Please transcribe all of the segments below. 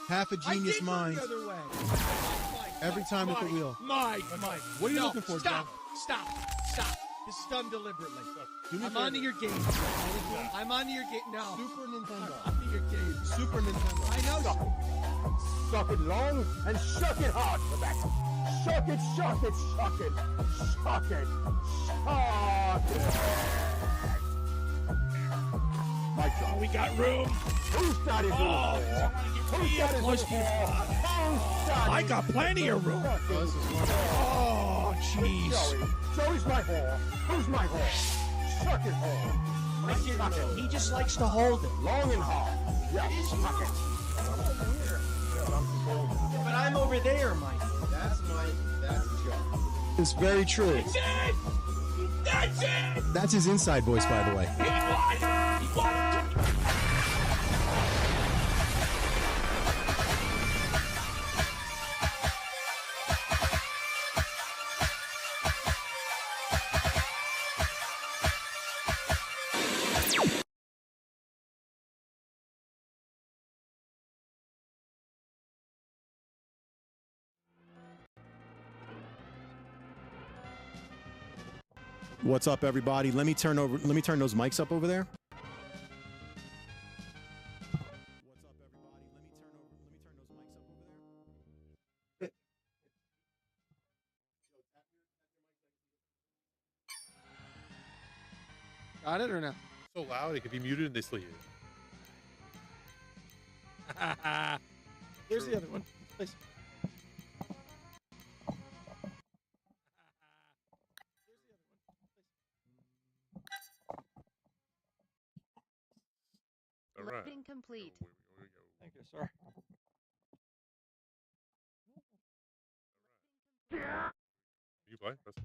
Half a genius mind. Every time at the wheel. Mike. What are you looking for, Stop. John? Stop. This is done deliberately. I'm onto your game. I'm onto your game. No. Super Nintendo. I'm onto your game. Super Nintendo. I know. Suck it long and shuck it hard, Rebecca. Shuck it. My job. We got room. Who's got his room? Who's got his room? I got plenty of room. Oh, jeez. Joey's my whore. Who's my whore? Shuck it whore. He just likes to hold it. Long and hard. Yeah, shuck it. But I'm over there, Mike. That's Mike. That's Joe. It's very true. That's it. That's his inside voice, by the way. He won. What's up, everybody? Let me turn those mics up over there. Got it or no? So loud it could be muted and they still hear it. Here's the other one. Please. All right. Loading complete. Here we go. Thank you, sir. You play? That's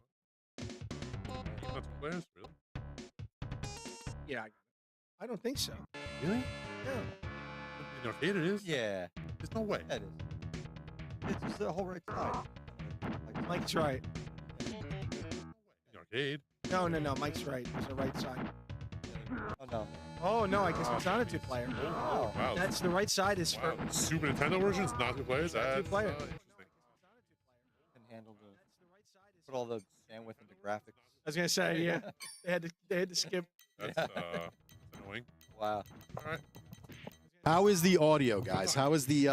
fine. Not two players, really? Yeah. I don't think so. Really? Yeah. In arcade it is? Yeah, There's no way. that is. It's just the whole right side. Mike's right. In arcade. No. Mike's right. There's a right side. Oh no. Oh, no. I guess it's not a two-player. Oh, wow. That's the right side is Wow. for... Super Nintendo version is not two players? Not two That's player. interesting. Can handle the put all the bandwidth into graphics. I was going to say, yeah. They had to skip. That's annoying. Wow. All right. How is the audio, guys? How is the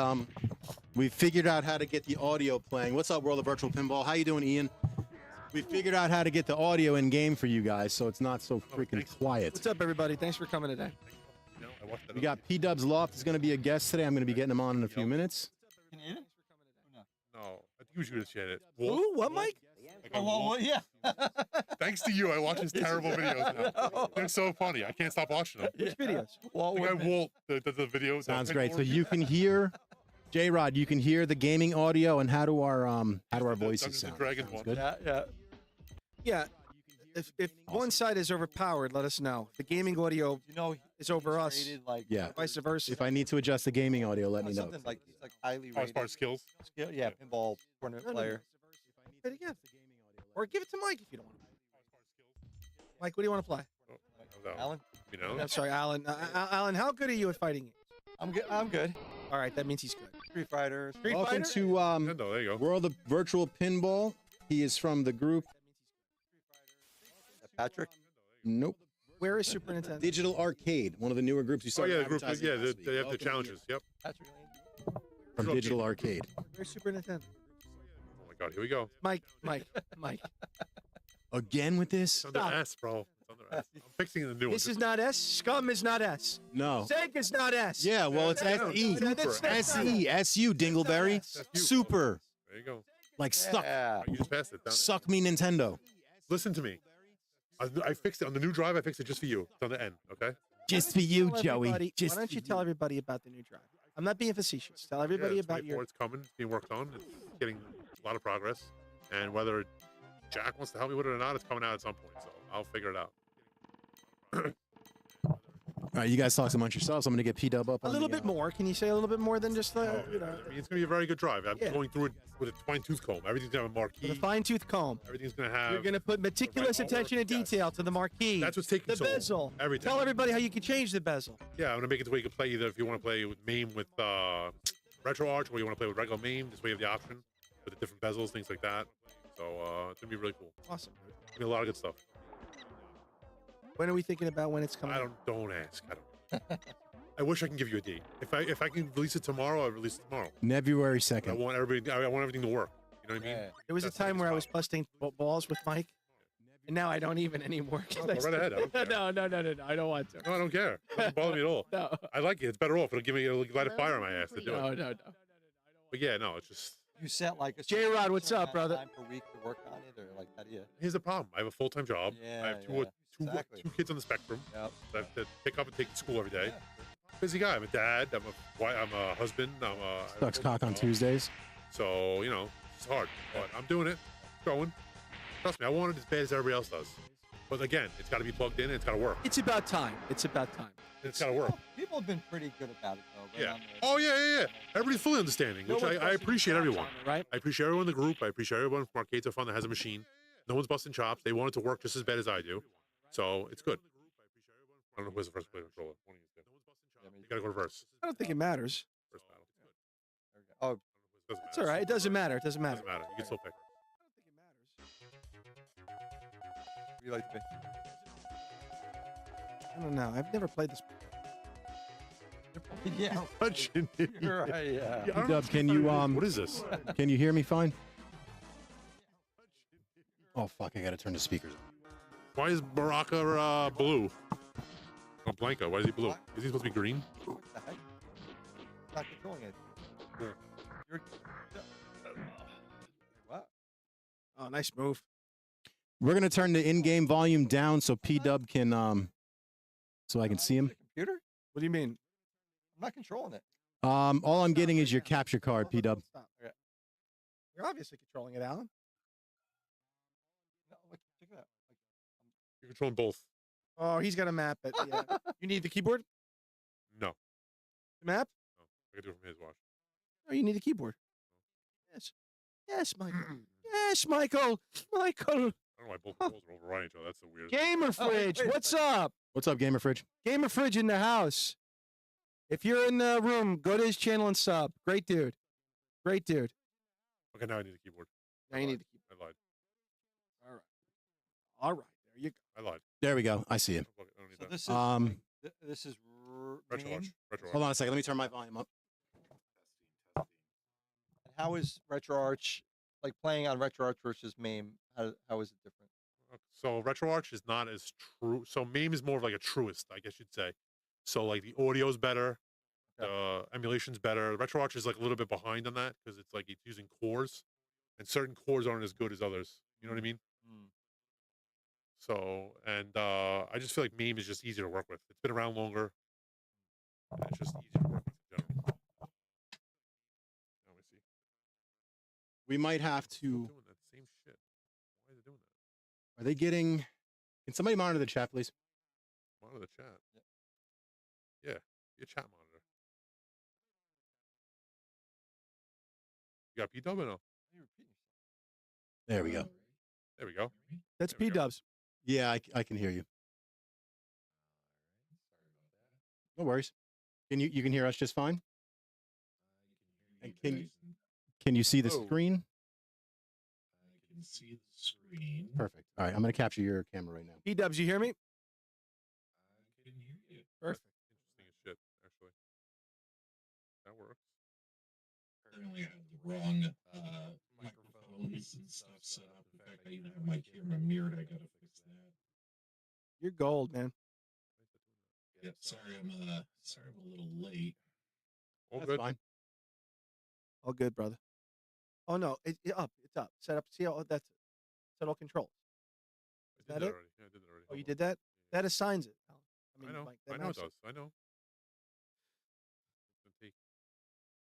we figured out how to get the audio playing. What's up, World of Virtual Pinball? How you doing, Ian? We figured out how to get the audio in game for you guys, so it's not so freaking quiet. What's up, everybody? Thanks for coming today. No, I watched that. We got P-Dub's Loft is going to be a guest today. I'm going to be getting him on in a few minutes. Can you hear it? No, I think you should have shared it. Wolf? Ooh, what, Mike? Like a wolf? yeah. Thanks to you, I watch his terrible videos now. They're so funny. I can't stop watching them. Which videos? The guy Wolf, the videos. Sounds great. So you can hear, J-Rod, you can hear the gaming audio, and how do our voices Dungeons and sound? Dragons Sounds one. good. Yeah. If one side is overpowered, let us know. The gaming audio You know, is over us. rated like Yeah. Vice versa. If I need to adjust the gaming audio, let me know. something like he's like highly Oh, as far rated. as skills. Skill, yeah, pinball tournament No, no, no. player. Say it again. Or give it to Mike if you don't want to. Mike, what do you want to play? Alan, You know? I'm sorry, Alan. Alan, how good are you at fighting? I'm good. I'm good. All right, that means he's good. Street Fighter. Welcome to Nintendo, there you go. World of Virtual Pinball. He is from the group. Patrick. Nope. Where is Super Nintendo? Digital Arcade, one of the newer groups you saw. Oh, yeah, the group. Yeah, they have the challenges. Yep. Patrick. From Digital Arcade. Where's Super Nintendo? Oh, my God. Here we go. Mike. Again with this? It's under Stop. S, bro. It's under S. I'm fixing the new one. This is not S. Scum is not S. No. Seg is not S. Yeah, well, it's S-E. That's S-E. S-U, Dingleberry. That's you. Super. There you go. Like suck. Yeah. You just passed it down. Suck me, Nintendo. Listen to me. I fixed it on the new drive. I fixed it just for you. It's on the end. Okay. Just for you, Tell Joey. everybody- Just why don't you for tell everybody about the new drive? I'm not being facetious. Tell everybody Yeah, it's about waiting for your. it. It's coming. It's being worked on. It's getting a lot of progress. And whether Jack wants to help me with it or not, it's coming out at some point. So I'll figure it out. All right, you guys talk amongst yourselves. I'm going to get P-Dub up A on little the, bit more. Can you say a little bit more than just the, you know, I mean, it's gonna be a very good drive. I'm Yeah. going through it with a fine-tooth comb. Everything's gonna have a marquee. with a fine-tooth comb? Everything's gonna have. You're going to put meticulous right attention to yes. detail to the marquee. That's what's taking the so long. bezel. Everything. Tell everybody how you can change the bezel. Yeah, I'm gonna make it to where you can play either if you want to play with MAME with RetroArch, where you want to play with regular MAME, this way you have the option with the different bezels, things like that. So it's gonna be really cool. Awesome. Gonna be a lot of good stuff. When are we thinking about when it's coming? Don't ask. I don't. I wish I can give you a date. If I can release it tomorrow, I'll release it tomorrow. February I 2nd. want everybody. I want everything to work. You know what I mean? Yeah. There was a That's the time where I was biggest busting balls with Mike, and now I don't even anymore. No, go right ahead. I don't care. No, I don't want to. No, I don't care. It doesn't bother me at all. No, I like it. It's better off. It'll light a fire on my ass to do it. no. But yeah, no, it's just. You set like a J-Rod, what's certain up, brother? amount of time per week to work on it, or like how do you? Here's the problem. I have a full-time job. Yeah, I have yeah, exactly. two kids on the spectrum Yep. that I have to pick up and take to school every day. Yeah. Busy guy. I'm a dad. I'm a husband. Sucks cock on Tuesdays. So it's hard, but I'm doing it. Going. Trust me, I want it as bad as everybody else does. But again, it's got to be plugged in and it's got to work. It's about time. It's about time. It's got to work. People have been pretty good about it though. Yeah. on the- Oh yeah. Everybody's fully understanding, which I appreciate everyone. Right? I appreciate everyone in the group. I appreciate everyone from Arcades of Fun that has a machine. No one's busting chops. They want it to work just as bad as I do. So it's good. I don't know who has the first play controller. One of you do. You gotta go reverse. I don't think it matters. First battle. There we go. Oh, Doesn't matter. It's all right. It doesn't matter. It doesn't matter. Doesn't matter. You can still pick. you like to be? I don't know. I've never played this. Yeah. Such an idiot. You're right. Yeah. Dub, can you What is this? can you hear me fine? Oh fuck! I gotta turn the speakers on. Why is Baraka blue? Oh, Blanca. Why is he blue? Is he supposed to be green? What the heck? Not controlling it. Yeah. You're. What? Oh, nice move. We're gonna turn the in-game volume down so P Dub can so I can see him. The computer? What do you mean? I'm not controlling it. All I'm getting is your capture card, P Dub. Stop. You're obviously controlling it, Alan. No, look, check it out. You're controlling both. Oh, he's got a map. Yeah. You need the keyboard? No. The map? I can do it from his watch. Oh, you need the keyboard. Yes. Yes, Michael. Yes, Michael. Michael. I don't know why both controls are overriding each other. That's the weird. Gamer Fridge. wait a What's up? What's up, Gamer Fridge? Gamer Fridge in the house. If you're in the room, go to his channel and sub. Great dude. Great dude. Okay, now I need a keyboard. Now you need the keyboard. I lied. All right. All right. There you go. I lied. There we go. I see him. I don't need So that. this is. This is. RetroArch. RetroArch. Hold on a second. Let me turn my volume up. And how is RetroArch like playing on RetroArch versus MAME? How is it different? So RetroArch is not as true. So MAME is more of like a truest, I guess you'd say. So like the audio's better, the emulation's better. RetroArch is like a little bit behind on that because it's like it's using cores, and certain cores aren't as good as others. You know what I mean? Mm. So I just feel like MAME is just easier to work with. It's been around longer. And it's just easier to work with in general. Now we see. We might have Still to. doing that same shit. Why is it doing that? Are they getting? Can somebody monitor the chat, please? Monitor the chat. Yeah, your chat monitor. You got P-Dub or no? You're repeating yourself. There we go. There we go. That's There we P go. Dubs. Yeah, I can hear you. No worries. You can hear us just fine? And can you see the Oh. screen? I can see the screen. Perfect. All right, I'm going to capture your camera right now. P Dubs, you hear me? I can hear you. Perfect. Interesting as shit, actually. That works. I only have the wrong microphones and stuff set up. In fact, I even have my camera mirrored. I gotta fix that. You're gold, man. Yeah, sorry, I'm a little late. All That's good. fine. All good, brother. Oh no, it's up. It's up. Set up. See how that's it. Set all controls. I that did that it? already. Yeah, I did that already. Oh, you did that? That assigns it. I know. Mike, I that know it mouse- does. I know. It's gonna take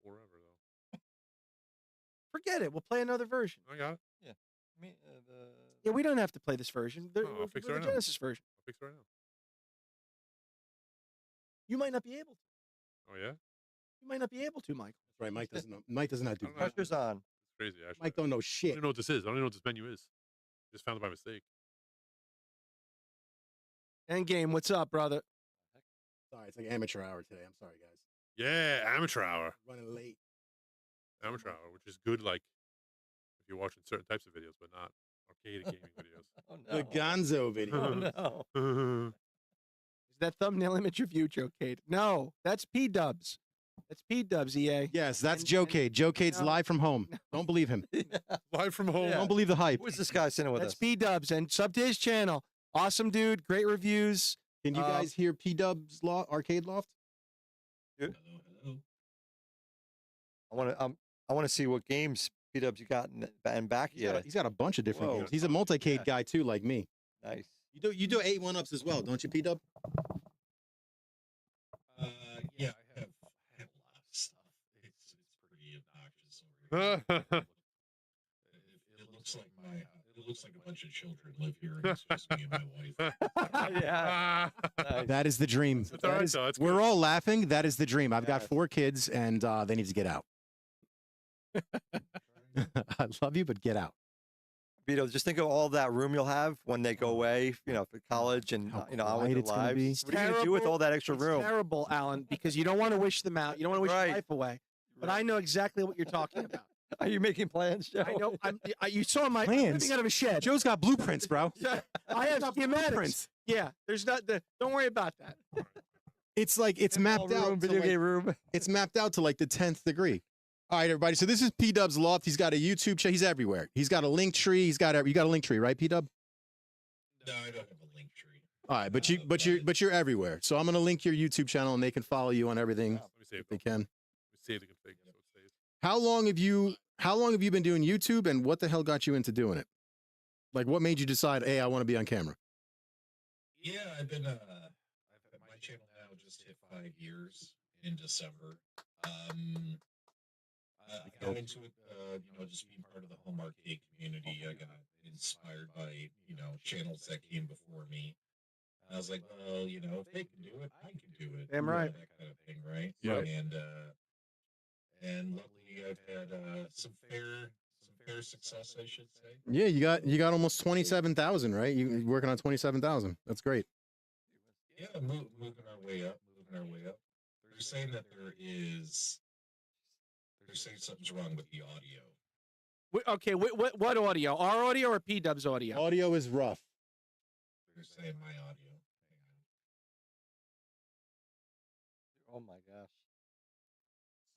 forever though. Forget it. We'll play another version. I got it. I mean, Yeah, we don't have to play this version. No, I'll fix it the right now. Genesis version. I'll fix it right now. You might not be able to. Oh yeah. You might not be able to, Michael. That's right. Mike doesn't know. Mike does not do I don't know. that. pressure's on. It's crazy. Actually. Mike don't know I don't shit. even know what this is. I don't even know what this menu is. Just found it by mistake. Endgame, what's up, brother? Sorry, it's like amateur hour today. I'm sorry, guys. Yeah, amateur hour. Running late. amateur hour, which is good. Like if you're watching certain types of videos, but not arcade gaming videos. Oh, no. The Gonzo video. Oh, no. Is that thumbnail image of you, Joe Cade? No, that's P-Dubs. That's P-Dubs, EA. Yes, that's And- Joe and- Cade. Joe Cade's no. live from home. Don't believe him. Live from home. Yeah. Don't believe the hype. Who is this guy sitting with That's us? P-Dubs. And sub to his channel. Awesome dude. Great reviews. Can you guys hear P Dub's Arcade Loft? Hello, hello. I want to see what games P-Dubs you got and back yet. He's got a bunch of different Whoa. games. He's a multi-cade guy too, like me. Nice. You do 8 1-ups as well, don't you, P Dub? Yeah, I have a lot of stuff. It's pretty obnoxious over here. It looks like it looks like a bunch of children live here, and it's just me and my wife. Yeah. Nice. That is the dream. That's all right, That is- though. That's we're good. all laughing. That is the dream. I've got Yes. 4 kids, and they need to get out. I love you, but get out. Vito, just think of all that room you'll have when they go away, for college and How on with quiet their it's gonna lives. be. What are you gonna do with all that extra It's room? terrible, Alan, because you don't want to wish them out. You don't want to wish Right. your life away. But I know exactly what you're talking about. Are you making plans, Joe? I know. You saw my I'm Plans? living out of a shed. Joe's got blueprints, bro. I have schematics. Blueprints. Yeah, there's not. Don't worry about that. It's like it's Small mapped out. room, to video like- game room. It's mapped out to like the 10th degree. All right, everybody. So this is P Dub's Loft. He's got a YouTube channel. He's everywhere. He's got a link tree. You got a link tree, right, P Dub? No, I don't have a link tree. All right, but you're everywhere. So I'm gonna link your YouTube channel, and they can follow you on everything Let me save if they it. can. Let me save the config. So it saves. How long have you been doing YouTube, and what the hell got you into doing it? Like, what made you decide, hey, I want to be on camera? Yeah, I've been my channel now just hit 5 years in December. I got into it, just being part of the home arcade community. I got inspired by, channels that came before me. And I was like, well, if they can do it, I can do it. Damn right. That kind of thing, right? Yeah. And luckily I've had some fair success, I should say. Yeah, you got almost 27,000, right? You're working on 27,000. That's great. Yeah, moving our way up. They're saying that they're saying something's wrong with the audio. Okay, what audio? Our audio or P-Dub's audio? Audio is rough. They're saying my audio. Hang on. Oh my gosh.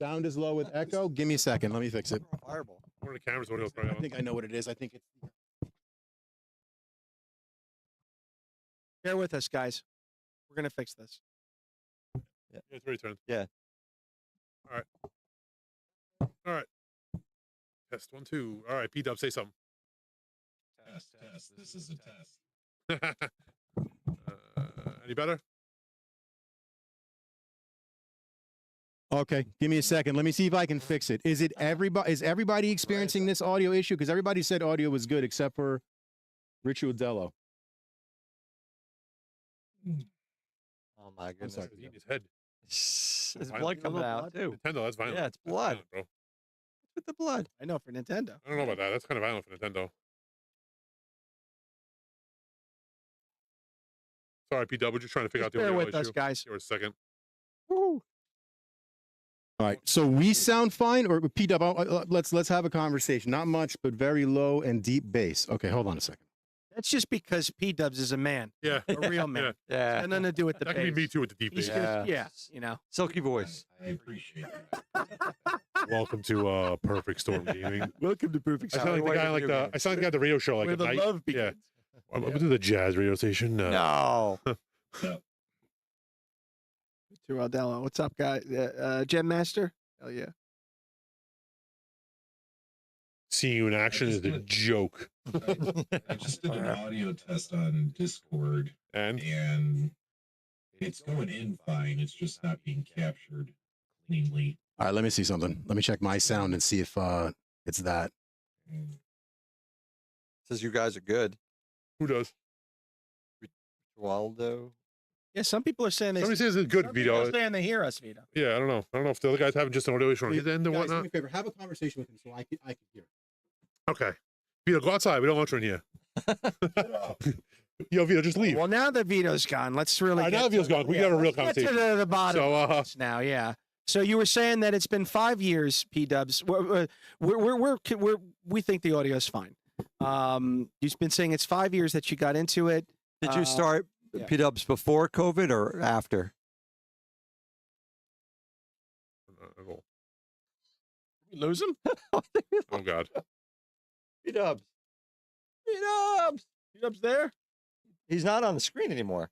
Sound is low with echo. Give me a second. Let me fix it. Fireball. One of the cameras audio is I probably on. think I know what it is. I think it's Bear with us, guys. We're gonna fix this. Yeah, it's already turned. Yeah. All right. Test 1, 2. All right, P Dub, say something. Test. This is a test. Any better? okay. Give me a second. Let me see if I can fix it. Is everybody experiencing this audio issue? Because everybody said audio was good except for Richie Odello. Oh my goodness. sorry. He's eating his head. There's Violent. blood coming out too. Nintendo, that's violent. Yeah, it's That's blood. violent, bro. With the blood. I know for Nintendo. I don't know about that. That's kind of violent for Nintendo. Sorry, P Dub. We're just trying to figure out the Bear audio with us, issue. guys. Give us a second. Woo. All right. So we sound fine, or P Dub? Let's have a conversation. Not much, but very low and deep bass. Okay, hold on a second. That's just because P-Dubs is a man, Yeah. a real man. Yeah. Yeah. Got nothing to do with the That could be bass. me too with the deep He's bass. just, you know. Silky voice. I appreciate that. Welcome to Perfect Storm Gaming. Welcome to Perfect I sound like the guy like the I sound like the guy at the radio show like where at the night. love Yeah. begins. I'm going to the jazz radio station. No. To Rodello. What's up, guy? Gem Master? Hell yeah. Seeing you in action is a joke. I just did an audio test on Discord, And and it's going in fine. It's just not being captured cleanly. All right, let me see something. Let me check my sound and see if it's that. Says you guys are good. who does? Waldo. Yeah, some people are saying they. Somebody says it's good, some people are Vito. saying they hear us, Vito. Yeah, I don't know. I don't know if the other guys having just an audio issue on his end or Guys, do me whatnot. a favor. Have a conversation with him so I can hear. Okay. Vito, go outside. We don't want you in here. Yo, Vito, just leave. Well, now that Vito's gone, let's really. All right, get now that Vito's to- gone, we can have a real Get to conversation. the bottom So, of this now, yeah. So you were saying that it's been 5 years, P-Dubs. We think the audio is fine. You've been saying it's 5 years that you got into it. Did you start yeah. P-Dubs before COVID or after? We lose him? Oh God. P-Dubs. P-Dubs. P-Dubs there? He's not on the screen anymore.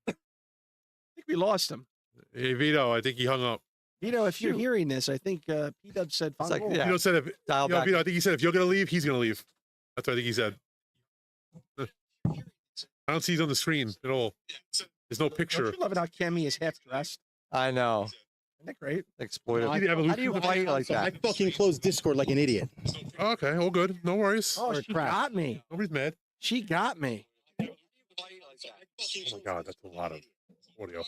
I think we lost him. Hey Vito, I think he hung up. Vito, if you're hearing this, I think P-Dubs said It's fine. like, yeah. Vito said if Dial back. Vito, I think he said if you're gonna leave, he's gonna leave. That's what I think he said. I don't see he's on the screen at all. There's no picture. Don't you love it how Kemi is half dressed? I know. Isn't that great? Exploitive. See the evolution? How do you fight like I that? fucking closed Discord like an idiot. Okay, all good. No worries. Oh, Or she crap. got me. Nobody's mad. She got me. Oh my God, that's a lot of audio.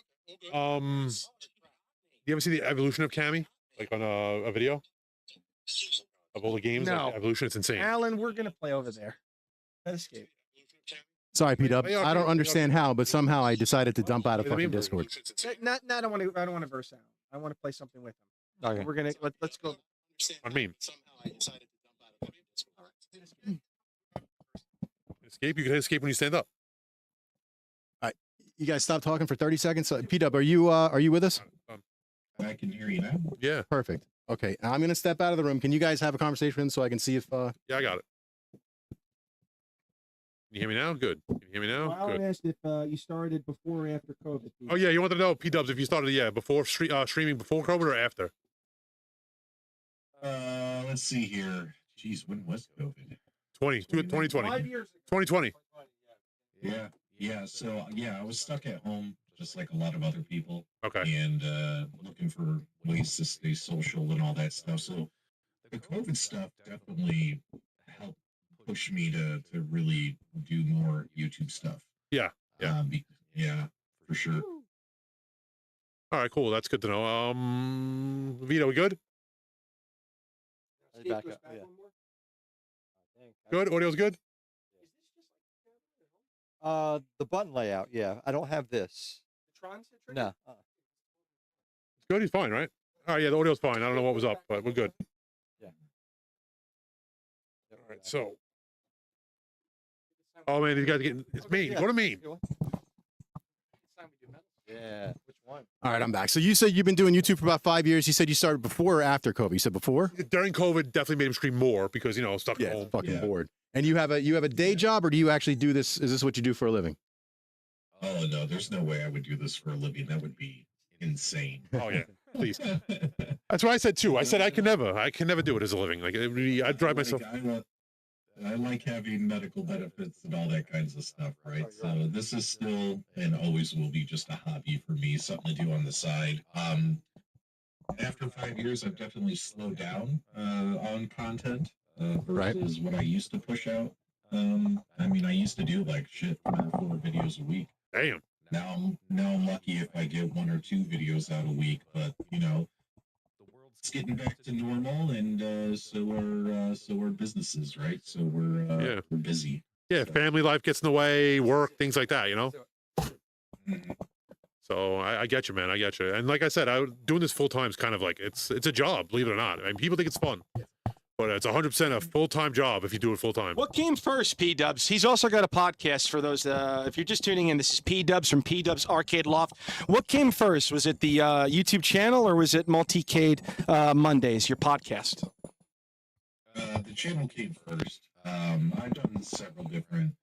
You ever see the evolution of Cammy? Like on a video? Of all the games? No. Like, evolution, it's insane. Alan, we're going to play over there. Escape. Sorry, P-Dub. Hey, okay, I don't okay. understand how, but somehow I decided to dump out of What do you fucking mean? Discord. No, I don't want to verse Alan. I want to play something with him. Okay. We're going to, let's go. I mean, escape. You can escape when you stand up. You guys stop talking for 30 seconds. P-Dub, are you with us? I can hear you now. Yeah, Perfect. Okay, now I'm going to step out of the room. Can you guys have a conversation with him so I can see if... yeah, I got it. Can you hear me now? Good. Can you hear me now? Alan Good. asked if you started before or after COVID. Oh yeah, you wanted to know, P-Dubs, if you started, before streaming before COVID or after? Let's see here. Jeez, when was COVID? 2020. 5 years ago. 2020. Yeah. So yeah, I was stuck at home, just like a lot of other people, Okay. and looking for ways to stay social and all that stuff. So the COVID stuff definitely helped push me to really do more YouTube stuff. Yeah. Yeah, for sure. All right, cool. That's good to know. Vito, we good? Back up, yeah. Good? Audio's good? The button layout, yeah. I don't have this. No. It's good? He's fine, right? All right, yeah, the audio's fine. I don't know what was up, but we're good. Yeah. All right, so. Oh, man, these guys are getting... It's Maine. Go to Maine. Yeah. Which one? All right, I'm back. So you said you've been doing YouTube for about 5 years. You said you started before or after COVID? You said before? During COVID, definitely made him stream more because, stuck at Yeah, home. fucking Yeah. bored. And you have a day job, or do you actually do this? Is this what you do for a living? Oh no, there's no way I would do this for a living. That would be insane. Oh, yeah. Please. That's what I said, too. I said I can never do it as a living. Like, I'd drive myself... I like having medical benefits and all that kinds of stuff, right? So this is still and always will be just a hobby for me, something to do on the side. After 5 years, I've definitely slowed down on content versus what I used to push out. I mean, I used to do like 3 or 4 videos a week. Damn. Now I'm lucky if I get 1 or 2 videos out a week, but it's getting back to normal, and so are businesses, right? So we're busy. Yeah, family life gets in the way, work, things like that, Mhm. So I get you, man. I get you. And like I said, doing this full time is kind of like it's a job, believe it or not. I mean, people think it's fun, but it's 100% a full time job if you do it full time. What came first, P-Dubs? He's also got a podcast for those, if you're just tuning in, this is P-Dubs from P-Dubs Arcade Loft. What came first? Was it the YouTube channel, or was it Multicade Mondays, your podcast? The channel came first. I've done several different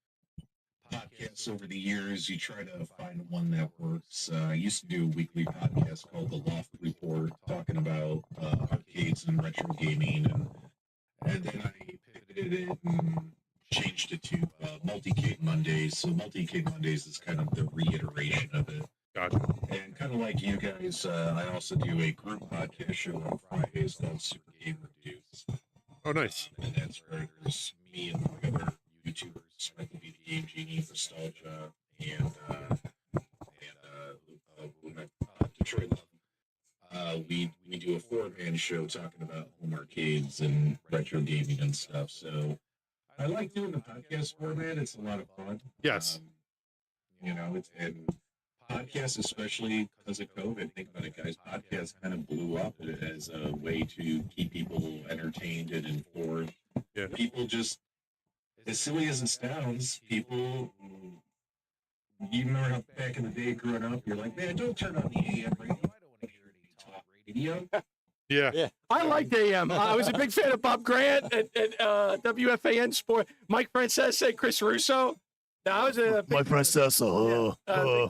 podcasts over the years. You try to find one that works. I used to do a weekly podcast called the Loft Report, talking about arcades and retro gaming, and then I pivoted it and changed it to Multicade Mondays. So Multicade Mondays is kind of the reiteration of it. Gotcha. And kind of like you guys, I also do a group podcast show on Fridays called Super Game Reviews. Oh, nice. And that's where there's me and 3 other YouTubers, like the Game Genie, Nostalgia, and Detroit Love. We do a 4-man show talking about home arcades and retro gaming and stuff. So I like doing the podcast format. It's a lot of fun. Yes. And podcasts, especially because of COVID, think about it, guys. Podcasts kind of blew up as a way to keep people entertained and informed. Yeah. People just, as silly as it sounds, people. You remember how back in the day growing up, you're like, man, don't turn on the AM radio. I don't want to hear any talk radio. Yeah. I liked AM. I was a big fan of Bob Grant and WFAN Sport. Mike Francesa, Chris Russo. No, I was a big, My princess. big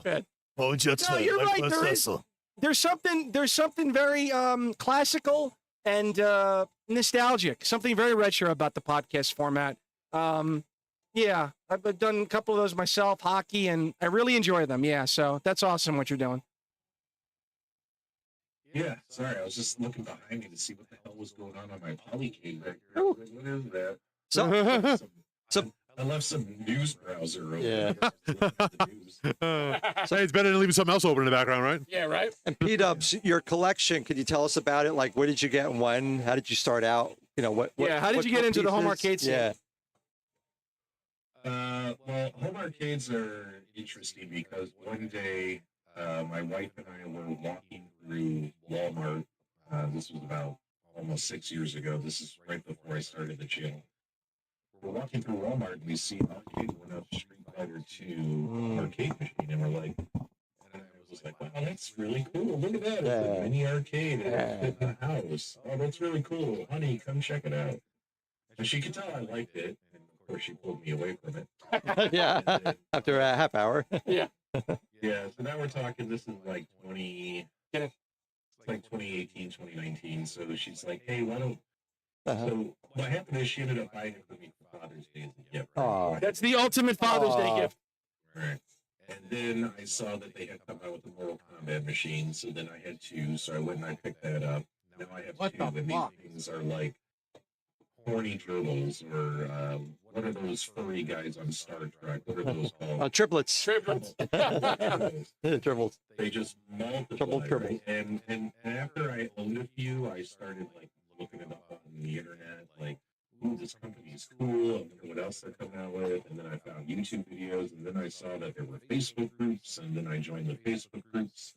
fan. Oh, just No, you're my right. princess. There's something very classical and nostalgic. Something very retro about the podcast format. Yeah, I've done a couple of those myself, hockey, and I really enjoy them. Yeah, so that's awesome what you're doing. Yeah, sorry, I was just looking behind me to see what the hell was going on my polycade back here. I was like, what is that? I left some news browser open. Yeah. Hey, it's better than leaving something else open in the background, right? Yeah, right. And P-Dubs, your collection, could you tell us about it? Like, where did you get and when? How did you start out? You know, what How did you get into the home pieces? arcade scene? Yeah. Well, home arcades are interesting because one day my wife and I were walking through Walmart. This was about almost 6 years ago. This is right before I started the channel. We're walking through Walmart and we see Arcade One Up Street Fighter 2 arcade machine, and we're like, and I was like, wow, that's really cool. Look at that. It's a mini arcade and it's in the house. Oh, that's really cool. Honey, come check it out. And she could tell I liked it. And of course, she pulled me away from it. Yeah. After a half hour. Yeah, so now we're talking, this is like 2018, 2019. So she's like, hey, why don't, so what happened is she ended up buying it for me for Father's Day as a gift. Oh. That's the ultimate Father's Day gift. Right. And then I saw that they had come out with the Mortal Kombat machine, so then I had two, so I went and I picked that up. Now I have What two, the and these fuck? things are like horny gerbils, or what are those furry guys on Star Trek? What are those called? Triplets. Triplets. Triples. They just multiply, right? And after I owned a few, I started like looking it up on the internet, like, ooh, this company is cool, I wonder what else they're coming out with, and then I found YouTube videos, and then I saw that there were Facebook groups, and then I joined the Facebook groups,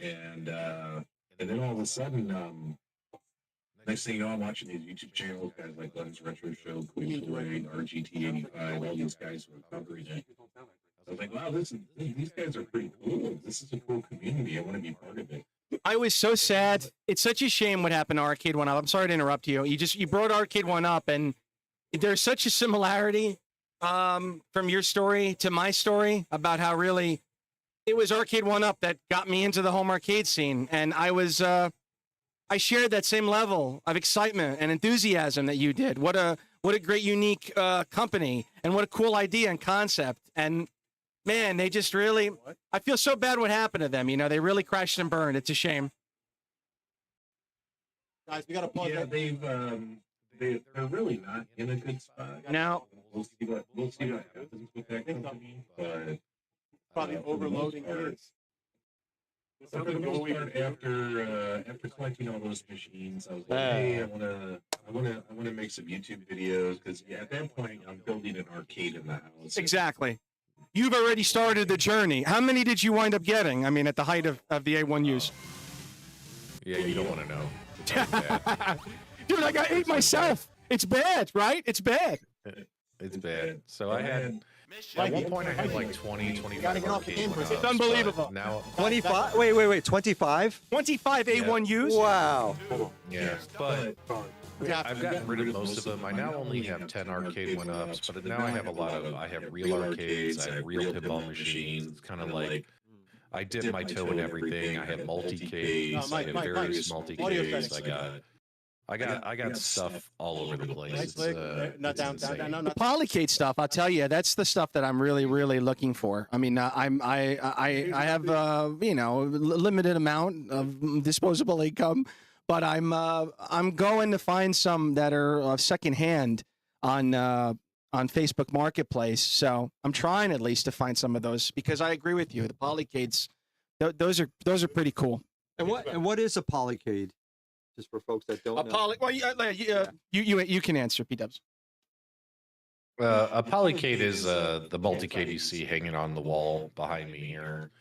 and then all of a sudden, next thing you know, I'm watching these YouTube channels, guys like Glenn's Retro Show, Queen Toy, RGT85, all these guys were covering it. I was like, wow, these guys are pretty cool. This is a cool community. I want to be part of it. I was so sad. It's such a shame what happened to Arcade One Up. I'm sorry to interrupt you. You brought Arcade One Up, and there's such a similarity from your story to my story about how really it was Arcade One Up that got me into the home arcade scene, and I shared that same level of excitement and enthusiasm that you did. What a great, unique company, and what a cool idea and concept. And man, they just really, I feel so bad what happened to them. You know, they really crashed and burned. It's a shame. Guys, we got to pause. Yeah, they're really not in a good spot. Now, We'll see what happens with that company, but Probably overloading kids. for the most part, after collecting all those machines, I was like, hey, I wanna make some YouTube videos, because at that point I'm building an arcade in the house. exactly. You've already started the journey. How many did you wind up getting? I mean, at the height of the A1Us. Yeah, you don't want to know. Dude, I got 8 myself. It's bad, right? It's bad. It's bad. So I had, at one point I had like 20, 25 Gotta get off the arcade game for a one-ups, second. It's unbelievable. but Now, 25? Wait. 25? 25 A1Us? Wow. yeah, but I've gotten rid of most of them. I now only have 10 arcade one-ups, but now I have I have real arcades, I have real pinball machines. It's kind of like, I dip my toe in everything. I have multi-cades, I have various multi-cades. I got stuff all over the place. Not down, insane. down. The Polycade stuff, I'll tell you, that's the stuff that I'm really, really looking for. I mean, I have limited amount of disposable income, but I'm going to find some that are secondhand on Facebook Marketplace. So I'm trying at least to find some of those, because I agree with you. The Polycades, those are pretty cool. And what is a polycade? Just for folks that don't know. Well, you can answer, P-Dubs. A polycade is the multi-cade you see hanging on the wall behind me here.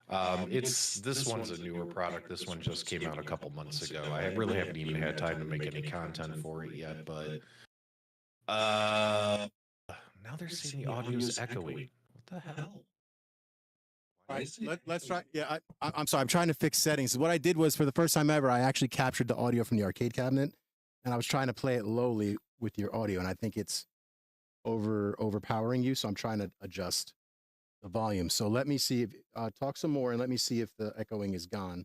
This one's a newer product. This one just came out a couple months ago. I really haven't even had time to make any content for it yet, but now they're saying the audio's echoing. What the hell? All right, let's try. Yeah, I'm sorry. I'm trying to fix settings. What I did was, for the first time ever, I actually captured the audio from the arcade cabinet, and I was trying to play it lowly with your audio, and I think it's overpowering you. So I'm trying to adjust the volume. So let me see if talk some more, and let me see if the echoing is gone,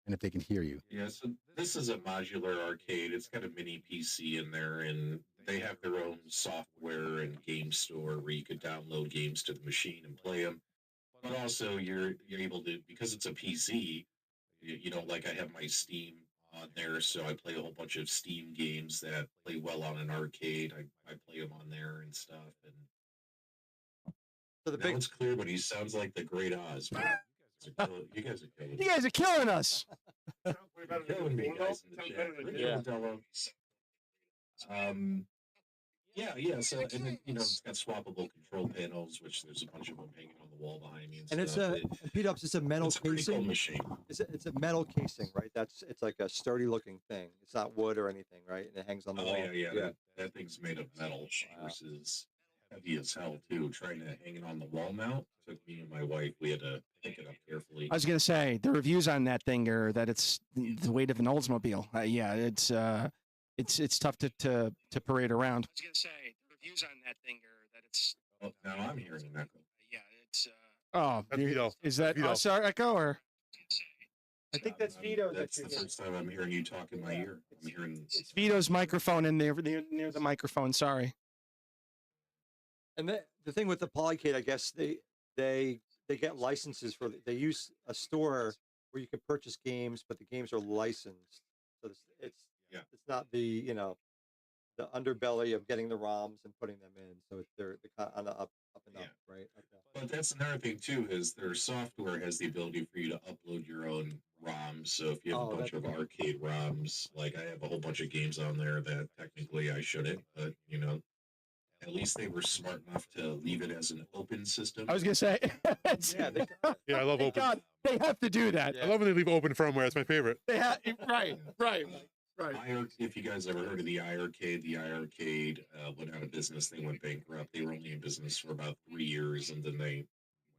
and if they can hear you. Yeah, so this is a modular arcade. It's got a mini PC in there, and they have their own software and game store where you could download games to the machine and play them. But also, you're able to, because it's a PC, you know, like I have my Steam on there, so I play a whole bunch of Steam games that play well on an arcade. I play them on there and stuff. And So the now big it's clear, but he sounds like the Great Oz. Man. You guys are killing me. You guys are killing us. You're killing me, guys, in the chat. Yeah. So, and then, you know, it's got swappable control panels, which there's a bunch of them hanging on the wall behind me. and it's stuff. a P-Dubs. It's a metal It's a pretty cool casing. machine. It's a metal casing, right? It's like a sturdy looking thing. It's not wood or anything, right? And it hangs on the wall. Yeah. That thing's made of metal versus heavy as hell too. Trying to hang it on the wall mount took me and my wife. We had to pick it up carefully. I was gonna say the reviews on that thing are that it's the weight of an Oldsmobile. Yeah, it's tough to parade around. I was gonna say the reviews on that thing are that it's. Oh, now I'm hearing an echo. Yeah, it's. Oh, That's Vito. Is that Vito. us, our echo, or? I think that's Vito. That's the first time I'm hearing you talk in my ear. I'm hearing. It's Vito's microphone in there near the microphone. Sorry. And the thing with the Polycade, I guess they get licenses for. They use a store where you can purchase games, but the games are licensed. So it's not the the underbelly of getting the ROMs and putting them in. So they're on the up and up, right? But that's another thing too, is their software has the ability for you to upload your own ROMs. So if you have a bunch of arcade ROMs, like I have a whole bunch of games on there that technically I shouldn't, but you know, at least they were smart enough to leave it as an open system. I was gonna say. Yeah, I love Thank open. God, they have to do that. I love when they leave open firmware. It's my favorite. They have right. If you guys ever heard of the iArcade went out of business. They went bankrupt. They were only in business for about 3 years, and then they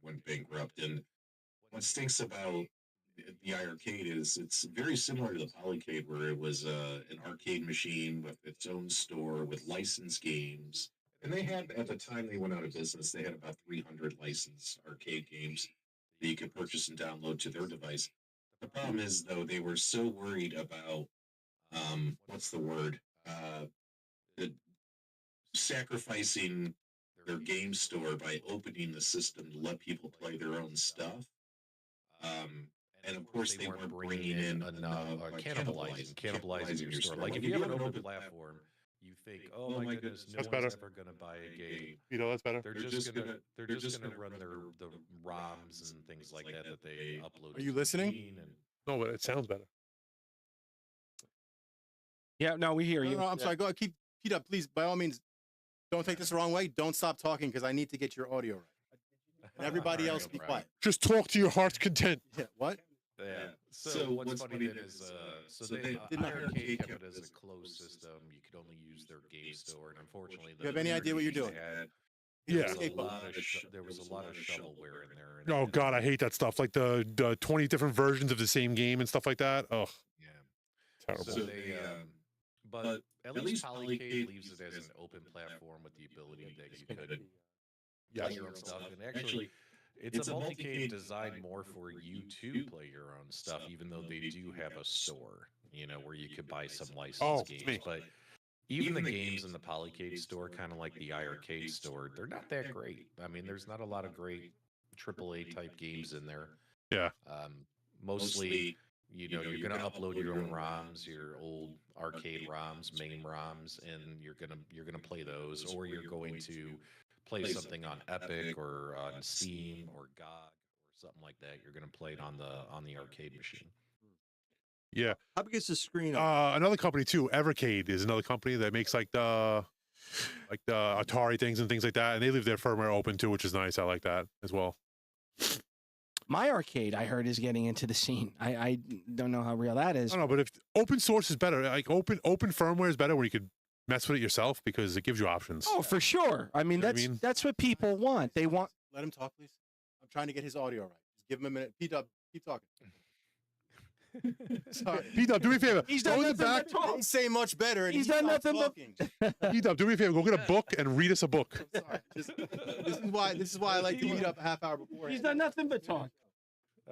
went bankrupt. And what stinks about the iArcade is it's very similar to the Polycade, where it was an arcade machine with its own store with licensed games. And they had, at the time they went out of business, they had about 300 licensed arcade games that you could purchase and download to their device. The problem is, though, they were so worried about what's the word? Sacrificing their game store by opening the system to let people play their own stuff. And of course, they weren't bringing in enough cannibalizing your store. Like if you have an open platform, you think, oh my goodness, no That's one's better. ever going to buy a game. Vito, that's better. They're just gonna run the ROMs and things like that they upload. Are you listening? No, but it sounds better. Yeah, no, we hear you. No, I'm sorry. Go ahead. Keep up, please. By all means, don't take this the wrong way. Don't stop talking because I need to get your audio right. And everybody else, be quiet. Just talk to your heart's content. Yeah. What? Yeah. So what's funny then is, they iArcade kept it as a closed system. You could only use their game store, and unfortunately, You have any idea what you're doing? Yeah. There was a lot of shovelware in there. And Oh God, I hate that stuff. Like the 20 different versions of the same game and stuff like that. Oh, yeah, terrible. So they, but at least Polycade leaves it as an open platform with the ability that you could play your own stuff. And actually, it's a multi-cade designed more for you to play your own stuff, even though they do have a store, where you could buy some licensed games. But even the games in the Polycade store, kind of like the iArcade store, they're not that great. I mean, there's not a lot of great AAA type games in there. Yeah. Mostly, you're going to upload your own ROMs, your old arcade ROMs, MAME ROMs, and you're gonna play those, or you're going to play something on Epic or on Steam or GOG or something like that. You're going to play it on the arcade machine. Yeah. How big is the screen? Another company too, Evercade, is another company that makes like the Atari things and things like that, and they leave their firmware open too, which is nice. I like that as well. My arcade, I heard, is getting into the scene. I don't know how real that is. I don't know, but if open source is better, like open firmware is better, where you could mess with it yourself because it gives you options. Oh, for sure. I mean, You know what I mean? that's what people want. They want. Let him talk, please. I'm trying to get his audio right. Just give him a minute. P-Dub, keep talking. Sorry. P-Dub, do me a favor. He's Go done in the nothing back. but talk. He's saying much better. And He's he done stopped nothing but- talking. P-Dub, do me a favor. Go get a book and read us a book. I'm sorry. This is why I like to meet up a half hour before. He's done nothing but talk.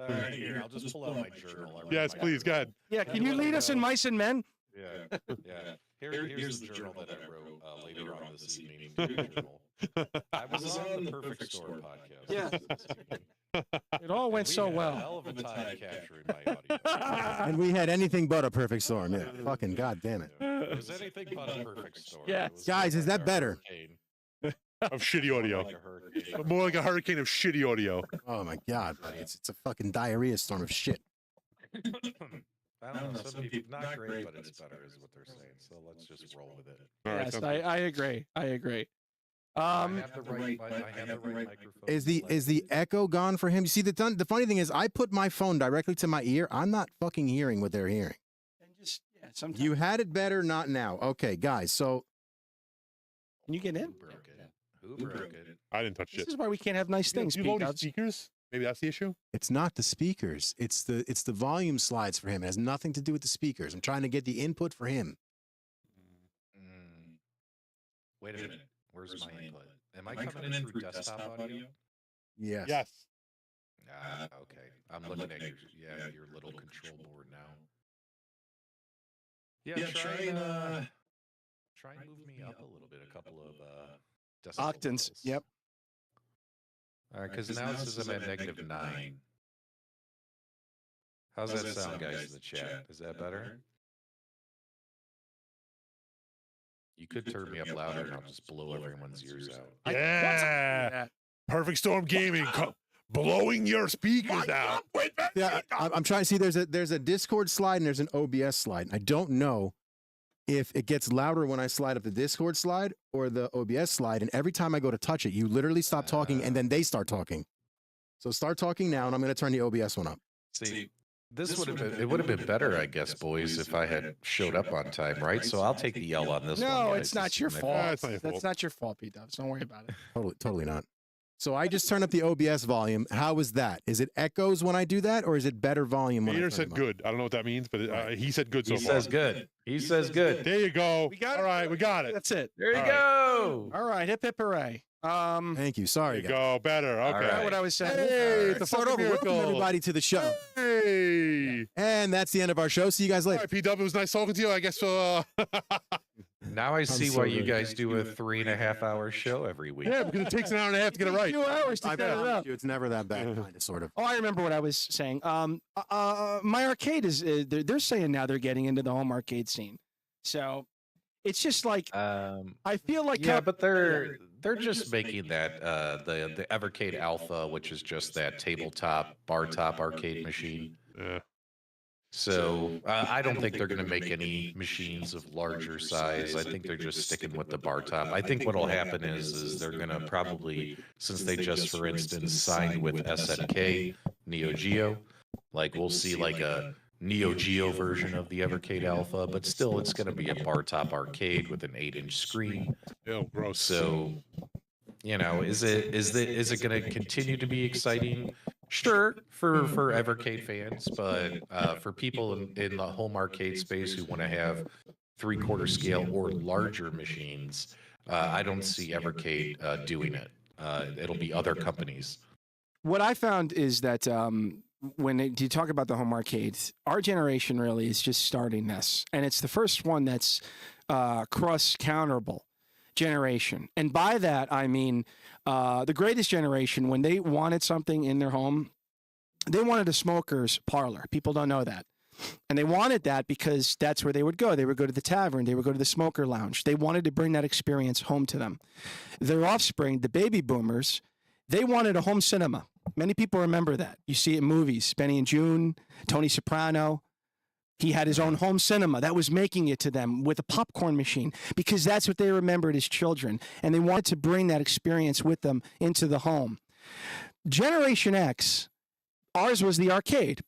All right, here, I'll just pull out my journal. I write Yes, my please. Go ahead. Yeah, can you lead us in Mice and Men? Yeah, yeah. Here's the journal that I wrote later on this evening. Journal. I was on the Perfect Storm podcast. Yeah. It all went We so had a well. hell of a time capturing my audio. And we had anything but a perfect storm. Yeah. Fucking goddamn it. It was anything but a perfect storm. Yeah. It was Guys, more is like that a better? hurricane. Of shitty audio. Like a hurricane. More like a hurricane of shitty audio. Oh my god, buddy. It's a fucking diarrhea storm of shit. I don't know. Some people, not great, but it's better, is what they're saying. So let's just roll with it. All right, Yes, sounds I agree. I agree. I have the right microphone. Is the echo gone for him? You see, the funny thing is, I put my phone directly to my ear. I'm not fucking hearing what they're hearing. And just sometimes You had it better, not now. Okay, guys. So Can you get in? Who broke it? Who broke it? I didn't touch This shit. is why we can't have nice things. You have all these P-Dubs. speakers? Maybe that's the issue. it's not the speakers. It's the volume slides for him. It has nothing to do with the speakers. I'm trying to get the input for him. Wait a minute. Where's my input? Am I coming in through desktop audio? Yes. Yes. Okay. I'm looking at your little control board now. Yeah, try and move me up a little bit, a couple of decibel Octans. levels. Yep. All right, because now it says I'm at -9. How's that sound, guys, in the chat? Is that better? You could turn me up louder and I'll just blow everyone's ears out. Yeah. Perfect Storm Gaming. Blowing your speakers out. Yeah, I'm trying to see. There's a Discord slide and there's an OBS slide. I don't know if it gets louder when I slide up the Discord slide or the OBS slide. And every time I go to touch it, you literally stop talking and then they start talking. So start talking now, and I'm going to turn the OBS one up. See, this would have been, it would have been better, I guess, boys, if I had showed up on time, right? So I'll take the L on this one. No, guys. it's not This your is my fault. That's not your That's fault. not your fault, P-Dubs. Don't worry about it. Totally not. So I just turned up the OBS volume. How is that? Is it echoes when I do that, or is it better volume when I Peter turn said them up? good. I don't know what that means, but he said good so He far. says good. He says good. There you go. We got it. All right, we got it. That's it. There you All right. go. All right. Hip hip hooray. Thank you. There Sorry, you guys. go. Better. All Okay. Forgot what I was saying. Hey, Let's it's a start fucking over. Welcome miracle. everybody to the show. Hey. And that's the end of our show. See you guys All later. right, P-Dub, it was nice talking to you. I guess Now I see so why you good. guys do a 3.5-hour show every week. yeah, because it takes an hour and a half to get it right. 2 hours to I set it promise up. you, it's never that bad, kind of, sort of. Oh, I remember what I was saying. My arcade is they're saying now they're getting into the home arcade scene. So it's just like I feel like Yeah, but they're just making that the Evercade Alpha, which is just that tabletop bar top arcade machine. Yeah. So I don't think they're going to make any machines of larger size. I think they're just sticking with the bar top. I think what'll happen is they're going to probably, since they just, for instance, signed with SNK, Neo Geo, like we'll see like a Neo Geo version of the Evercade Alpha, but still it's going to be a bar top arcade with an 8-inch screen. Ew, gross. So, you know, is it going to continue to be exciting? Sure, for Evercade fans, but for people in the home arcade space who want to have 3/4 scale or larger machines, I don't see Evercade doing it. It'll be other companies. what I found is that when you talk about the home arcades, our generation really is just starting this, and it's the first one that's cross-counterable generation. And by that, I mean the greatest generation, when they wanted something in their home, they wanted a smoker's parlor. People don't know that. And they wanted that because that's where they would go. They would go to the tavern. They would go to the smoker lounge. They wanted to bring that experience home to them. Their offspring, the baby boomers, they wanted a home cinema. Many people remember that. You see it in movies. Benny and June, Tony Soprano. He had his own home cinema that was making it to them with a popcorn machine because that's what they remembered as children. And they wanted to bring that experience with them into the home. Generation X, ours was the arcade.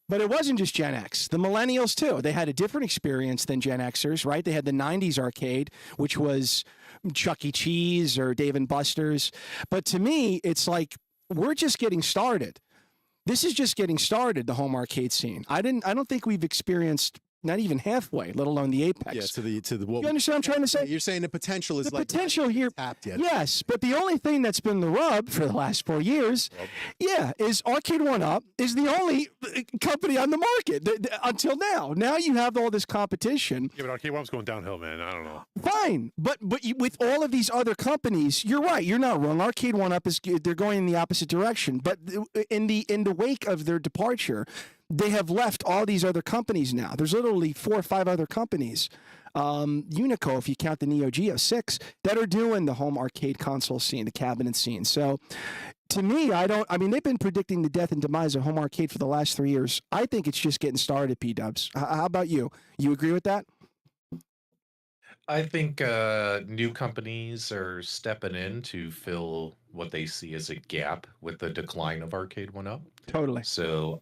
But it wasn't just Gen X. The millennials, too. They had a different experience than Gen Xers, right? They had the 90s arcade, which was Chuck E. Cheese or Dave & Buster's. But to me, it's like we're just getting started. This is just getting started, the home arcade scene. I don't think we've experienced not even halfway, let alone the apex. Yeah, to the what You understand what I'm trying to say? you're saying the potential is The like potential here, tapped yet. yes, but the only thing that's been the rub for the last 4 years, is Arcade 1-Up is the only company on the market until now. Now you have all this competition. Yeah, but Arcade 1-Up's going downhill, man. I don't know. Fine, but with all of these other companies, you're right. You're not wrong. Arcade 1-Up they're going in the opposite direction. But in the wake of their departure, they have left all these other companies now. There's literally 4 or 5 other companies, Unico, if you count the Neo Geo, 6, that are doing the home arcade console scene, the cabinet scene. So to me, they've been predicting the death and demise of home arcade for the last 3 years. I think it's just getting started, P-Dubs. How about you? You agree with that? I think new companies are stepping in to fill what they see as a gap with the decline of Arcade 1-Up. Totally. So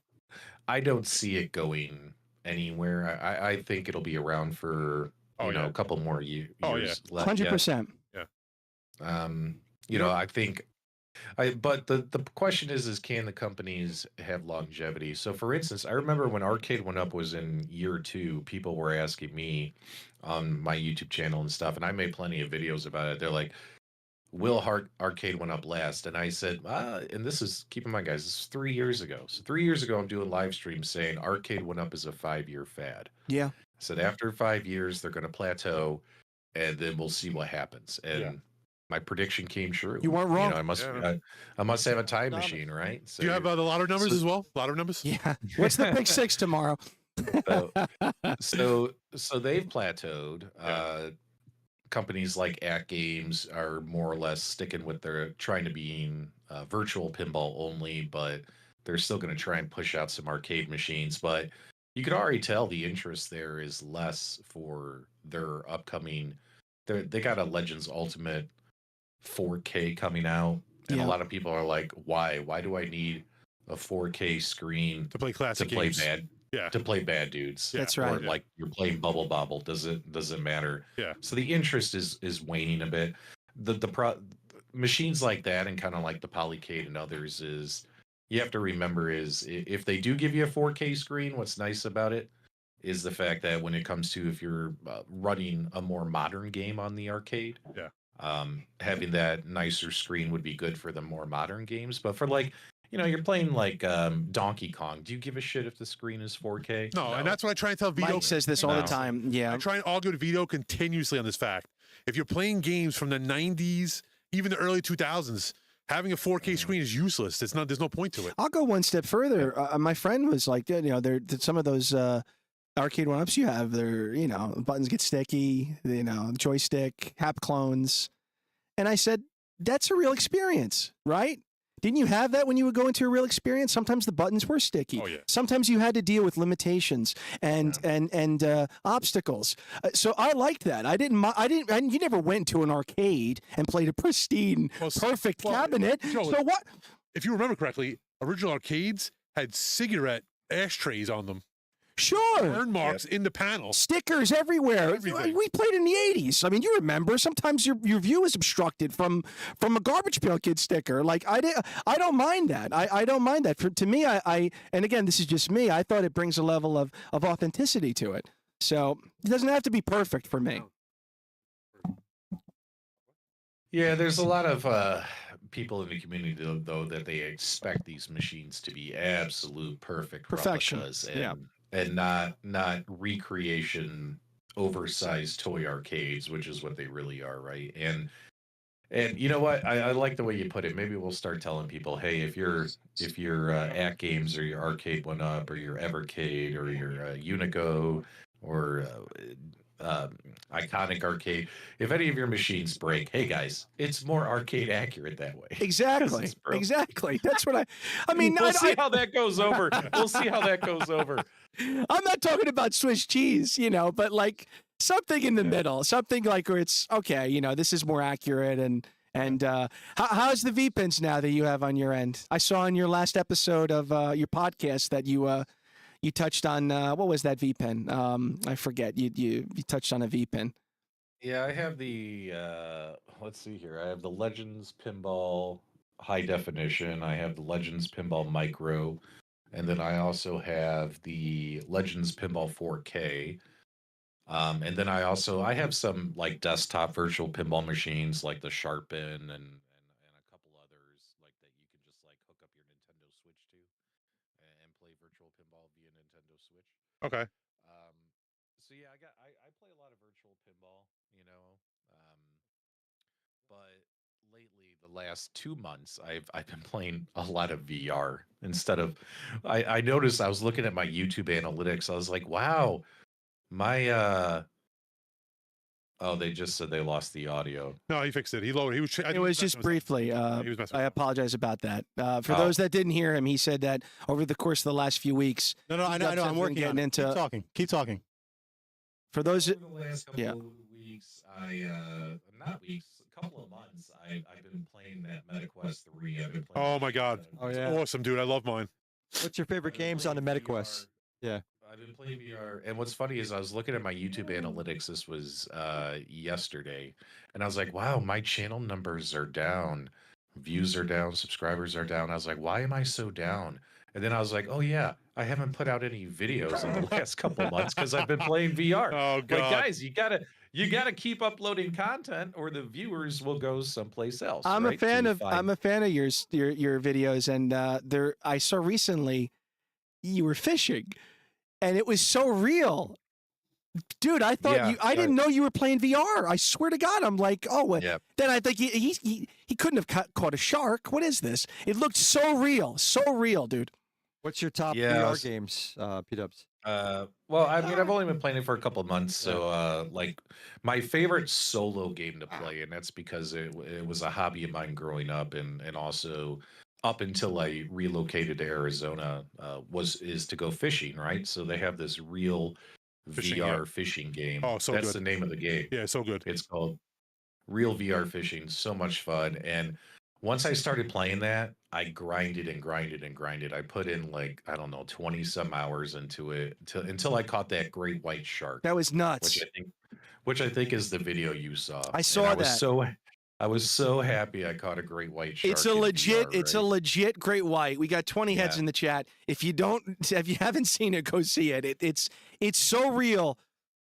I don't see it going anywhere. I think it'll be around for a couple more years left. 100%. Yeah. I think. But the question is can the companies have longevity? So, for instance, I remember when Arcade 1-Up was in year 2, people were asking me on my YouTube channel and stuff, and I made plenty of videos about it. They're like, will Arcade 1-Up last? And I said, and this is, keep in mind, guys, this is 3 years ago. So 3 years ago, I'm doing live streams saying Arcade 1-Up is a 5-year fad. Yeah. I said after 5 years, they're going to plateau, and then we'll see what happens. And my prediction came true. You weren't wrong. I must have a time machine, right? So Do you have the lotto numbers as well? Lotto numbers? Yeah. What's the pick 6 tomorrow? so they've plateaued. Companies like At Games are more or less sticking with their trying to be virtual pinball only, but they're still going to try and push out some arcade machines. But you could already tell the interest there is less for their upcoming. They got a Legends Ultimate 4K coming out, and a lot of people are like, "Why? Why do I need a 4K screen to play classic games? To play bad dudes?" That's right. Or like you're playing Bubble Bobble. Doesn't matter. Yeah. So the interest is waning a bit. The machines like that and kind of like the Polycade and others is you have to remember is if they do give you a 4K screen, what's nice about it is the fact that when it comes to if you're running a more modern game on the arcade, having that nicer screen would be good for the more modern games. But for like, you're playing like Donkey Kong. Do you give a shit if the screen is 4K? No, and that's what I try and tell Vito. Mike says this all the time. Yeah. I try and argue with Vito continuously on this fact. If you're playing games from the 90s, even the early 2000s, having a 4K screen is useless. There's no point to it. I'll go one step further. My friend was like, some of those Arcade 1-Ups you have, the buttons get sticky, joystick, hap clones. And I said, that's a real experience, right? Didn't you have that when you would go into a real experience? Sometimes the buttons were sticky. Oh, yeah. Sometimes you had to deal with limitations and obstacles. So I liked that. You never went to an arcade and played a pristine, perfect cabinet. Joe, so what? If you remember correctly, original arcades had cigarette ashtrays on them. Sure. Burn marks in the panel. Stickers everywhere. Everything. We played in the 80s. I mean, you remember, sometimes your view is obstructed from a Garbage Pail Kid sticker. Like, I don't mind that. I don't mind that. To me, and again, this is just me, I thought it brings a level of authenticity to it. So it doesn't have to be perfect for me. Yeah, there's a lot of people in the community, though, that they expect these machines to be absolute Perfection. replicas and not recreation oversized toy arcades, which is what they really are, right? And you know what? I like the way you put it. Maybe we'll start telling people, hey, if you're At Games or your Arcade 1-Up or your Evercade or your Unico or Iconic Arcade, if any of your machines break, hey guys, it's more arcade accurate that way. Exactly. Exactly. That's what I mean. We'll see how that goes over. We'll see how that goes over. I'm not talking about Swiss cheese, but like something in the middle, something like where it's okay, this is more accurate and And how's the V-pins now that you have on your end? I saw in your last episode of your podcast that you touched on what was that V-pin? I forget. You touched on a V-pin. Yeah, I have the let's see here. I have the Legends Pinball High Definition. I have the Legends Pinball Micro, and then I also have the Legends Pinball 4K. And then I have some like desktop virtual pinball machines like the Sharpen and a couple others like that you can just like hook up your Nintendo Switch to and play virtual pinball via Nintendo Switch. Okay. So yeah, I play a lot of virtual pinball, you know. But lately, the last 2 months, I've been playing a lot of VR instead of. I noticed I was looking at my YouTube analytics. I was like, wow, my oh, they just said they lost the audio. No, he fixed it. He lowered. He was. It was just briefly. He was messing I with apologize about that. For Oh. those that didn't hear him, he said that over the course of the last few weeks. No, I know. Dubs has I'm been working on getting it. into. Keep talking. Keep talking. For those, Over the last couple yeah. of weeks, not weeks, a couple of months, I've been playing that MetaQuest 3. I've been playing. Oh my God. Oh, It's yeah. awesome, dude. I love mine. What's your favorite games on the MetaQuest? Yeah. I've been playing VR, and what's funny is I was looking at my YouTube analytics. This was yesterday, and I was like, "Wow, my channel numbers are down, views are down, subscribers are down." I was like, "Why am I so down?" And then I was like, "Oh yeah, I haven't put out any videos in the last couple of months because I've been playing VR." Oh God. Like, guys, you gotta keep uploading content, or the viewers will go someplace else. I'm a right? fan To of find- I'm a fan of your videos, and I saw recently you were fishing, and it was so real. Dude, I thought Yeah, I didn't know you were playing VR. I swear to God, I'm like, oh, what? Yeah. Then I think he couldn't have caught a shark. What is this? It looked so real, dude. What's your top Yeah, VR games, P-Dubs? Well, I mean, I've only been playing it for a couple of months, so like my favorite solo game to play, and that's because it was a hobby of mine growing up, and also up until I relocated to Arizona, is to go fishing, right? So they have this real Fishing, VR yeah. fishing game. Oh, so that's good. the name of the game. Yeah, so good. It's called Real VR Fishing. So much fun. And once I started playing that, I grinded and grinded and grinded. I put in like, I don't know, 20 some hours into it until I caught that great white shark. That was nuts. Which I think is the video you saw. I And saw that. I was so happy I caught a great white shark. It's a in legit, VR, it's a right? legit great white. We got 20 heads Yeah. in the chat. If you haven't seen it, go see it. It's so real.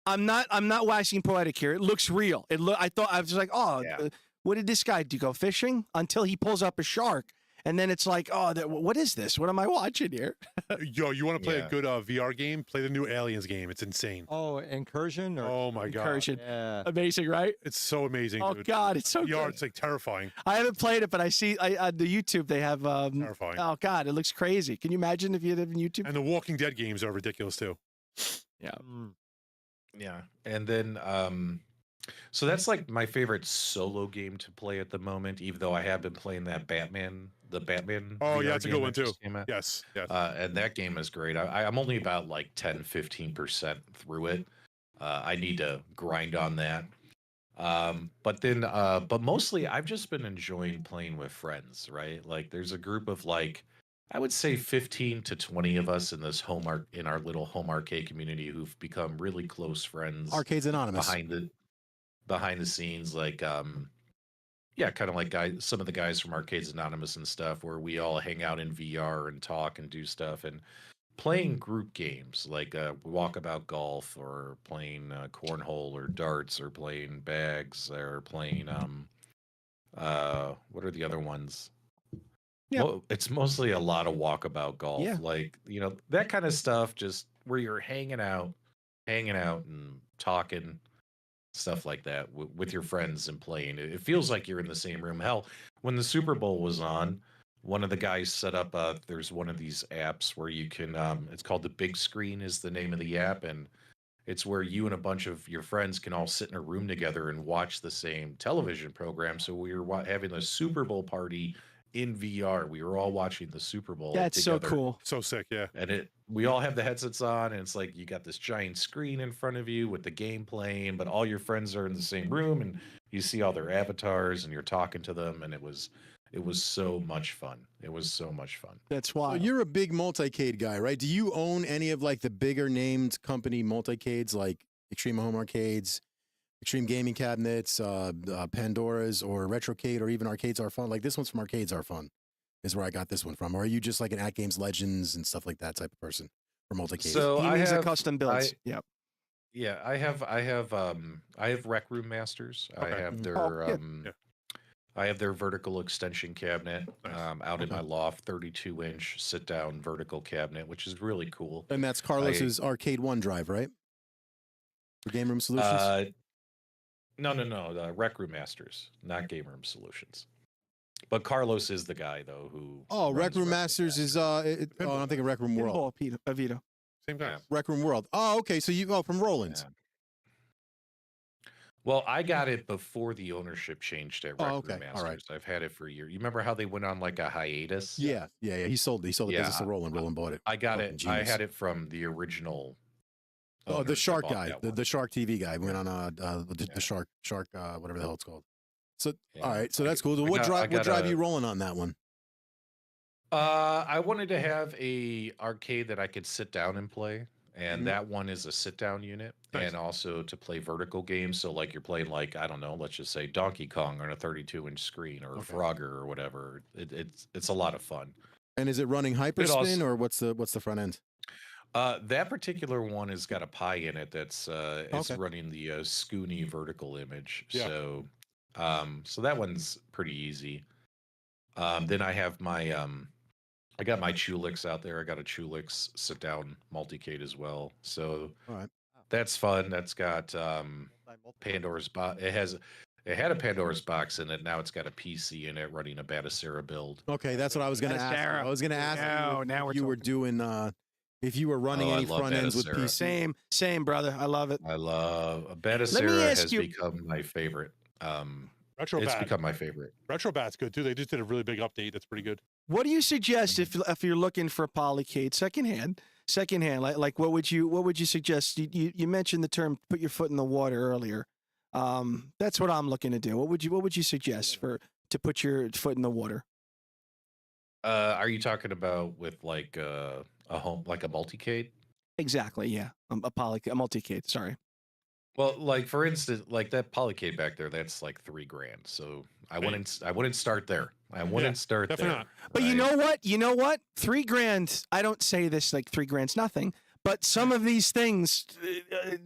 I'm not waxing poetic here. It looks real. I was like, oh, Yeah. what did this guy do? Go fishing? Until he pulls up a shark. And then it's like, oh, what is this? What am I watching here? Yo, you want to play Yeah. a good VR game? Play the new Aliens game. It's insane. Oh, Incursion? Or... Oh my God. Incursion. Yeah. Amazing, right? It's so amazing, Oh dude. God, it's so VR, good. it's like terrifying. I haven't played it, but I see on the YouTube they have. Terrifying. Oh God, it looks crazy. Can you imagine if you had it on YouTube? And the Walking Dead games are ridiculous too. Yeah. Yeah. And then so that's like my favorite solo game to play at the moment, even though I have been playing the Batman Oh VR yeah, it's a game good one that too. just came out. Yes, yes. And that game is great. I'm only about like 10-15% through it. I need to grind on that. But mostly I've just been enjoying playing with friends, right? Like there's a group of like, I would say 15 to 20 of us in this in our little home arcade community who've become really close friends Arcades Anonymous. behind the scenes, like yeah, kind of like some of the guys from Arcades Anonymous and stuff, where we all hang out in VR and talk and do stuff and playing group games like walkabout golf, or playing cornhole or darts, or playing bags, or playing what are the other ones? Yeah. Well, it's mostly a lot of walkabout golf, Yeah. like, you know, that kind of stuff, just where you're hanging out and talking, stuff like that with your friends and playing. It feels like you're in the same room. Hell, when the Super Bowl was on, one of the guys set up there's one of these apps where you can it's called the Big Screen is the name of the app, and it's where you and a bunch of your friends can all sit in a room together and watch the same television program. So we were having a Super Bowl party in VR. We were all watching the Super Bowl. That's so together. cool. So sick, yeah. And we all have the headsets on, and it's like you got this giant screen in front of you with the game playing, but all your friends are in the same room, and you see all their avatars, and you're talking to them, and it was so much fun. It was so much fun. That's So why. you're a big multicade guy, right? Do you own any of like the bigger named company multicades like Extreme Home Arcades, Extreme Gaming Cabinets, Pandora's, or Retrocade, or even Arcades Are Fun? Like this one's from Arcades Are Fun, is where I got this one from. Or are you just like an At Games Legends and stuff like that type of person for multicades? So He I means the have custom builds. Yep. Yeah, I have Rec Room Masters. I Okay. have their Yeah. I have their vertical extension cabinet Nice. out in my loft, 32-inch sit-down vertical cabinet, which is really cool. And that's Carlos's Arcade One drive, right? For Game Room Solutions? No, the Rec Room Masters, not Game Room Solutions. But Carlos is the guy though who. Oh, Rec runs Room Masters is I'm thinking Rec Room World. Pinball, Vito. Same guy. Yeah. Rec Room World. Oh, okay. So from Roland's. Yeah. Well, I got it before the ownership changed at Rec Room okay. Masters. All right. I've had it for a year. You remember how they went on like a hiatus? Yeah. He sold the Yeah, business to Roland. Roland bought it. I got Fucking it. I genius. had it from the original. Oh, the owners that Shark bought guy, that the one. Shark TV guy went on the Shark whatever the hell it's called. So Yeah. all right, so that's cool. So I what got drive a- you rolling on that one? I wanted to have a arcade that I could sit down and play, and Mhm. that one is a sit down unit, Nice. and also to play vertical games. So like you're playing like I don't know, let's just say Donkey Kong on a 32-inch screen or Okay. Frogger or whatever. It's a lot of fun. And is it running hyperspin also- or what's the front end? That particular one has got a Pi in it that's it's Okay. running the Scooney vertical image. Yeah. So that one's pretty easy. Then I have my I got my Chulix out there. I got a Chulix sit down multicade as well. So All right. that's fun. That's got Pandora's box. It had a Pandora's box in it. Now it's got a PC in it running a Batacera build. Okay, that's what I was going to ask. You. I was going to ask you Now we're if you were doing if you were running Oh, I any love front ends with Batacera. PC. Same, brother. I love it. I love Let me Batacera ask has you- become my favorite. It's Retrobat. become my favorite. Retrobat's good too. They just did a really big update. That's pretty good. What do you suggest if you're looking for a polycade secondhand? Like what would you suggest? You mentioned the term "put your foot in the water" earlier. That's what I'm looking to do. What would you suggest to put your foot in the water? Are you talking about with like a home, like a multicade? Exactly. Yeah. A multicade. Sorry. Well, like for instance, like that polycade back there, that's like $3,000. So I wouldn't start there. I wouldn't start definitely there. not. But you right? know what? You know what? $3,000. I don't say this like $3,000's nothing. But some of these things,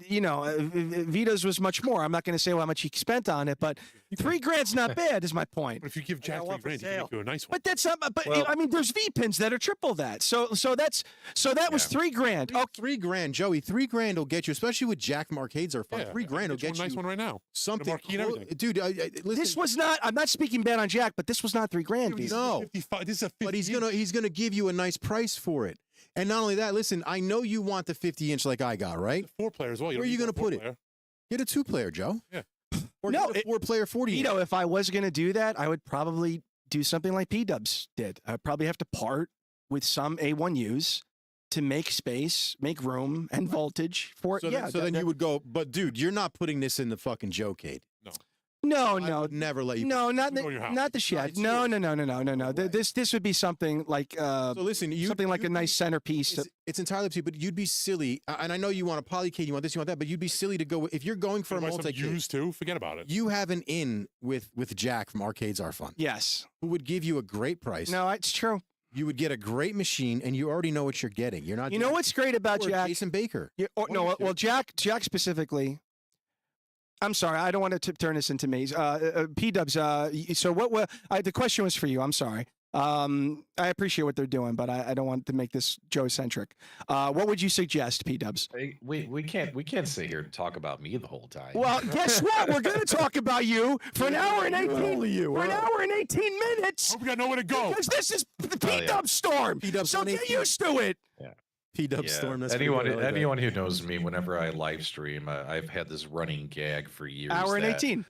Vito's was much more. I'm not going to say how much he spent on it, but $3,000's not bad. Is my point. But if you give Jack got one for $3,000, you can make you a nice one. But that's not. But Well- I mean, there's V pins that are triple that. So that was Yeah. $3,000. Oh, $3,000, Joey. $3,000 will get you, especially with Jack from Arcades Are Fun. Yeah, $3,000 will get you get a nice you one right now. something. marquee and clo- everything. Dude, listen, this was not. I'm not speaking bad on Jack, but this was not $3,000. Vito. No. 55. This is a 50. but he's gonna give you a nice price for it. And not only that, listen, I know you want the 50-inch like I got, right? It's a 4-player as well. Where don't are you need gonna a put it? 4-player. Get a 2-player, Joe. Yeah. Or No, get a 4-player 40. Vito, if I was going to do that, I would probably do something like P-Dubs did. I'd probably have to part with some A1Us to make space, make room, and voltage for it. So, Yeah. then you would go, but dude, you're not putting this in the fucking Joe-cade. No, I no, would never let you. no, not You go to your house. not the shed. it's No, yours. no, no, no, no, no, no. No way. This would be something like So listen, something like a nice centerpiece. It's entirely up to you, but you'd be silly. And I know you want a polycade, you want this, you want that, but you'd be silly to go if you're going for a Buy some multi-cade. used too. Forget about it. You have an in with Jack from Arcades Are Fun, Yes. who would give you a great price. No, it's true. You would get a great machine, and you already know what you're getting. You're not. You know what's great about or Jack? Jason Baker. Yeah, no, One of the well, Jack specifically. I'm sorry, I don't want to turn this into me. P-Dubs, so the question was for you. I'm sorry. I appreciate what they're doing, but I don't want to make this Joe-centric. What would you suggest, P-Dubs? Hey, we can't sit here and talk about me the whole time. Well, guess what? We're going to talk about you for an hour and 18 for an hour and 18 minutes Hope we got nowhere to go. because this is the Oh, yeah. P-Dub storm. P-Dubs So get 118. used to it. P-Dub Yeah. Storm. That's pretty anyone good. I like that. anyone who knows me, whenever I live stream, I've had this running gag for years. Hour and that 18.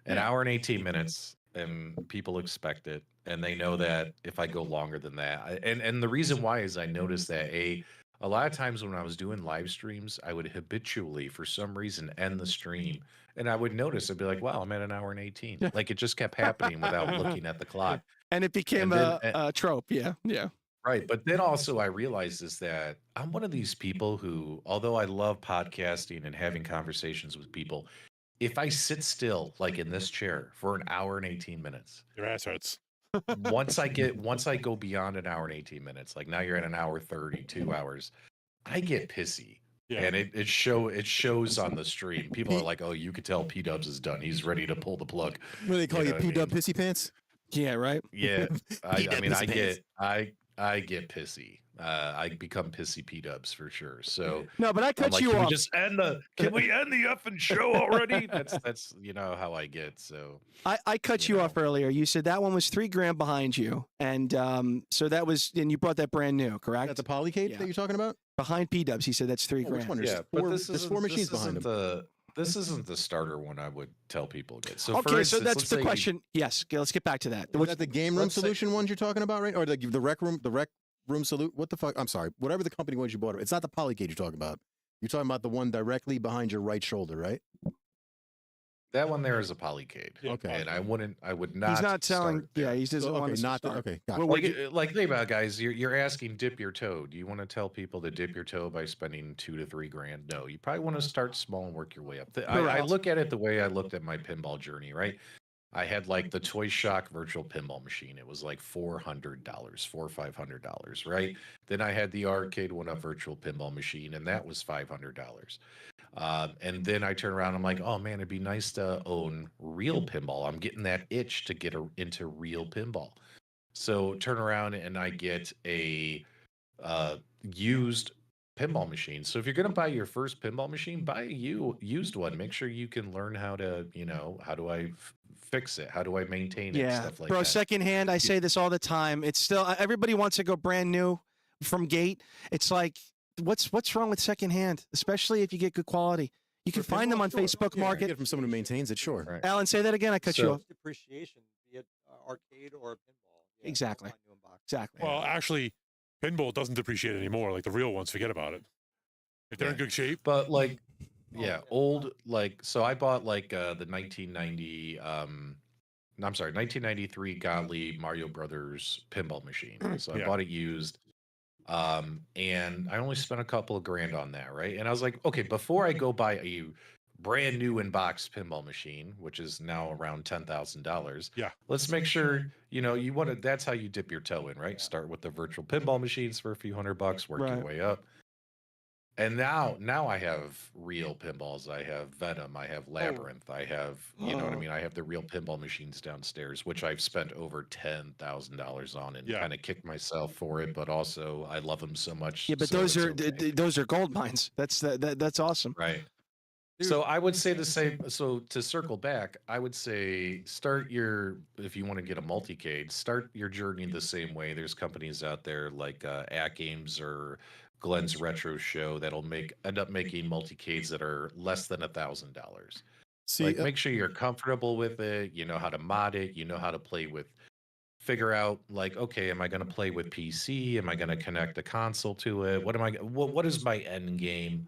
An hour and 18 minutes, and people expect it. and they know that if I go longer than that, and the reason why is I noticed that a lot of times when I was doing live streams, I would habitually, for some reason, end the stream, and I would notice I'd be like, "Wow, I'm at an hour and 18." Like it just kept happening without looking at the clock, And it became and then a trope. Yeah, yeah. right. But then also I realized is that I'm one of these people who, although I love podcasting and having conversations with people, if I sit still, like in this chair for an hour and 18 minutes, Your ass hurts. once I go beyond an hour and 18 minutes, like now you're at an hour 30, 2 hours, I get pissy. Yeah. And it shows on the stream. People are like, "Oh, you could tell P Dubs is done. He's ready to pull the plug." What do they call you, know what I P-Dub mean? Pissy Pants? Yeah, right. Yeah, P-Dub I mean, Pissy Pants. I get pissy. I become pissy P Dubs for sure. So No, but I I'm cut like, you can we off. just end the? Can we end the effing show already? That's you know how I get. So I cut you know. off earlier. You said that one was $3,000 behind you, and so that was, and you brought that brand new, correct? That's the Polycade Yeah. that you're talking about? Behind P Dubs, he said that's Oh, which $3,000. one? There's yeah, four, but this there's is four machines behind him. This isn't the starter one I would tell people to get. So for Okay, so instance, that's let's the say question. Yes, okay, let's get back to that. Is that the game room let's say- solution ones you're talking about, right? Or the rec room salute? What the fuck? I'm sorry. Whatever the company was you bought it. It's not the Polycade you're talking about. You're talking about the one directly behind your right shoulder, right? that one there is a Polycade. Okay. And I would not. He's not telling. start there. Yeah, he doesn't want Okay, to not the, start. okay. Got Well, it. Like think about it, guys. You're asking dip your toe. Do you want to tell people to dip your toe by spending $2 to $3 grand? No, you probably want to start small and work your way up. I Correct. look at it the way I looked at my pinball journey. Right, I had like the Toy Shock virtual pinball machine. It was like $400, $400 or $500. Right. Then I had the arcade one-up virtual pinball machine, and that was $500. And then I turn around, I'm like, oh man, it'd be nice to own real pinball. I'm getting that itch to get into real pinball. So turn around and I get a used pinball machine. So if you're going to buy your first pinball machine, buy a used one. Make sure you can learn how to, how do I fix it? How do I maintain it? Yeah, Stuff like bro. that. Secondhand. I say this all the time. It's still everybody wants to go brand new from gate. It's like, what's wrong with secondhand, especially if you get good quality. You can find them on Facebook Yeah, you Market. get it from someone who maintains it, sure. Right. Alan, say that again. I cut you So- off. Depreciation, be it arcade or pinball. Yeah, Exactly. buy new in box. Exactly. Well, actually, pinball doesn't depreciate anymore. Like the real ones, forget about it. If they're in Yeah. good shape, But like, yeah, old, like, so I bought like the 1990, I'm sorry, 1993 Godly Mario Brothers pinball machine. So I Yeah. bought it used. And I only spent a couple of grand on that, right? And I was like, okay, before I go buy a brand new in-box pinball machine, which is now around $10,000. Yeah. Let's make sure, you want to, that's how you dip your toe in, right? Start with the virtual pinball machines for a few $100, work your Right. way up. And now I have real pinballs. I have Venom. I have Labyrinth. I have, you know what I Oh. mean? I have the real pinball machines downstairs, which I've spent over $10,000 on and Yeah. kind of kicked myself for it. But also, I love them so much. Yeah, but so those it's are okay. those are gold mines. That's that's awesome. Right. So I would say the same. So to circle back, I would say if you want to get a multicade, start your journey the same way. There's companies out there like At Games or Glenn's Retro Show that'll end up making multicades that are less than $1,000. See, Like make sure you're comfortable with it. You know how to mod it. You know how to play with. Figure out like, okay, am I going to play with PC? Am I going to connect a console to it? What is my end game?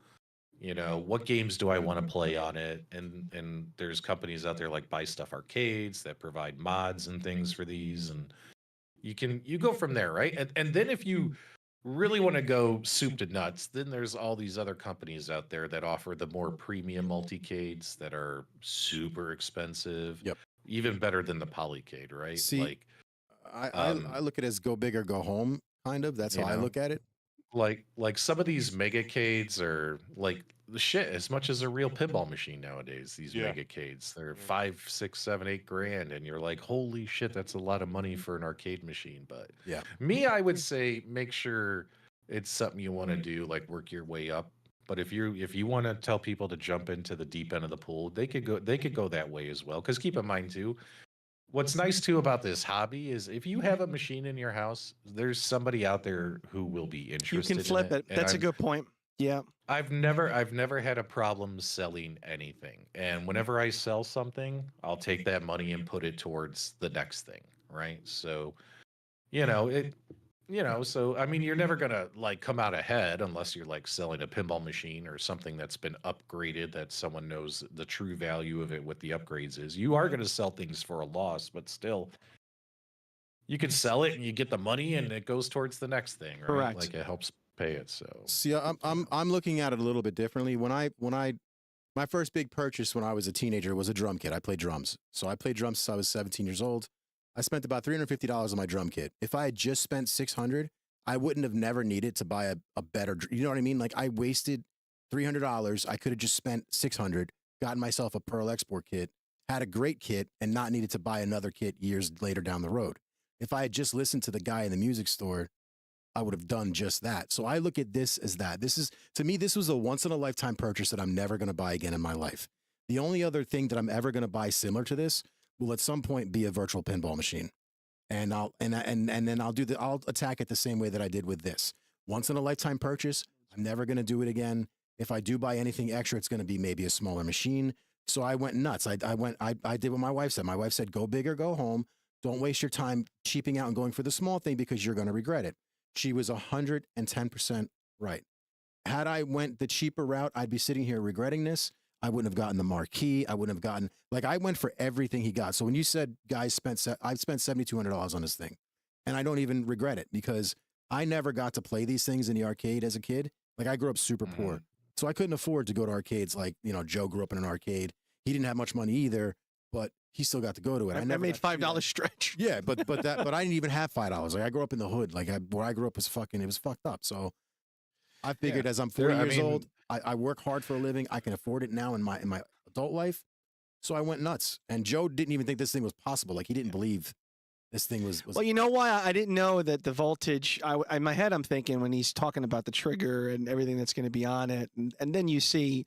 What games do I want to play on it? And there's companies out there like Buy Stuff Arcades that provide mods and things for these, and you go from there, right? And then if you really want to go soup to nuts, then there's all these other companies out there that offer the more premium multicades that are super expensive. Yep. Even better than the Polycade, right? See, like I look at it as go big or go home, kind of. That's how I look at it. like some of these megacades are like the shit as much as a real pinball machine nowadays. These Yeah. megacades, they're 5, 6, 7, 8 grand, and you're like, holy shit, that's a lot of money for an arcade machine. But Yeah. me, I would say make sure it's something you want to do, like work your way up. But if you want to tell people to jump into the deep end of the pool, they could go that way as well. Because keep in mind too, what's nice too about this hobby is if you have a machine in your house, there's somebody out there who will be You interested. can flip in it. and That's a I've- good point. Yeah. I've never had a problem selling anything. And whenever I sell something, I'll take that money and put it towards the next thing. right? So, you know, so I mean, you're never gonna like come out ahead unless you're like selling a pinball machine or something that's been upgraded that someone knows the true value of it, what the upgrades is. You are gonna sell things for a loss, but still, you can sell it and you get the money and it goes towards the next thing, right? Correct. Like it helps pay it. So See, I'm looking at it a little bit differently. My first big purchase when I was a teenager was a drum kit. I played drums. So I played drums since I was 17 years old. I spent about $350 on my drum kit. If I had just spent $600, I wouldn't have never needed to buy a better, you know what I mean? Like I wasted $300. I could have just spent $600, gotten myself a Pearl export kit, had a great kit, and not needed to buy another kit years later down the road. If I had just listened to the guy in the music store, I would have done just that. So I look at this as that. To me, this was a once in a lifetime purchase that I'm never going to buy again in my life. The only other thing that I'm ever going to buy similar to this will at some point be a virtual pinball machine. And then I'll attack it the same way that I did with this. Once in a lifetime purchase. I'm never going to do it again. If I do buy anything extra, it's going to be maybe a smaller machine. So I went nuts. I did what my wife said. My wife said, go big or go home. Don't waste your time cheaping out and going for the small thing because you're going to regret it. She was 110% right. Had I went the cheaper route, I'd be sitting here regretting this. I wouldn't have gotten the marquee. I wouldn't have gotten, like, I went for everything he got. So when you said, guys, I've spent $7,200 on this thing, and I don't even regret it because I never got to play these things in the arcade as a kid. Like, I grew up super poor, so I couldn't afford to go to arcades like, you know, Joe grew up in an arcade. He didn't have much money either, but he still got to go to it. I never made $5 stretch. Yeah, but I didn't even have $5. Like, I grew up in the hood. Like, where I grew up was it was fucked up. So I figured as I'm 40 years old, I work hard for a living. I can afford it now in my adult life. So I went nuts. And Joe didn't even think this thing was possible. Like, he didn't believe this thing was. Well, you know why I didn't know that the voltage. In my head, I'm thinking when he's talking about the trigger and everything that's going to be on it, and then you see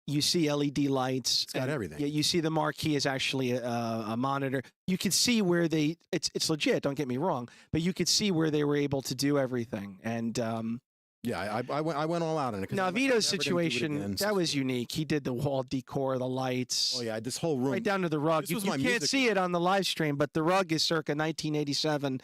LED lights. It's got everything. You see the marquee is actually a monitor. You could see where it's legit. Don't get me wrong, but you could see where they were able to do everything. And yeah, I went all out on it. Now Vito's situation that was unique. He did the wall decor, the lights. Oh yeah, this whole room right down to the rug. You can't see it on the live stream, but the rug is circa 1987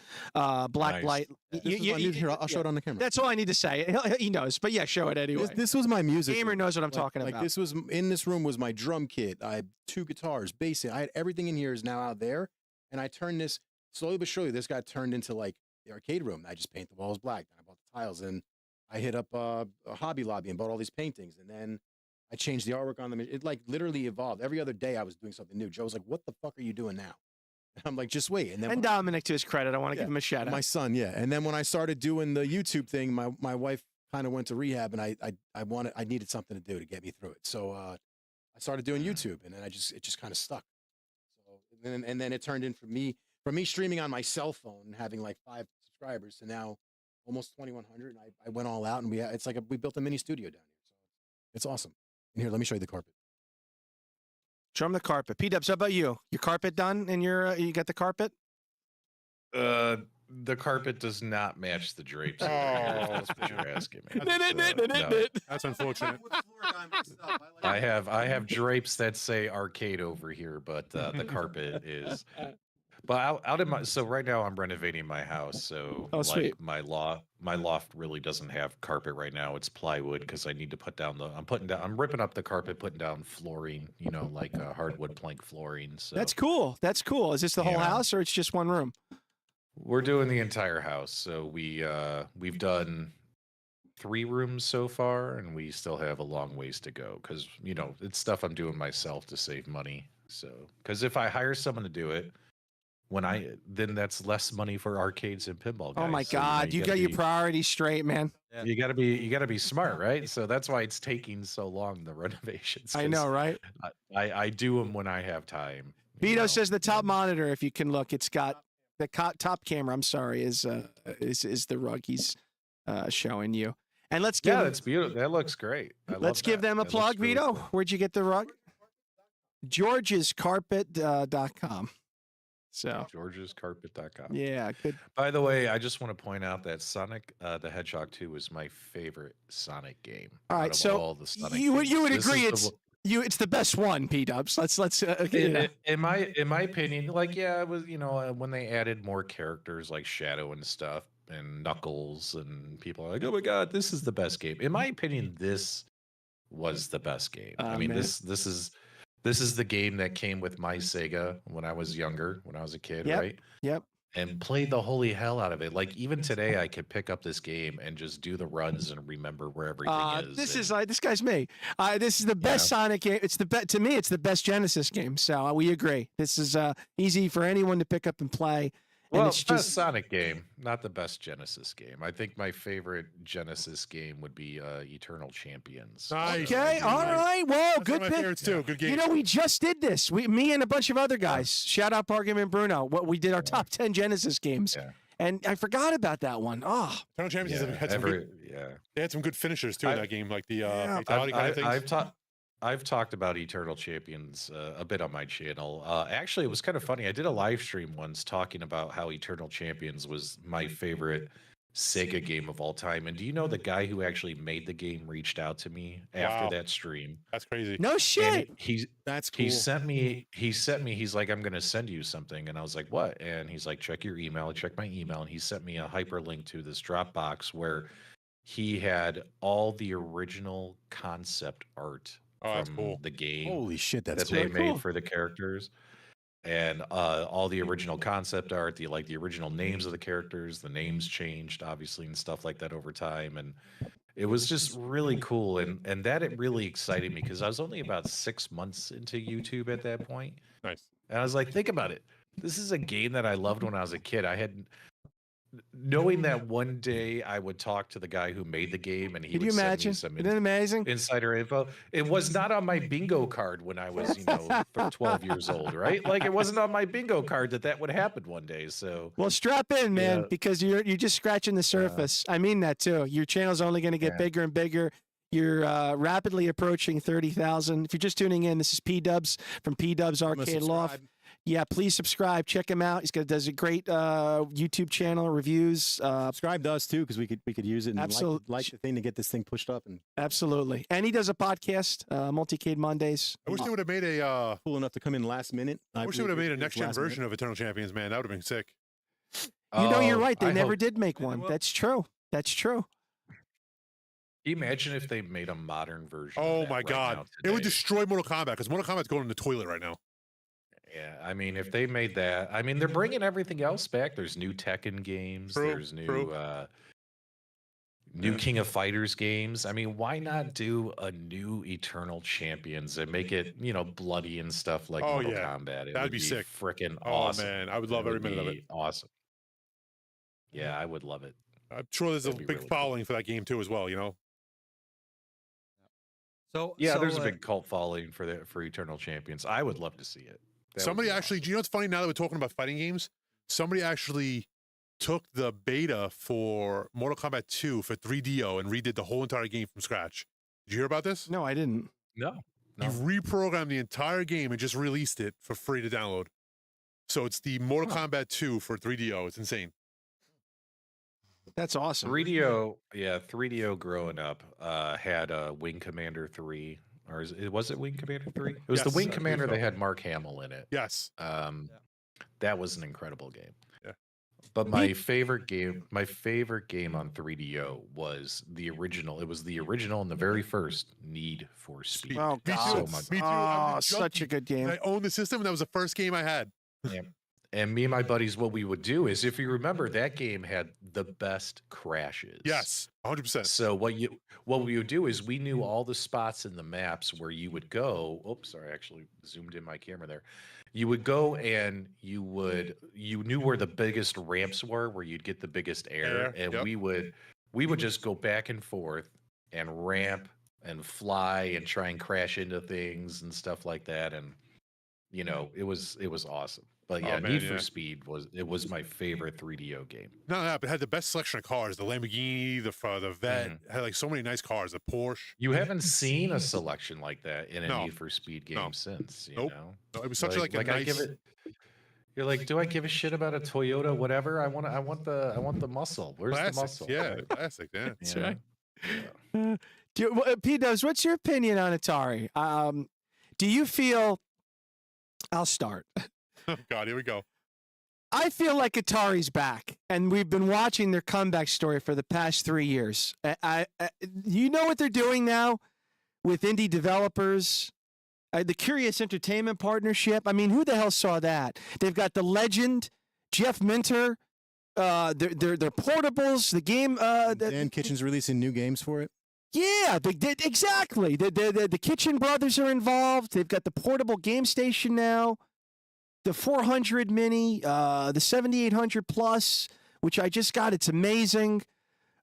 black light. Here, I'll show it on the camera. That's all I need to say. He knows, but yeah, show it anyway. This was my music. Gamer knows what I'm talking about. This was in this room was my drum kit. I had 2 guitars, bass. I had everything in here is now out there, and I turned this slowly but surely. This got turned into like the arcade room. I just paint the walls black. Then I bought the tiles and I hit up a Hobby Lobby and bought all these paintings, and then I changed the artwork on them. It like literally evolved. Every other day I was doing something new. Joe was like, "What the fuck are you doing now?" And I'm like, "Just wait." And Dominic, to his credit, I want to give him a shout out. My son, yeah. And then when I started doing the YouTube thing, my wife kind of went to rehab, and I needed something to do to get me through it. So I started doing YouTube, and then it just kind of stuck. So and then it turned in from me streaming on my cell phone and having like 5 subscribers to now almost 2,100. And I went all out, and we built a mini studio down here. So it's awesome. And here, let me show you the carpet. Show him the carpet. P-Dubs, how about you? Your carpet done? And you got the carpet? The carpet does not match the drapes. That's what you're asking me. That's unfortunate. I have drapes that say arcade over here, but the carpet is. But out in so right now I'm renovating my house, so sweet. my loft really doesn't have carpet right now. It's plywood because I need to put down I'm ripping up the carpet, putting down flooring, like hardwood plank flooring. So that's cool. That's cool. Is this the whole house or it's just one room? We're doing the entire house. So we've done 3 rooms so far, and we still have a long ways to go because it's stuff I'm doing myself to save money. So because if I hire someone to do it, then that's less money for arcades and pinball guys. Oh my God, you got your priorities straight, man. Yeah. You gotta be smart, right? So that's why it's taking so long, the renovations. I know, right? I do them when I have time. Vito says the top monitor, if you can look, it's got the top camera. I'm sorry, is the rug he's showing you. And let's give that's beautiful. That looks great. Let's give them a plug, Vito. Really cool. Where'd you get the rug? GeorgesCarpet.com. So GeorgesCarpet.com. Yeah, good. By the way, I just want to point out that Sonic the Hedgehog 2 is my favorite Sonic game. All right, so all the Sonic you would agree It's the best one, P-Dubs. Let's. In my opinion, like it was when they added more characters like Shadow and stuff and Knuckles and people are like, oh my god, this is the best game. In my opinion, this was the best game. I mean, man. this is the game that came with my Sega when I was younger, when I was a kid, Yep. right? Yep. And played the holy hell out of it. Like even today, I could pick up this game and just do the runs and remember where everything is. This and- is this guy's me. This is the best Sonic game. It's the to me. It's the best Genesis game. So we agree. This is easy for anyone to pick up and play. And Well, it's best just Sonic game, not the best Genesis game. I think my favorite Genesis game would be Eternal Champions. Nice. okay. All right. Well, That's good one of my pick. favorites too. Good game. You know, we just did this. Me and a bunch of other guys. Shout out Pargam and Bruno. What we did our top 10 Genesis games, Yeah. and I forgot about that one. Oh, Eternal Champions Yeah, had some good, yeah. they had some good finishers too in that game, like the fatality kind of things. I've talked about Eternal Champions a bit on my channel. Actually, it was kind of funny. I did a live stream once talking about how Eternal Champions was my favorite Sega game of all time. And do you know the guy who actually made the game reached out to me after Wow. that stream? That's crazy. no And shit. That's cool. he sent me he's like, I'm gonna send you something. And I was like, what? And he's like, check your email. I checked my email and he sent me a hyperlink to this Dropbox where he had all the original concept art Oh, that's from cool. the game Holy shit, that's that they cool. made for the characters, and all the original concept art, the original names of the characters. The names changed obviously and stuff like that over time, and it was just really cool. And that it really excited me because I was only about 6 months into YouTube at that point, Nice. and I was like, think about it. This is a game that I loved when I was a kid. I had knowing that one day I would talk to the guy who made the game and he Can would you send imagine? me some Isn't it amazing? insider info. It was not on my bingo card when I was 12 years old, right? Like it wasn't on my bingo card that would happen one day. So Well, strap in, man, Yeah. because you're just scratching the surface. I mean that too. Your channel's only going to get Yeah. bigger and bigger. You're rapidly approaching 30,000. If you're just tuning in, this is P-Dubs from P-Dubs I'm gonna Arcade Loft. subscribe. Yeah, please subscribe. Check him out. Does a great YouTube channel, reviews. Subscribe to us too, because we could use it and Absolute- like the thing to get this thing pushed up. And Absolutely. And he does a podcast, Multicade Mondays. I wish they would have made a. cool enough to come in last minute. I wish they would have made a next gen version of Eternal Champions. Man, that would have been sick. You know, you're right. They I never hope- did make they one. will. That's true. That's true. Can you imagine if they made a modern version? of Oh that my right god, now it would today? destroy Mortal Kombat because Mortal Kombat's going in the toilet right now. Yeah, I mean, if they made that, I mean, they're bringing everything else back. There's new Tekken games. True, There's new true. new King of Fighters games. I mean, why not do a new Eternal Champions and make it, bloody and stuff like Oh, Mortal yeah. Kombat? It That'd would be sick. Freaking Oh awesome. man, I would It love every would minute of it. be Awesome. Yeah, I would love it. I'm sure there's a That'd be big really cool. following for that game too, as well. So Yeah, so, there's a big cult following for Eternal Champions. I would love to see it. That would Somebody be actually, awesome. do you know what's funny now that we're talking about fighting games? Somebody actually took the beta for Mortal Kombat 2 for 3DO and redid the whole entire game from scratch. Did you hear about this? No, I didn't. No. He reprogrammed the entire game and just released it for free to download. So it's the Mortal Kombat 2 for 3DO. It's insane. That's awesome. 3DO growing up had Wing Commander 3. Or was it Wing Commander 3? It was the Yes, Wing I believe Commander so. that had Mark Hamill in it. Yes. That was an incredible game. Yeah. But my favorite game on 3DO was the original. It was the original and the very first Need for Speed. Oh, Me too. God. So much. Me too. I Oh, was a such a junkie. good game. I owned the system, and that was the first game I had. And me and my buddies, what we would do is, if you remember, that game had the best crashes. Yes, 100%. So what we would do is we knew all the spots in the maps where you would go. Oops, sorry, I actually zoomed in my camera there. You would go and you knew where the biggest ramps were, where you'd get the biggest air, and yep. we would just go back and forth and ramp and fly and try and crash into things and stuff like that. And it was awesome. But Oh, yeah, man, Need for yeah. Speed was my favorite 3DO game. No, but it had the best selection of cars. The Lamborghini, the Vet, Mm-hmm. had like so many nice cars. The Porsche. You haven't seen a selection like that in a No. Need for Speed game No. since, you Nope. know? No, it was such like a I nice. give it. You're like, do I give a shit about a Toyota? Whatever. I want the muscle. Where's Classics, the muscle? yeah, classic, yeah. That's You right. know? P-Dubs, what's your opinion on Atari? Do you feel? I'll start. Oh God, here we go. I feel like Atari's back, and we've been watching their comeback story for the past 3 years. You know what they're doing now with indie developers, the Curious Entertainment partnership. I mean, who the hell saw that? They've got the legend Jeff Minter, their portables, the game. Dan Kitchen's releasing new games for it. Yeah, exactly. The Kitchen brothers are involved. They've got the portable game station now. The 400 mini, the 7800 plus, which I just got. It's amazing.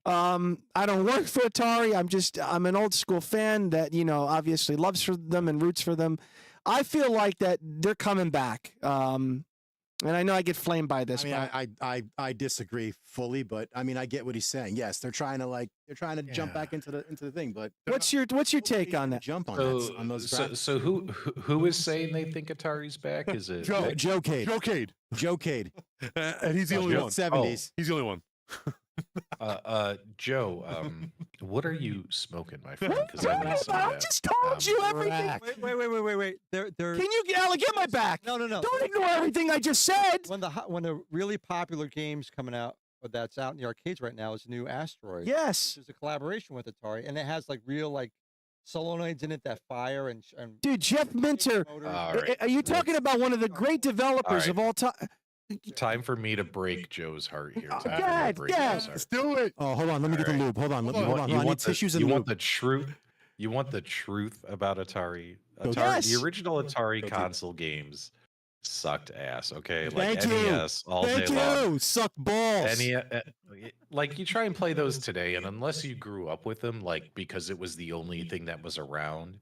I don't work for Atari. I'm an old school fan that, obviously loves for them and roots for them. I feel like that they're coming back. And I know I get flamed by this. I disagree fully, but I mean, I get what he's saying. Yes, they're trying to jump back into the thing, but what's your take on that? Jump on those. So who is saying they think Atari's back? Is it Joe Cade? Joe Cade. And he's the only one. 70s. He's the only one. Joe, what are you smoking, my friend? I just told you everything. Wait. They're Can you get my back? No. Don't ignore everything I just said. When the really popular games coming out that's out in the arcades right now is the new Asteroid. Yes. There's a collaboration with Atari, and it has like real solenoids in it that fire and dude, Jeff Minter. Are you talking about one of the great developers of all time? Time for me to break Joe's heart here. Let's do it. Oh, hold on. Let me get the lube. Hold on. I need tissues and lube. You want the truth? You want the truth about Atari? Yes. The original Atari console games sucked ass. Okay, Thank you. NES all Thank day long. you. Suck balls. Like you try and play those today, and unless you grew up with them, because it was the only thing that was around.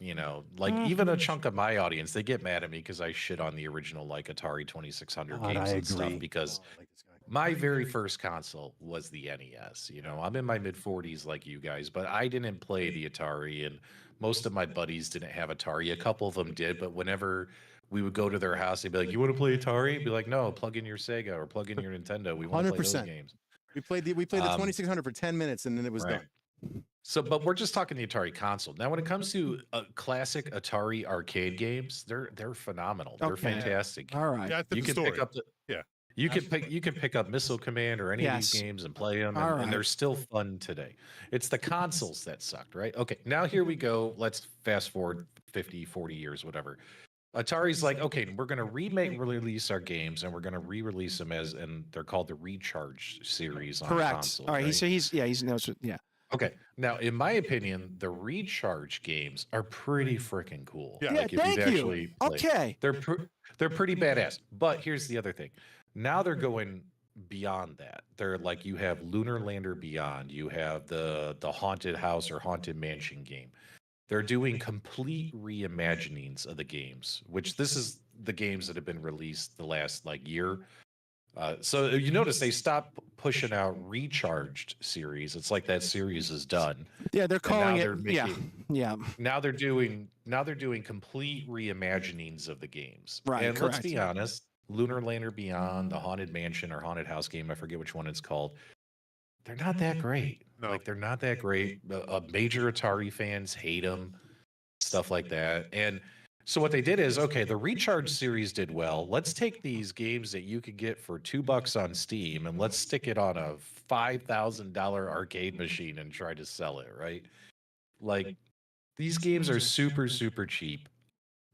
Even a chunk of my audience, they get mad at me because I shit on the original Atari 2600 games and stuff because my very first console was the NES. I'm in my mid 40s like you guys, but I didn't play the Atari, and most of my buddies didn't have Atari. A couple of them did, but whenever we would go to their house, they'd be like, "You want to play Atari?" I'd be like, "No, plug in your Sega or plug in your Nintendo. We want to play those games." We played the 2600 for 10 minutes and then it was done. So, but we're just talking the Atari console. Now, when it comes to classic Atari arcade games, they're phenomenal. They're fantastic. All right. Yeah, You can pick up you can pick up Missile Command or any of these games and play them, and they're still fun today. It's the consoles that sucked, right? Okay, now here we go. Let's fast forward 50, 40 years, whatever. Atari's like, okay, we're going to release our games, and we're going to re-release them and they're called the Recharge series on console. All right, right? Okay. Now, in my opinion, the Recharge games are pretty freaking cool. Yeah, thank you. Okay. They're pretty badass. But here's the other thing. Now they're going beyond that. They're like, you have Lunar Lander Beyond. You have the Haunted House or Haunted Mansion game. They're doing complete reimaginings of the games, which this is the games that have been released the last year. So you notice they stopped pushing out Recharged series. It's like that series is done. Yeah, they're calling it. Now they're doing complete reimaginings of the games. Right. And correct. let's be honest, Lunar Lander Beyond, the Haunted Mansion or Haunted House game, I forget which one it's called. They're not that great. No. They're not that great. Major Atari fans hate them, stuff like that. And so what they did is, okay, the Recharge series did well. Let's take these games that you could get for $2 on Steam and let's stick it on a $5,000 arcade machine and try to sell it, right? These games are super, super cheap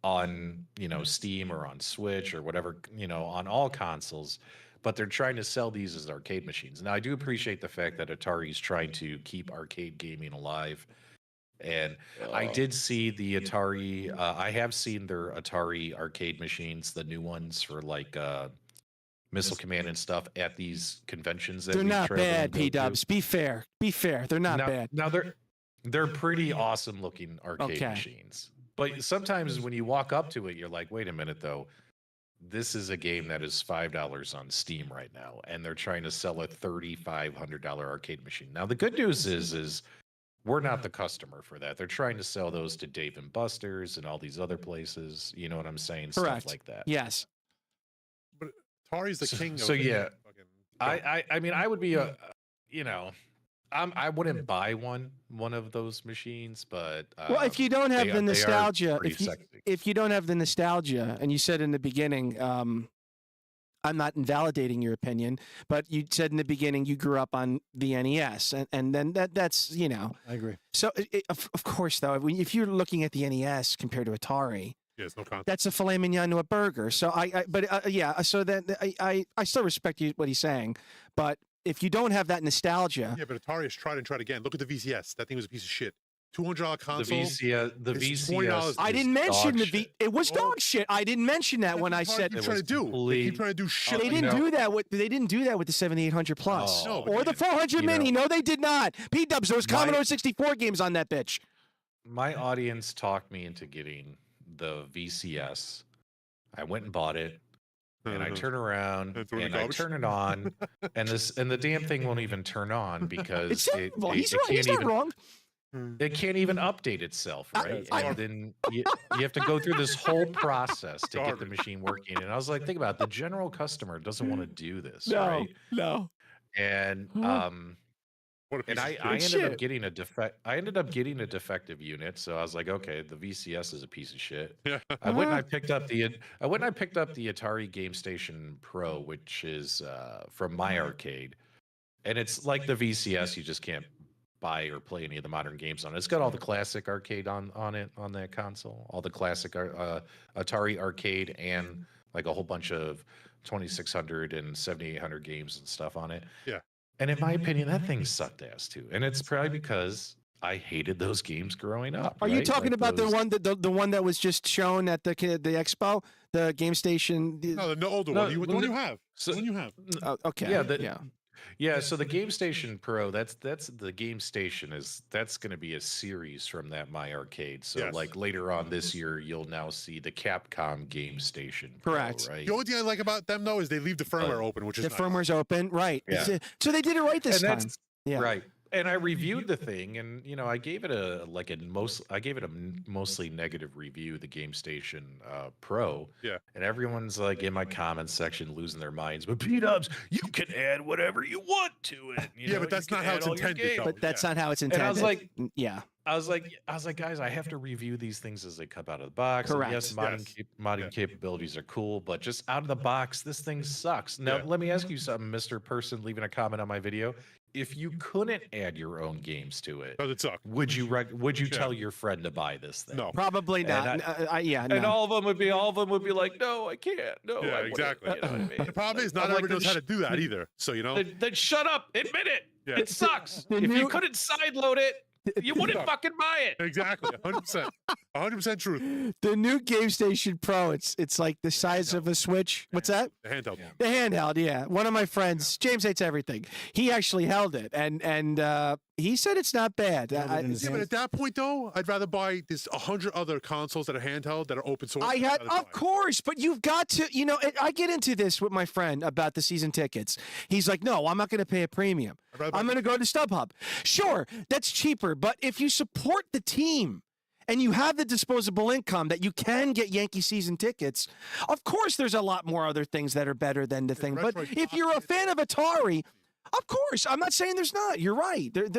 on, Steam or on Switch or whatever, on all consoles. But they're trying to sell these as arcade machines. Now, I do appreciate the fact that Atari's trying to keep arcade gaming alive. And I did see the Atari, I have seen their Atari arcade machines, the new ones for Missile Command and stuff at these conventions. They're not bad, P-Dubs. Be fair. They're not bad. Now, they're pretty awesome looking arcade machines. But sometimes when you walk up to it, you're like, wait a minute, though. This is a game that is $5 on Steam right now, and they're trying to sell a $3,500 arcade machine. Now, the good news is we're not the customer for that. They're trying to sell those to Dave & Buster's and all these other places. You know what I'm saying? Correct. Stuff like that. Yes. But Atari's the king. So yeah, I mean, I would be I wouldn't buy one of those machines, but Well, if you don't have the they are nostalgia, pretty sexy. if you don't have the nostalgia, and you said in the beginning, I'm not invalidating your opinion, but you said in the beginning you grew up on the NES, and then that's I agree. So of course though, if you're looking at the NES compared to Atari, Yes, no contact. that's a filet mignon to a burger. So yeah. So then I still respect what he's saying, but if you don't have that nostalgia, Yeah, but Atari has tried and tried again. Look at the VCS. That thing was a piece of shit. $200 console. The It's VCS. $20. I didn't mention it was dog shit. I didn't mention that when I said What are you trying to do? They keep trying to do shit. they didn't do that with the 7800 plus No, but or the 400 mini. No, they did not. P-dubs, there was Commodore 64 games on that bitch. My audience talked me into getting the VCS. I went and bought it, and I turn around And throw it in and the I garbage? turn it on, and the damn thing won't even turn on because It's terrible. He's it right. He's can't not even wrong. it can't even update itself, right? And then you have to go through this whole process to get the machine working. And I was like, think about it, the general customer doesn't want to do this, right? No. And What a piece and of I shit. ended up getting a defective unit, so I was like, okay, the VCS is a piece of shit. Yeah. I went and I picked up the Atari Game Station Pro, which is from my arcade, and it's like the VCS. You just can't buy or play any of the modern games on it. It's got all the classic arcade on that console, all the classic Atari arcade, and like a whole bunch of 2600 and 7800 games and stuff on it. Yeah. And in my opinion, that thing sucked ass too. And it's probably because I hated those games growing up. Are you right? talking Like about those- the one that was just shown at the expo, the Game Station? No, the older No, one. The one you have. so- The one you have. Okay. Yeah, yeah. So the Game Station Pro, that's the Game Station that's going to be a series from that My Arcade. So Yes. like later on this year, you'll now see the Capcom Game Station Pro, Correct. right? The only thing I like about them, though, is they leave the firmware open, which is The nice. firmware's open, right? Yeah. So they did it right this And time. that's- Yeah. Right. And I reviewed the thing, and I gave it a mostly negative review, the Game Station Pro. Yeah. And everyone's like in my comments section losing their minds. But P-dubs, you can add whatever you want to it. Yeah, but that's not how it's intended, though. But that's not how it's And intended. I was like, yeah. I was like, guys, I have to review these things as they come out of the box. And Correct. yes, modding capabilities are cool, but just out of the box, this thing sucks. Now, Yeah. let me ask you something, Mr. Person leaving a comment on my video. If you couldn't add your own games to it, Does it suck? would you tell your friend to buy this thing? No. Probably And not. Yeah. And No. all of them would be like, no, I can't. No, Yeah, I wouldn't." exactly. You know what I mean? The problem is not I'm like, everyone knows how to then do that either. So, Then shut up. Admit it. Yeah. It sucks. The If new- you couldn't sideload it, you wouldn't suck. fucking buy it. Exactly. 100%. 100% truth. The new Game Station Pro, it's like the size of a Switch. What's that? The handheld. The handheld, yeah. One of my friends, James hates everything. He actually held it, and he said it's not bad. Yeah, Yeah, but at that point, though, I'd rather buy this 100 other consoles that are handheld that are open source. I had, I'd rather of buy. course, but you've got to, I get into this with my friend about the season tickets. He's like, no, I'm not going to pay a premium. I'd rather buy- I'm going to go to StubHub. Sure, that's cheaper, but if you support the team and you have the disposable income that you can get Yankee season tickets, of course there's a lot more other things that are better than the thing. But Retroid if you're a fan of Atari, of course, I'm not saying there's not. You're right. But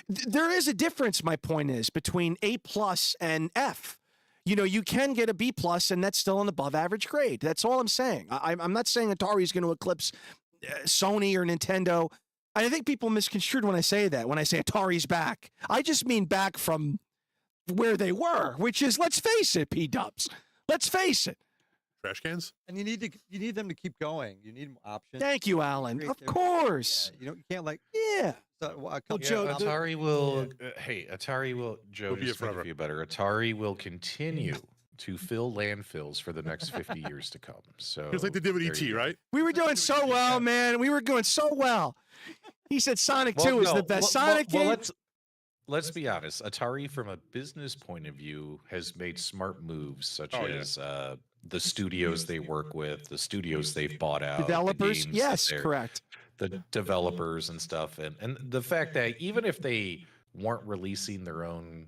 there is a difference. My point is between A+ and F. You can get a B+, and that's still an above average grade. That's all I'm saying. I'm not saying Atari is going to eclipse Sony or Nintendo. I think people misconstrued when I say that. When I say Atari's back, I just mean back from where they were, which is, let's face it, P-dubs. Let's face it. Trash cans? And you need them to keep going. You need options. Thank you, Alan. Create Of their- course. Yeah, you can't Yeah. Atari will. Atari will. Joe, Will be just it to make forever. you feel better. Atari will continue to fill landfills for the next 50 years to come. So Just like they did with there ET, you go. right? We were doing so well, man. We were doing so well. He said Sonic 2 is the best. Sonic game. Let's be honest. Atari, from a business point of view, has made smart moves, such Oh, yeah. as the studios they work with, the studios they've bought out, the Developers? games Yes, that they're- correct. the developers and stuff, and the fact that even if they weren't releasing their own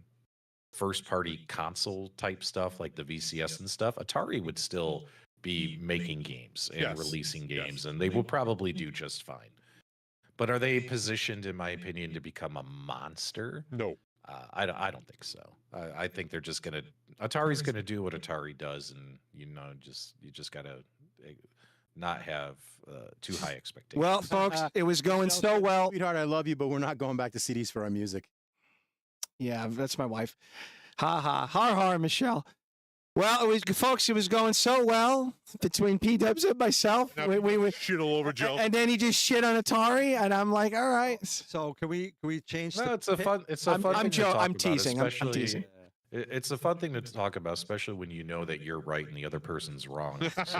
first party console type stuff like the VCS and stuff, Atari would still be making games and Yes. releasing Yes. games, and they will probably do just fine. But are they positioned, in my opinion, to become a monster? No. I don't think so. I think they're just gonna Atari's gonna do what Atari does, and you just gotta not have too high expectations. Well, folks, it was going so well. Sweetheart, I love you, but we're not going back to CDs for our music. Yeah, that's my wife. Ha ha, har har, Michelle. Well, folks, it was going so well between P-Dubs and myself. We shit all over Joe. And then he just shit on Atari, and I'm like, all right. So can we change? No, it's a fun. It's a I'm- fun. I'm thing to Joe- talk I'm about, teasing, I'm especially- teasing. It's a fun thing to talk about, especially when you know that you're right and the other person's wrong. So,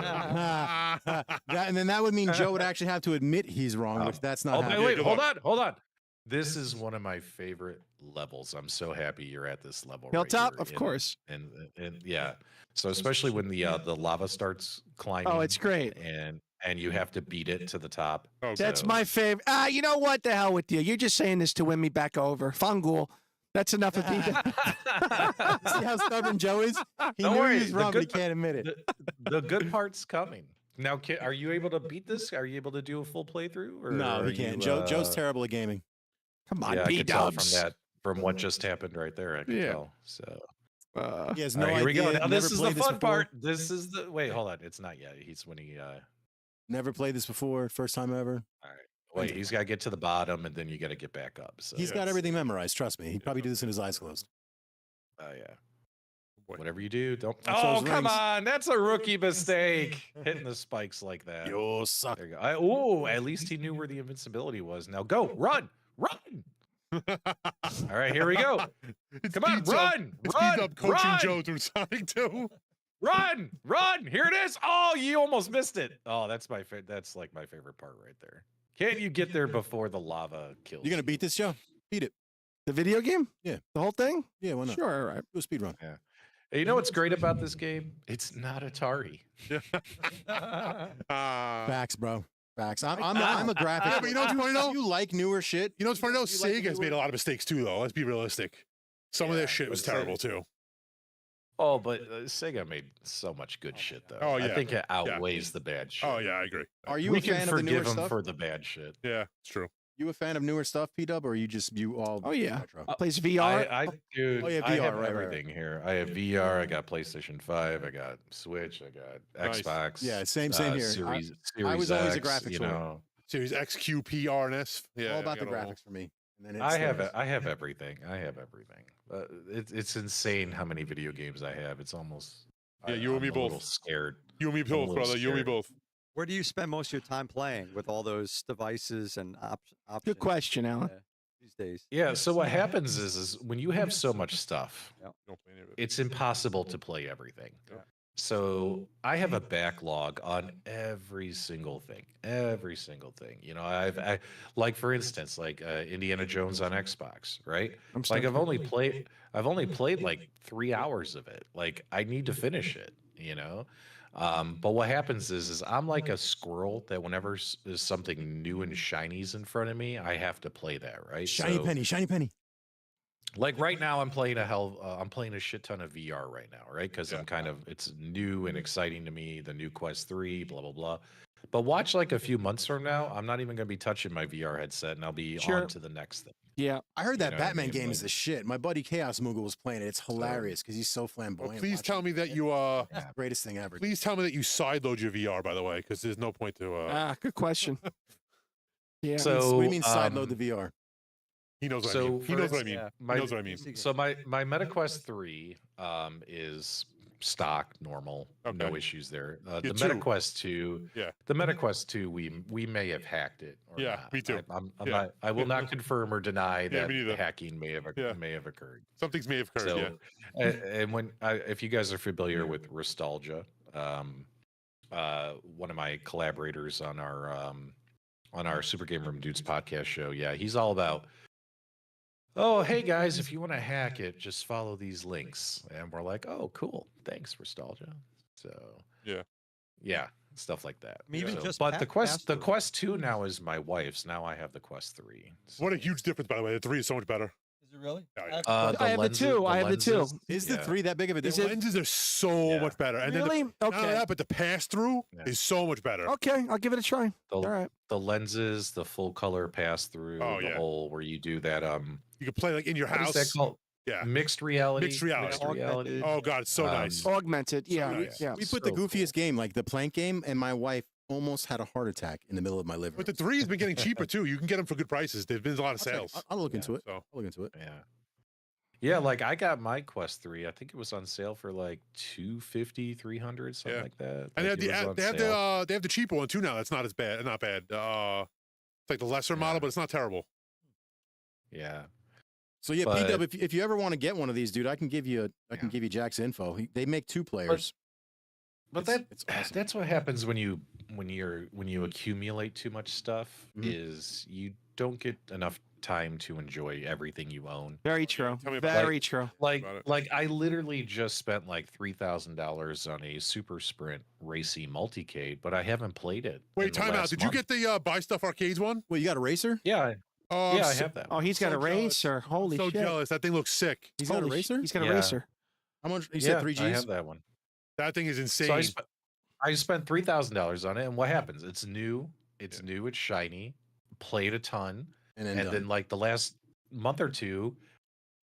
And then that would mean Joe would actually have to admit he's wrong, which that's not oh, happening. wait, hold on. This is one of my favorite levels. I'm so happy you're at this level. Hilltop, here of course. And yeah, so especially when the lava starts climbing. Oh, it's great. And you have to beat it to the top. Oh, That's So- my favorite. You know what? The hell with you. You're just saying this to win me back over. Fungul. That's enough of P-Dubs. See how stubborn Joe is? He Don't knew worry, he was the wrong, but he good can't admit it. The good part's coming. Now, are you able to beat this? Are you able to do a full playthrough? Or No, are he can't. you, Joe's terrible at gaming. Come on, Yeah, I could tell P-Dubs. from what just happened right there. I could Yeah. tell. So He has all no right, here we idea. go. Now never this is the played fun before. part. This is the wait. Hold on. It's not yet. He's when he. Never played this before. First time ever. All right. Wait. He's got to get to the bottom, and then you got to get back up. So He's got everything memorized. Trust me. He'd probably do this in his eyes closed. Oh yeah. Boy. Whatever you do, don't. That's Oh those come rings. on! That's a rookie mistake. Hitting the spikes like that. You suck. There you go. Oh, at least he knew where the invincibility was. Now go, run. All right, here we go. Come on, run, It's run, P-Dub coaching run. Joe through Sonic 2. Run! Here it is. Oh, you almost missed it. Oh, that's that's like my favorite part right there. Can't you get there before the lava kills? You gonna beat this, Joe? Beat it. The video game? Yeah. The whole thing? Yeah, why not? Sure, all right. Do a speed run. Yeah. Hey, you know what's great about this game? It's not Atari. Facts, bro. Facts. I'm a graphic. Yeah, but you know what's funny though? You like newer shit? You know what's funny though? You like Sega's the made a lot of mistakes too, though. Let's be realistic. Some of their shit was but terrible too. Oh, but Sega made so much good shit though. Oh, I yeah. think it outweighs the bad shit. Oh yeah, I agree. Are you we a can fan of the newer forgive them stuff? for the bad shit. Yeah, it's true. You a fan of newer stuff, P-Dub, or are you all? Oh, yeah. retro? Plays VR. Dude, Oh, yeah, I VR, have right, right, everything here. I have VR. I got PlayStation 5. I got Switch. I got Nice. Xbox. Yeah, same here. Series I was always a X, graphics you whore. know. Series X, Q, P, R, and S. Yeah, all about I the got 'em all. graphics for me. And then it's I have everything. I have everything. It's insane how many video games I have. It's almost Yeah, you and I'm me a both. little scared. You and me a both, little brother. You and me scared. both. Where do you spend most of your time playing with all those devices and options? Good question, Alan. These days. Yeah. So what happens is when you have so much stuff, Don't play any of it. it's impossible to play everything. Yeah. So I have a backlog on every single thing. You know, I like for instance, like Indiana Jones on Xbox, right? I'm Like stoked. I've only played like 3 hours of it. Like I need to finish it, you know. But what happens is I'm like a squirrel that whenever there's something new and shiny's in front of me, I have to play that, right? shiny So, penny, shiny penny. like right now, I'm playing a shit ton of VR right now, right? Because Yeah. it's new and exciting to me. The new Quest 3, blah blah blah. But watch like a few months from now, I'm not even gonna be touching my VR headset, and I'll be Sure. on to the next thing. Yeah. I heard that know what I Batman mean? game is Like- the shit. My buddy Chaos Moogle was playing it. It's hilarious because he's so Well, flamboyant. please Watch tell it. me that you It's the greatest thing ever. please tell me that you sideload your VR, by the way, because there's no point to Good question. Yeah. So what do you mean side load um, the VR? he knows what I so mean. He for knows what I mean. yeah. my- He knows what I mean. So my MetaQuest 3 is stock, normal, no Okay. issues there. Yeah, The two. MetaQuest 2, Yeah. the MetaQuest 2, we may have hacked it. Or Yeah, not. me too. I'm Yeah. not. I will not confirm or deny Yeah, that me neither. hacking may have Yeah. occurred. Some things may have occurred. So, Yeah. and when if you guys are familiar with Nostalgia, one of my collaborators on our Super Game Room Dudes podcast show, yeah, he's all about. Oh, hey guys, if you want to hack it, just follow these links. And we're like, oh, cool. Thanks, Nostalgia. So yeah, stuff like that. I mean, even So- just but the password. Quest 2 now is my wife's. Now I have the Quest 3. What a huge difference, by the way. The 3 is so much better. Is it really? I have the two. I have the two. Is the 3 that big of a The difference? lenses are so much better. And Really? then not only Okay. that, but the pass through Yeah. is so much better. Okay, I'll give it a try. The, All right. the lenses, the full color pass through, Oh, the yeah. whole where you do that. You can play like in your What is house. that called? Yeah. Mixed reality. Mixed reality. Mixed reality. Oh god, it's so nice. Augmented. Yeah. nice. Yeah. We put the So goofiest game, like the plank game, and my wife almost had a heart attack in the middle of my living But room. the 3 has been getting cheaper too. You can get them for good prices. There's been a lot of I'll check it. sales. I'll look into it. So I'll look into it. Yeah. Yeah, like I got my Quest 3. I think it was on sale for like 250, 300, something Yeah. like that. and Like, they it was have, on they have sale. the they have the cheaper one too now. That's not as bad. Not bad. It's like the lesser model, Yeah. but it's not terrible. Yeah. So yeah, But- P-Dub, if you ever want to get one of these, dude, I can give you Jack's info. They make 2 players. But It's- that it's awesome. that's what happens when you accumulate too much stuff Mhm. is you don't get enough time to enjoy everything you own. Very true. Tell me about Very true. Like About it. like I literally just spent like $3,000 on a super sprint racy multicade, but I haven't played it. in Wait, the time out. last Did you month. get the buy stuff arcades one? Well, you got a racer? Yeah, Oh, yeah, I'm I so, have that. Oh, one. he's got So a jealous. racer. Holy so shit. jealous. That thing looks sick. He's got a Holy racer? He's got a Yeah. racer. How much? You Yeah, said 3 I Gs? have that one. That thing is insane. So I spent $3,000 on it, and what happens? It's new. It's new. It's shiny. Played a ton, And and then like the last month or two,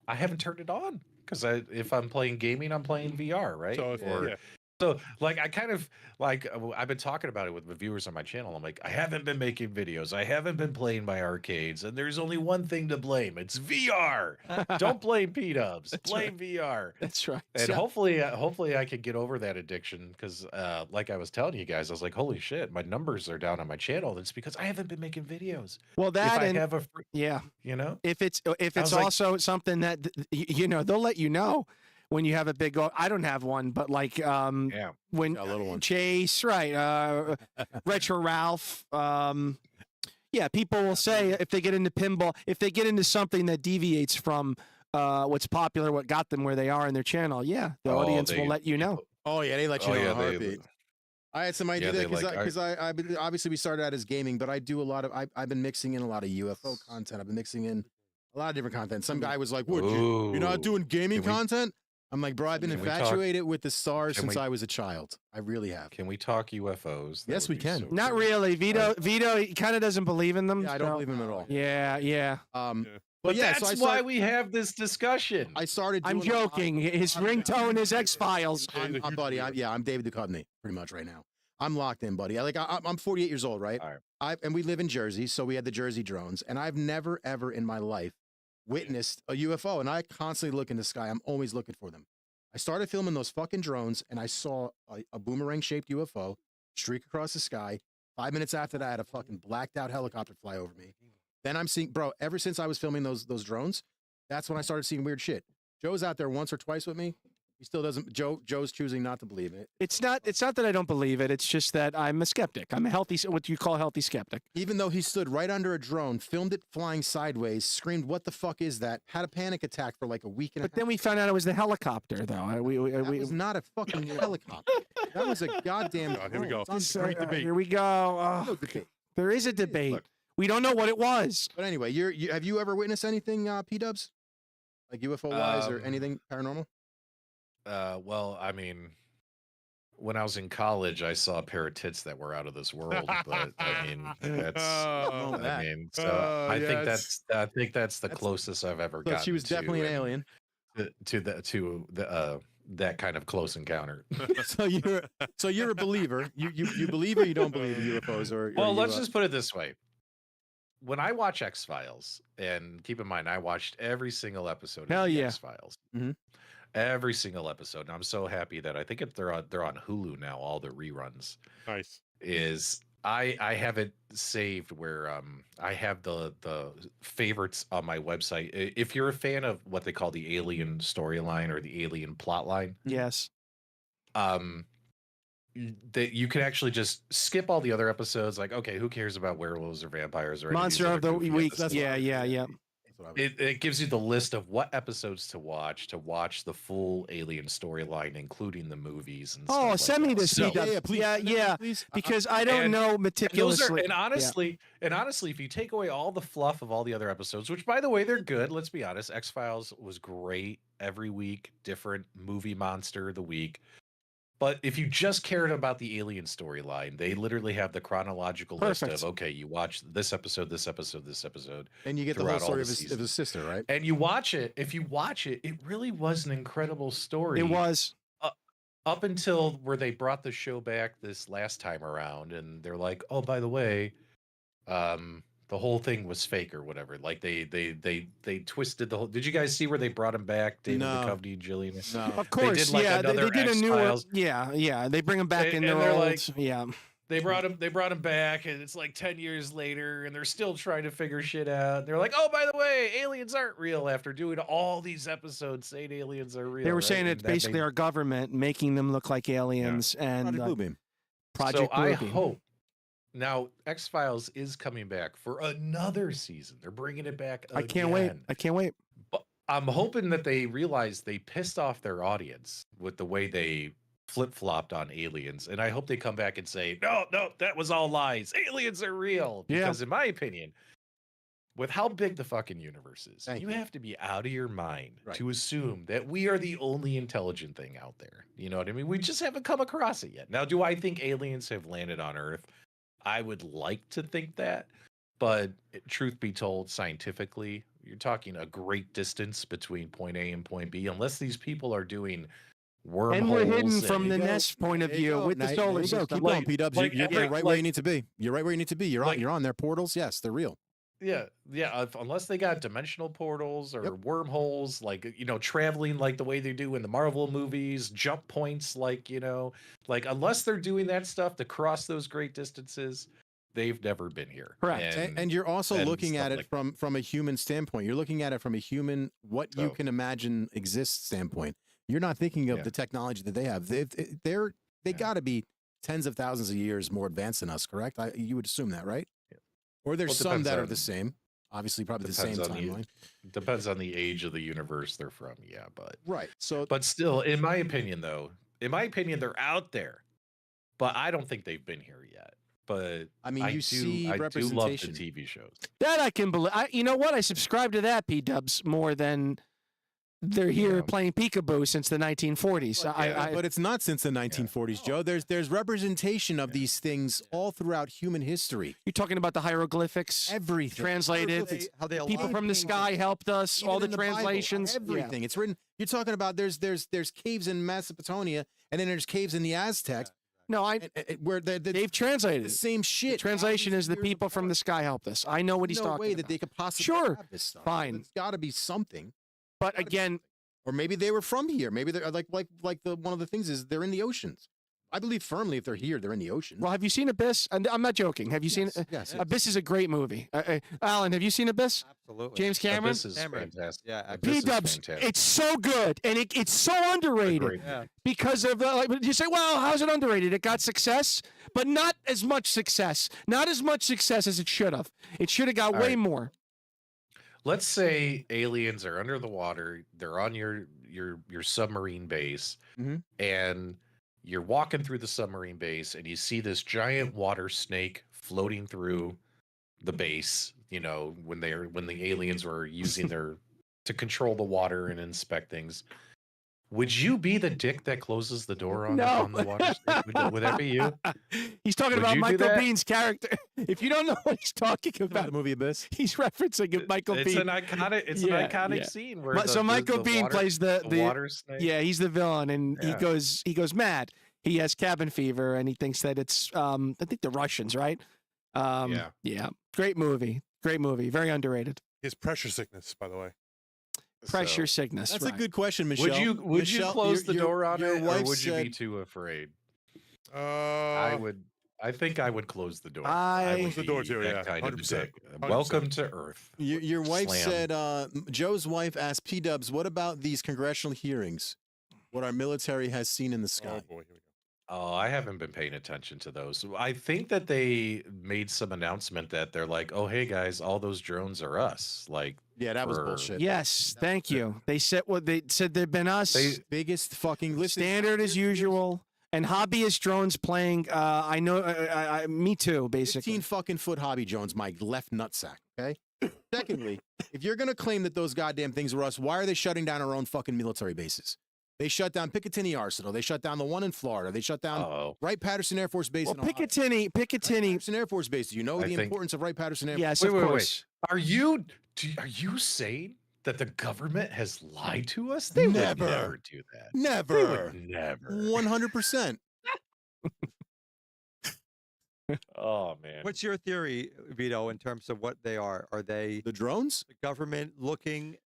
I haven't turned it on because if I'm playing gaming, I'm playing VR, right? So, yeah. So, like, I kind of like I've been talking about it with the viewers on my channel. I'm like, I haven't been making videos. I haven't been playing my arcades, and there's only one thing to blame. It's VR. Don't blame P-Dubs. Blame VR. That's right. And So- hopefully I could get over that addiction because, like I was telling you guys, I was like, holy shit, my numbers are down on my channel. It's because I haven't been making videos. well, If that I and have a, free, yeah. you know, If it's was like- also something that you know, they'll let you know when you have a big. I don't have one, but like yeah. when Got a little one. Chase, right? Retro Ralph. Yeah, people will say if they get into pinball, if they get into something that deviates from what's popular, what got them where they are in their channel, yeah, the Oh, audience will they- let you know. Oh yeah, they let you Oh, know in yeah, a they- heartbeat. I had some idea they because like- obviously we started out as gaming, but I do a lot of I've been mixing in a lot of UFO content. I've been mixing in a lot of different content. Some guy was like, "What? You're not Ooh. doing gaming Can we- content?" I'm like, "Bro, I've been Can we talk- infatuated with the stars can since we- I was a child. I really have." Can we talk UFOs? That Yes, would we be can. so Not cool. really. Vito he kind of doesn't believe in them. Yeah, I don't so- believe him at all. Yeah, yeah. Um, Yeah. But yeah, that's so why we have this discussion. I started. I'm doing a lot- joking. His ringtone is X Files. I'm buddy. I'm David Duchovny, pretty much right now. I'm locked in, buddy. I'm 48 years old, right? All right. And we live in Jersey, so we had the Jersey drones, and I've never ever in my life witnessed a UFO, and I constantly look in the sky. I'm always looking for them. I started filming those fucking drones, and I saw a boomerang-shaped UFO streak across the sky. 5 minutes after that, I had a fucking blacked-out helicopter fly over me. Then I'm seeing, bro. Ever since I was filming those drones, that's when I started seeing weird shit. Joe's out there once or twice with me. He still doesn't. Joe's choosing not to believe it, It's not that I don't believe it. It's just that I'm a skeptic. I'm a healthy, what you call a healthy skeptic. even though he stood right under a drone, filmed it flying sideways, screamed, "What the fuck is that?" Had a panic attack for like a week and a But then we found out it was the helicopter, though. half. That was not a fucking helicopter. That was a goddamn. God, here we drone. go. It's Great unbelievable. debate. Here we go. No Oh, debate. there is a debate. Look. We don't know what it was. But anyway, have you ever witnessed anything, P-Dubs? Like UFO wise or Um, anything paranormal? Well, I mean, when I was in college, I saw a pair of tits that were out of this world. But I mean, that's. Oh, I that. mean, so I think yes. that's the That's- closest I've ever So gotten. she was definitely an and alien. to that kind of close encounter. so you're a believer. You believe or you don't believe in UFOs or? Well, you, let's just put it this way. When I watch X Files, and keep in mind, I watched every single episode Hell of yeah. X Files. Mhm. Every single episode. And I'm so happy that I think they're on Hulu now. All the reruns Nice. is I have it saved where I have the favorites on my website. If you're a fan of what they call the alien storyline or the alien plot line, Yes. that you can actually just skip all the other episodes. Like, okay, who cares about werewolves or vampires or any of these Monster other of the goofy week. episodes? Yeah. That's what I was. It gives you the list of what episodes to watch the full Alien storyline, including the movies and Oh, stuff send like me that. this, So- P-Dubs. please. Yeah, Send it to me, yeah. please. Because I don't know those are, meticulously. and honestly, if you take away all the fluff of all the other episodes, which by the way they're good, let's be honest, X-Files was great every week, different movie monster of the week. But if you just cared about the Alien storyline, they literally have the chronological list of, okay, you watch this episode, this episode, this episode, And you get the whole throughout all story the of his seasons. sister, right? And you watch it. If you watch it, it really was an incredible story. It was. Up until where they brought the show back this last time around, and they're like, oh, by the way, the whole thing was fake or whatever. Like they twisted the whole. Did you guys see where they brought him back, David No. Duchovny, Jillian? No. Of course, did, like, yeah. They another did a new. X-Files. Yeah. They bring him back in And their they're old. like- Yeah. They brought him back, and it's like 10 years later, and they're still trying to figure shit out. They're like, oh, by the way, aliens aren't real after doing all these episodes saying aliens are real. They were right? saying And it's that basically made- our government making them look like aliens and Project Bluebeam. Project so I Bluebeam. hope now X-Files is coming back for another season. They're bringing it back I can't wait. again. I can't wait. But I'm hoping that they realize they pissed off their audience with the way they flip-flopped on aliens, and I hope they come back and say, no, that was all lies. Aliens are real. Yeah. Because in my opinion, with how big the fucking universe is, Thank you you. have to be out of your mind Right. to assume that we are the only intelligent thing out there. You know what I mean? We just haven't come across it yet. Now, do I think aliens have landed on Earth? I would like to think that, but truth be told, scientifically, you're talking a great distance between point A and point B. Unless these people are doing wormholes, And we're hidden from the There you go. Nest point of There you view go. with the Now, solar there you go. system. Keep going, P-Dubs. like You're every- right where you like- need to be. You're right where you need to be. You're like- on. You're on. Their portals. Yes, they're real. Yeah. Unless they got dimensional portals or Yep. wormholes, like traveling like the way they do in the Marvel movies, jump points, like unless they're doing that stuff to cross those great distances, they've never been here. Correct. And you're also and looking stuff at it like from a human standpoint. You're looking at it from a human, what you So- can imagine exists standpoint. You're not thinking of Yeah. the technology that they have. They Yeah. got to be tens of thousands of years more advanced than us, correct? You would assume that, right? Yeah. Or there's Well, it some depends that are on- the same. Obviously, probably the same depends on timeline. Depends on the age of the universe they're from. Yeah, Right. So but still, in my opinion, they're out there, but I don't think they've been here yet. But I mean, you see I do love the representation. TV shows. That I can believe. You know what? I subscribe to that, P-Dubs, more than they're here Yeah. playing peekaboo since the 1940s. But it's not since the 1940s, Joe. There's representation of these things all throughout human history. You're talking about the hieroglyphics, Everything. translated. How they People align from the things. sky helped us. Even all the in Bible, translations. everything. It's written. You're talking about there's caves in Mesopotamia, and then there's caves in the Aztecs, No, where they've translated the it. same shit. The translation is the thousands of years people from the apart. sky helped us. I know what he's no talking way about. that they could possibly Sure, have this stuff. fine. It's got to be something. But again, Or maybe they were from here. Maybe they're like the one of the things is they're in the oceans. I believe firmly if they're here, they're in the ocean. well, have you seen Abyss? And I'm not joking. Have you seen Yes. Abyss is a great movie. Alan, have you seen Abyss? Absolutely. James Cameron? This is Cameron. fantastic. Yeah, This P is Dubs, fantastic. it's so good, and it's so underrated Agreed. Yeah. because of you say, well, how's it underrated? It got success, but not as much success. Not as much success as it should have. It should have got All way right. more. Let's say aliens are under the water. They're on your submarine base, Mhm. and you're walking through the submarine base, and you see this giant water snake floating through the base. You know, when the aliens were using their to control the water and inspect things. Would you be the dick that closes the door on, No. on the water snake? Would that be you? He's talking Would about you do Michael that? Bean's character. If you don't know what he's talking About about, the movie Abyss. he's referencing Michael It's Bean. an iconic. It's Yeah, an iconic yeah. scene where So Michael Bean water, plays the water snake. yeah, he's the villain, and Yeah. he goes mad. He has cabin fever, and he thinks that it's I think the Russians, right? Yeah. Great movie, very underrated. His pressure sickness, by the way. Pressure sickness. That's right. a good question, Michelle. Would you Michelle, close your- the door on your it, or wife would you said- be too afraid? I would. I think I would close the door. I- would Close the door be too, that yeah, kind of 100%, dick. 100%. Welcome to Earth. Your wife Slam. said, Joe's wife asked P-Dubs, what about these congressional hearings? What our military has seen in the sky. Oh boy, here we go. Oh, I haven't been paying attention to those. I think that they made some announcement that they're like, "Oh, hey guys, all those drones are us." Like Yeah, that was for- bullshit. Yes, thank you. They said what they said. They've been us. Biggest fucking listen. Standard as usual. And hobbyist drones playing. I know. Me too. Basically. 15 fucking foot hobby drones, my left nutsack. Okay. Secondly, if you're gonna claim that those goddamn things were us, why are they shutting down our own fucking military bases? They shut down Picatinny Arsenal. They shut down the one in Florida. They shut down Wright-Patterson Air Force Base. Well, in Ohio. Picatinny. Patterson Air Force Base. Do you know I the think- importance of Wright-Patterson Air Force? Yes, Wait, of wait, course. wait. Are you saying that the government has lied to us? They would never. never do that. Never. They would never. 100%. Oh man. What's your theory, Vito, in terms of what they are? Are they The drones? the government looking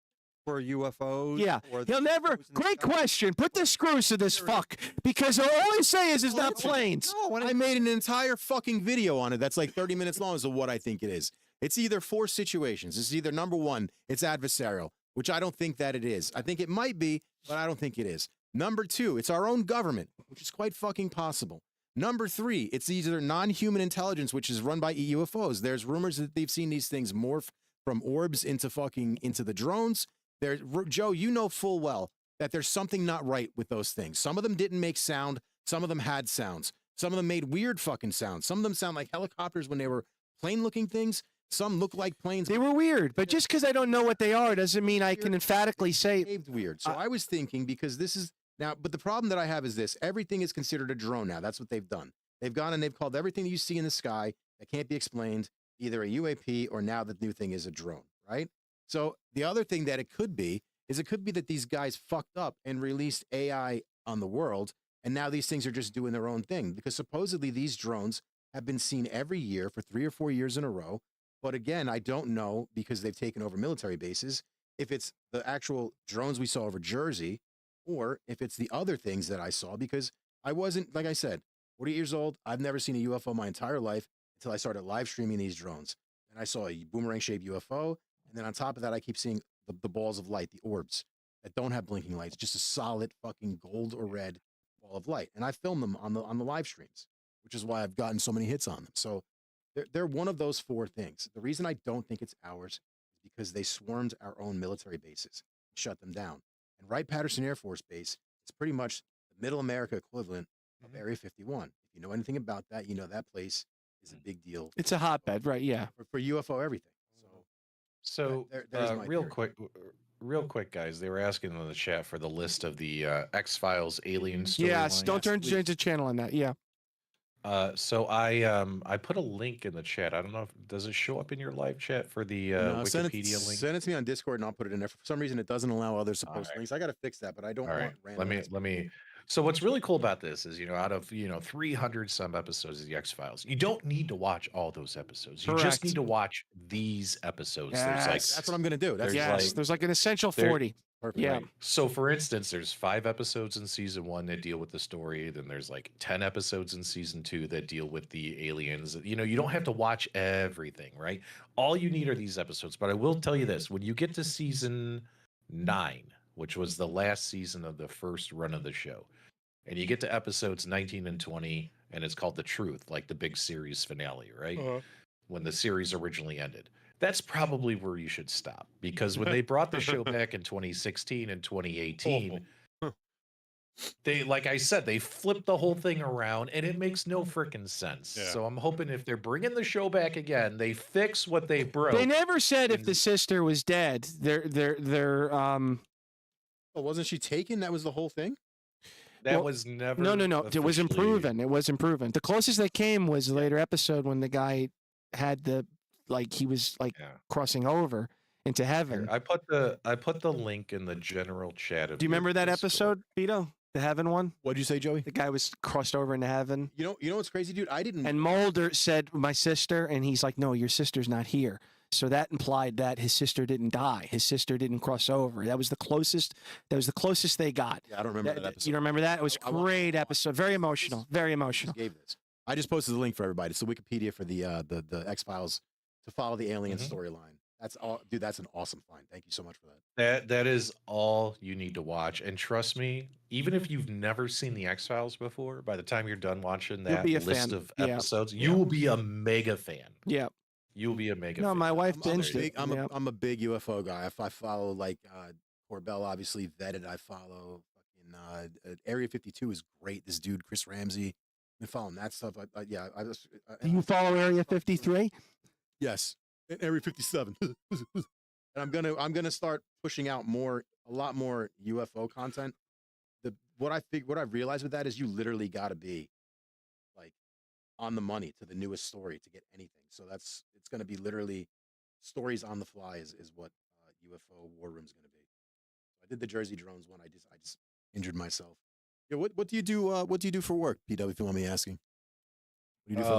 for UFOs? Yeah, or he'll never. UFOs in the Great sky? question. Put the screws to this fuck because all I say is it's not planes. No, I made an entire fucking video on it that's like 30 minutes long as to what I think it is. It's either 4 situations. It's either number 1, it's adversarial, which I don't think that it is. I think it might be, but I don't think it is. Number 2, it's our own government, which is quite fucking possible. Number 3, it's either non-human intelligence, which is run by UFOs. There's rumors that they've seen these things morph from orbs into the drones. Joe, you know full well that there's something not right with those things. Some of them didn't make sound. Some of them had sounds. Some of them made weird fucking sounds. Some of them sound like helicopters when they were plane-looking things. Some look like planes. They were weird, but just because I don't know what they are doesn't mean I can emphatically say. Behaved weird. So I was thinking, because this is now, but the problem that I have is this: everything is considered a drone now. That's what they've done. They've gone and they've called everything that you see in the sky that can't be explained either a UAP or now the new thing is a drone, right? So the other thing that it could be is it could be that these guys fucked up and released AI on the world, and now these things are just doing their own thing, because supposedly these drones have been seen every year for 3 or 4 years in a row. But again, I don't know, because they've taken over military bases, if it's the actual drones we saw over Jersey or if it's the other things that I saw, because I wasn't, like I said, 40 years old. I've never seen a UFO my entire life until I started live streaming these drones. And I saw a boomerang-shaped UFO. And then on top of that, I keep seeing the balls of light, the orbs that don't have blinking lights, just a solid fucking gold or red ball of light. And I filmed them on the live streams, which is why I've gotten so many hits on them. So they're one of those 4 things. The reason I don't think it's ours is because they swarmed our own military bases, shut them down. And Wright-Patterson Air Force Base is pretty much the Middle America equivalent of Area 51. If you know anything about that, you know that place is a big deal. It's a hotbed, right? Yeah. For UFO everything. So, there's my real theory. quick, guys. They were asking in the chat for the list of the X-Files alien story. Yes. Don't change the channel on that. Yeah. So I put a link in the chat. I don't know if does it show up in your live chat for the No, Wikipedia link. Send it to me on Discord and I'll put it in there. For some reason, it doesn't allow others to All post right. links. I got to fix that, but I don't All want right, random. let me. So what's really cool about this is, out of 300 some episodes of the X-Files, you don't need to watch all those episodes. You Correct. just need to watch these episodes. There's like Yes. That's what I'm going to do. That's There's Yes. like- There's like an essential there- 40. perfect. Yeah. Right. So, for instance, there's 5 episodes in season 1 that deal with the story. Then there's like 10 episodes in season 2 that deal with the aliens. You don't have to watch everything, right? All you need are these episodes. But I will tell you this: when you get to season 9, which was the last season of the first run of the show, and you get to episodes 19 and 20, and it's called The Truth, like the big series finale, right? When the series originally ended. That's probably where you should stop, because when they brought the show back in 2016 and 2018, they, like I said, they flipped the whole thing around, and it makes no freaking sense. Yeah. So I'm hoping if they're bringing the show back again, they fix what they broke. They never said if the sister was dead. They're Oh, wasn't she taken? That was the whole thing? That well, was never. no. It was officially- proven. It wasn't proven. The closest they came was a later episode when the guy had he was Yeah. crossing over into heaven. Here, I put the link in the general chat. Of Do you remember that Discord. episode, Vito? The heaven one? What'd you say, Joey? The guy was crossed over into heaven. You know what's crazy, dude? I didn't. And Mulder said, "My sister," and he's like, "No, your sister's not here." So that implied that his sister didn't die. His sister didn't cross over. That was the closest. That was the closest they got. Yeah, I don't remember that episode. You don't remember that? It was I watched great episode. Very emotional. Very emotional. Gave this. I just posted the link for everybody. It's the Wikipedia for the X-Files to follow the alien storyline. That's all, dude. That's an awesome find. Thank you so much for that. That is all you need to watch. And trust me, even if you've never seen the X-Files before, by the time you're done watching You'll that be a list fan. of Yeah. episodes, you will be a mega fan. Yeah. You'll be a mega. No, fan. my wife I'm a binged big, it. I'm, Yeah. a, I'm a big UFO guy. If I follow like Corbell, obviously vetted. I follow fucking Area 52 is great. This dude Chris Ramsey. Been following that stuff. Do you follow Area 53? Yes, Area 57. And I'm gonna start pushing out a lot more UFO content. What I've realized with that is you literally got to be like on the money to the newest story to get anything. So it's going to be literally stories on the fly is what UFO War Room's going to be. I did the Jersey drones one. I just injured myself. Yeah, what do you do? What do you do for work, PW? If you want me asking. What do you do for a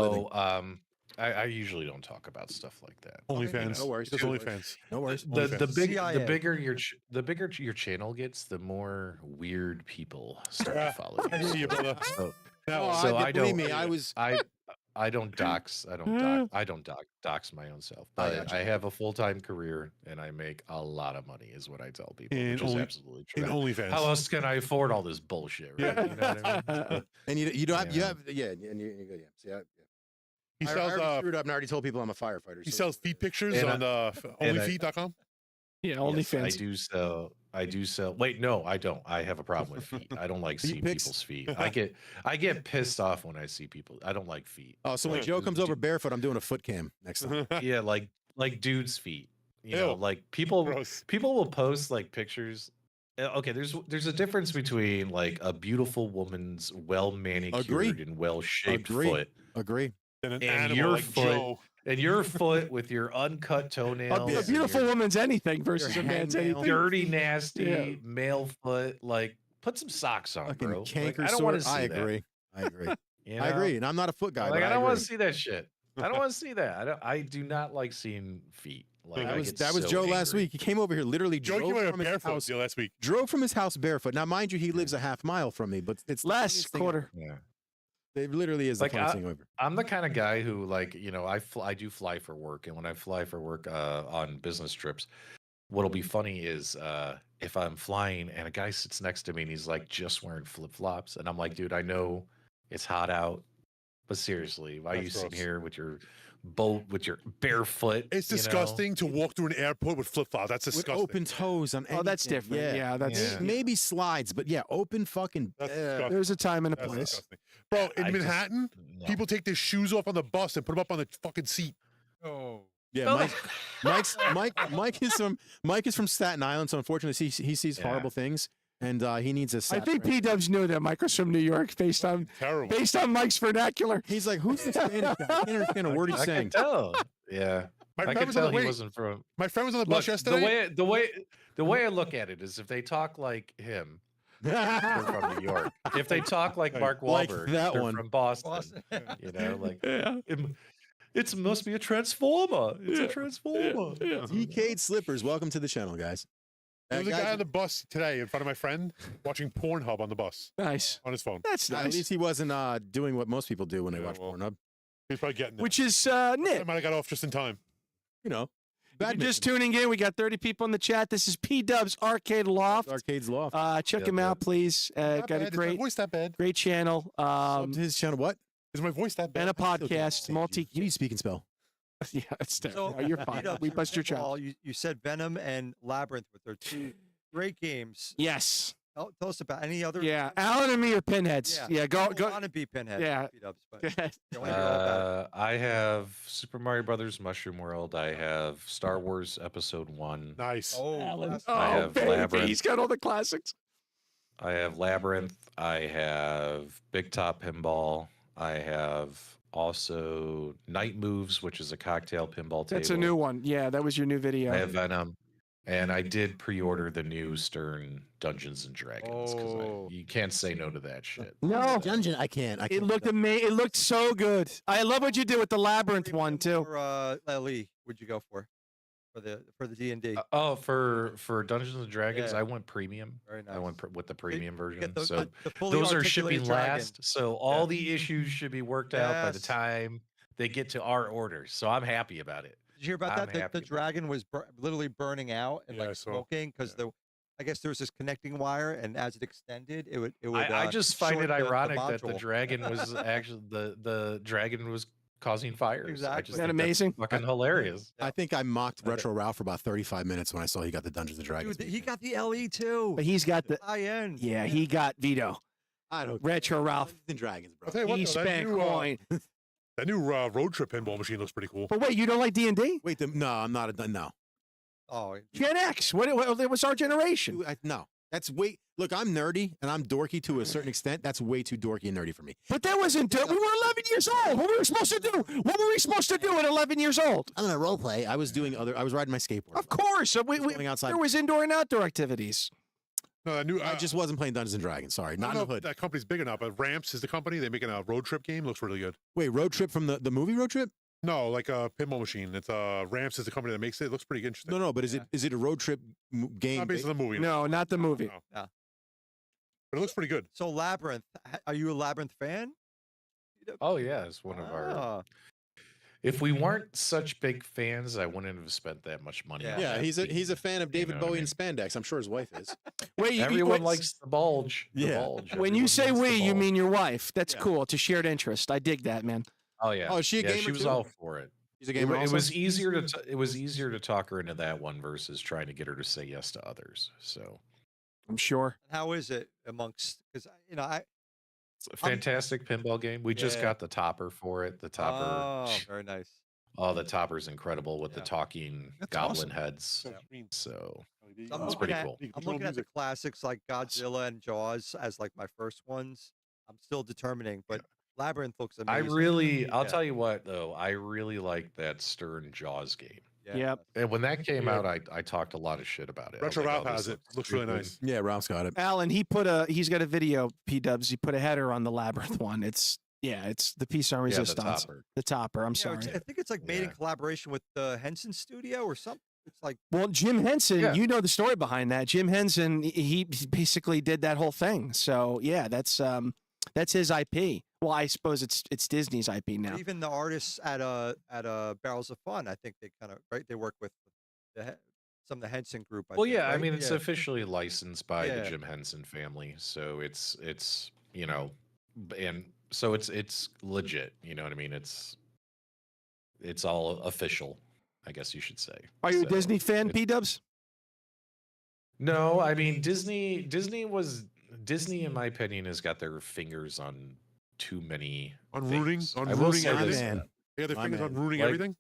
living? I usually don't talk about stuff like that. OnlyFans. No worries. Just OnlyFans. No worries. The bigger your channel gets, the more weird people start to follow you. I see you, brother. So, No, I believe don't. me, I don't dox my own self. I But gotcha. I have a full-time career and I make a lot of money, is what I tell people. In Which is absolutely true. In OnlyFans. How else can I afford all this bullshit? Right? Yeah. You know what I mean? And you don't have Yeah. and you're good. Yeah. See, He I sells already screwed up and I already told people I'm a firefighter. he so- sells feet pictures And on onlyfeet.com. Yeah, Yes, OnlyFans. I do sell. Wait, no, I don't. I have a problem with feet. I don't like Feet seeing pics? people's feet. I get pissed off when I see people. I don't like feet. Oh, so when Joe comes over barefoot, I'm doing a foot cam next time. Yeah, like dudes' feet. You know, Ew. like people Gross. will post like pictures. Okay, there's a difference between like a beautiful woman's well manicured Agree. and well shaped Agree. foot Agree. And an And animal your like foot- Joe. and your foot with your uncut toenails. A and beautiful your woman's anything versus a man's hangnail. anything. dirty, nasty Yeah. male foot. Like, put some socks on, Fucking bro. Like, canker I don't sore. want to see I that. agree. I agree. You I know? agree. And I'm not a foot guy. Like, but I don't want agree. to see that shit. I don't want to see that. I do not like seeing feet. Like, I get That was so Joe last angry. week. He came over here, literally Joe drove came out from his barefoot house. last week. Drove from his house barefoot. Now, mind you, he lives a half mile from me, but it's the Last funniest thing quarter. Yeah. ever. It literally is the Like, funniest thing ever. I'm the kind of guy who, like, you know, I do fly for work, and when I fly for work on business trips, what'll be funny is if I'm flying and a guy sits next to me and he's like just wearing flip flops, and I'm like, dude, I know it's hot out, but seriously, why are That's you sitting gross. here with your barefoot? It's you know? disgusting to walk through an airport with flip flops. That's With disgusting. open toes on Oh, that's anything. different. Yeah, that's Yeah. Maybe slides, but yeah, open fucking. That's disgusting. there's a time and a That's place. disgusting. Bro, in I just- Manhattan, no. people take their shoes off on the bus and put them up on the fucking seat. Oh. Yeah, Mike is from Staten Island, so unfortunately he sees Yeah. horrible things, and he needs a. I sat think train. P-Dubs knew that Mike was from New York based on Terrible. Mike's vernacular. He's like, who's this Spanish guy? I can't understand a word he's I saying. can tell. Yeah, My I friend could was on tell the he wait. wasn't from. My friend was on the Look, bus yesterday. the way I look at it is, if they talk like him, they're from New York. If they talk like Mark Like Wahlberg, that they're one. from Boston. Boston. You know, like Yeah. it must be a transformer. It's a transformer. Decade Slippers, welcome to the channel, guys. There was a Guys, guy on the bus today in front of my friend watching Pornhub on the bus Nice. on his phone. That's At nice. least he wasn't doing what most people do when they Yeah, watch well, Pornhub. He's probably getting it. Which is I Nick. might have got off just in time. You know, If you're just badminton. tuning in, we got 30 people in the chat. This is P-Dubs Arcade Loft. Arcade's Loft. Check Yep, him out, yep. please. Not Got a bad. Is my great voice that bad? channel. Sub to his channel. What? Is my voice that bad? And a I still can't podcast. stand Multi. You need to speak and spell. Yeah, it's there. So, No, you're fine. P-Dubs, We bust your chops. pinball, you said Venom and Labyrinth, but they're two great games. Yes. Tell us about any other. Yeah. Alan and me are pinheads. Yeah. Go. I Go. want to be Pinhead. Yeah. P-Dubs, but Go ahead. I wanna hear all about it. I have Super Mario Brothers Mushroom World. I have Star Wars Episode 1. Nice. Alan. that's- Oh, I have baby. Labyrinth. He's got all the classics. I have Labyrinth. I have Big Top Pinball. I have also Night Moves, which is a cocktail pinball table. That's a new one. Yeah, that was your new video. I have Venom. And I did pre-order the new Stern Dungeons and Dragons because Oh. you can't say no to that shit. No. Dungeon. I can't. It looked amazing. It looked so good. I love what you did with the labyrinth one too. For LE, would you go for the D&D? For Dungeons and Dragons, Yeah. I went premium. Very nice. I went with the premium version. Get the- So the fully those are articulated shipping dragon. last. So all the issues should be worked out by the Yes. time they get to our orders. So I'm happy about it. Did you hear about I'm that? The happy. dragon was literally burning out and Yeah, I like saw. smoking because I guess there was this connecting wire, and as it extended, it would. I just find short it the ironic that the module. dragon was actually the dragon was causing fires. I Exactly. just Isn't that think that's amazing? fucking hilarious. I think I mocked Retro Ralph for about 35 minutes when I saw he got the Dungeons and Dragons. Dude, he got the LE too. But he's got the high end. yeah, he got Vito. I don't Retro Ralph. Dungeons and Dragons, I'll bro. tell you what, He though, that spent new, coin. that new road trip pinball machine looks pretty cool. But wait, you don't like D&D? Wait, no, I'm not a no. Oh, Gen X. What was our generation? No, that's way. Look, I'm nerdy and I'm dorky to a certain extent. That's way too dorky and nerdy for me. But that wasn't. We were 11 years old. What were we supposed to do? What were we supposed to do at 11 years old? I'm gonna role play. I was doing I was riding my skateboard. Of course. Going outside. There was indoor and outdoor activities. No, that new. I just wasn't playing Dungeons and Dragons. Sorry, I not don't in know the if hood. that company's big enough, but Ramps is the company. They're making a road trip game. Looks really good. Wait, Road Trip from the movie Road Trip? No, like a pinball machine. It's Ramps is the company that makes it. It looks pretty interesting. No, but is it a road trip game? Not based on the movie. No, not the movie. No. Yeah. But it looks pretty good. So Labyrinth, are you a Labyrinth fan? Oh yeah, it's one of our. Ah. If we weren't such big fans, I wouldn't have spent that much money. Yeah. on Yeah, that he's a theme, fan of you David know what I Bowie mean? and spandex. I'm sure his wife is. Wait, Everyone likes the bulge. The Yeah. bulge. When you Everyone say wants the we, you bulge. mean your wife. That's Yeah. cool. It's a shared interest. I dig that, man. Oh yeah. Oh, is she a yeah, gamer she was too? all for it. He's a It, gamer. it also? was easier to it was easier to talk her into that one versus trying to get her to say yes to others. So I'm sure. How is it amongst? Because I it's a fantastic pinball game. We just Yeah. got the topper for it. The topper. Oh, very nice. Oh, the topper's incredible with the Yeah. talking That's goblin awesome. heads. Yeah. So I'm it's looking pretty at, cool. I'm looking at the classics like Godzilla and Jaws as like my first ones. I'm still determining, but Labyrinth looks amazing. I'll Yeah. tell you what though, I really like that Stern Jaws game. Yep. And when that came Yeah. out, I talked a lot of shit about it. I was Retro like, Ralph oh, has this it. Looks really stupid. nice. Yeah, Ralph's got it. Alan, he's got a video, P-dubs. He put a header on the Labyrinth one. It's the piece on Yeah, the resistance. topper. The topper. I'm Yeah, sorry. I think it's like made in Yeah. collaboration with the Henson Studio or something. It's like Well, Jim Henson, Yeah. you know the story behind that. Jim Henson, he basically did that whole thing. So yeah, that's his IP. Well, I suppose it's Disney's IP now. even the artists at Barrels of Fun. I think they kind of they work with some of the Henson group. Well, think, yeah, I right? mean it's Yeah. officially licensed by Yeah. the Jim Henson family, so it's and so it's legit. You know what I mean? It's all official, I guess you should say. Are you a So, Disney fan, it- P-dubs? No, I mean Disney, in my opinion, has got their fingers on too many On things. ruining I will ruining say My this, everything. man. They got their My fingers on man. ruining Like- everything.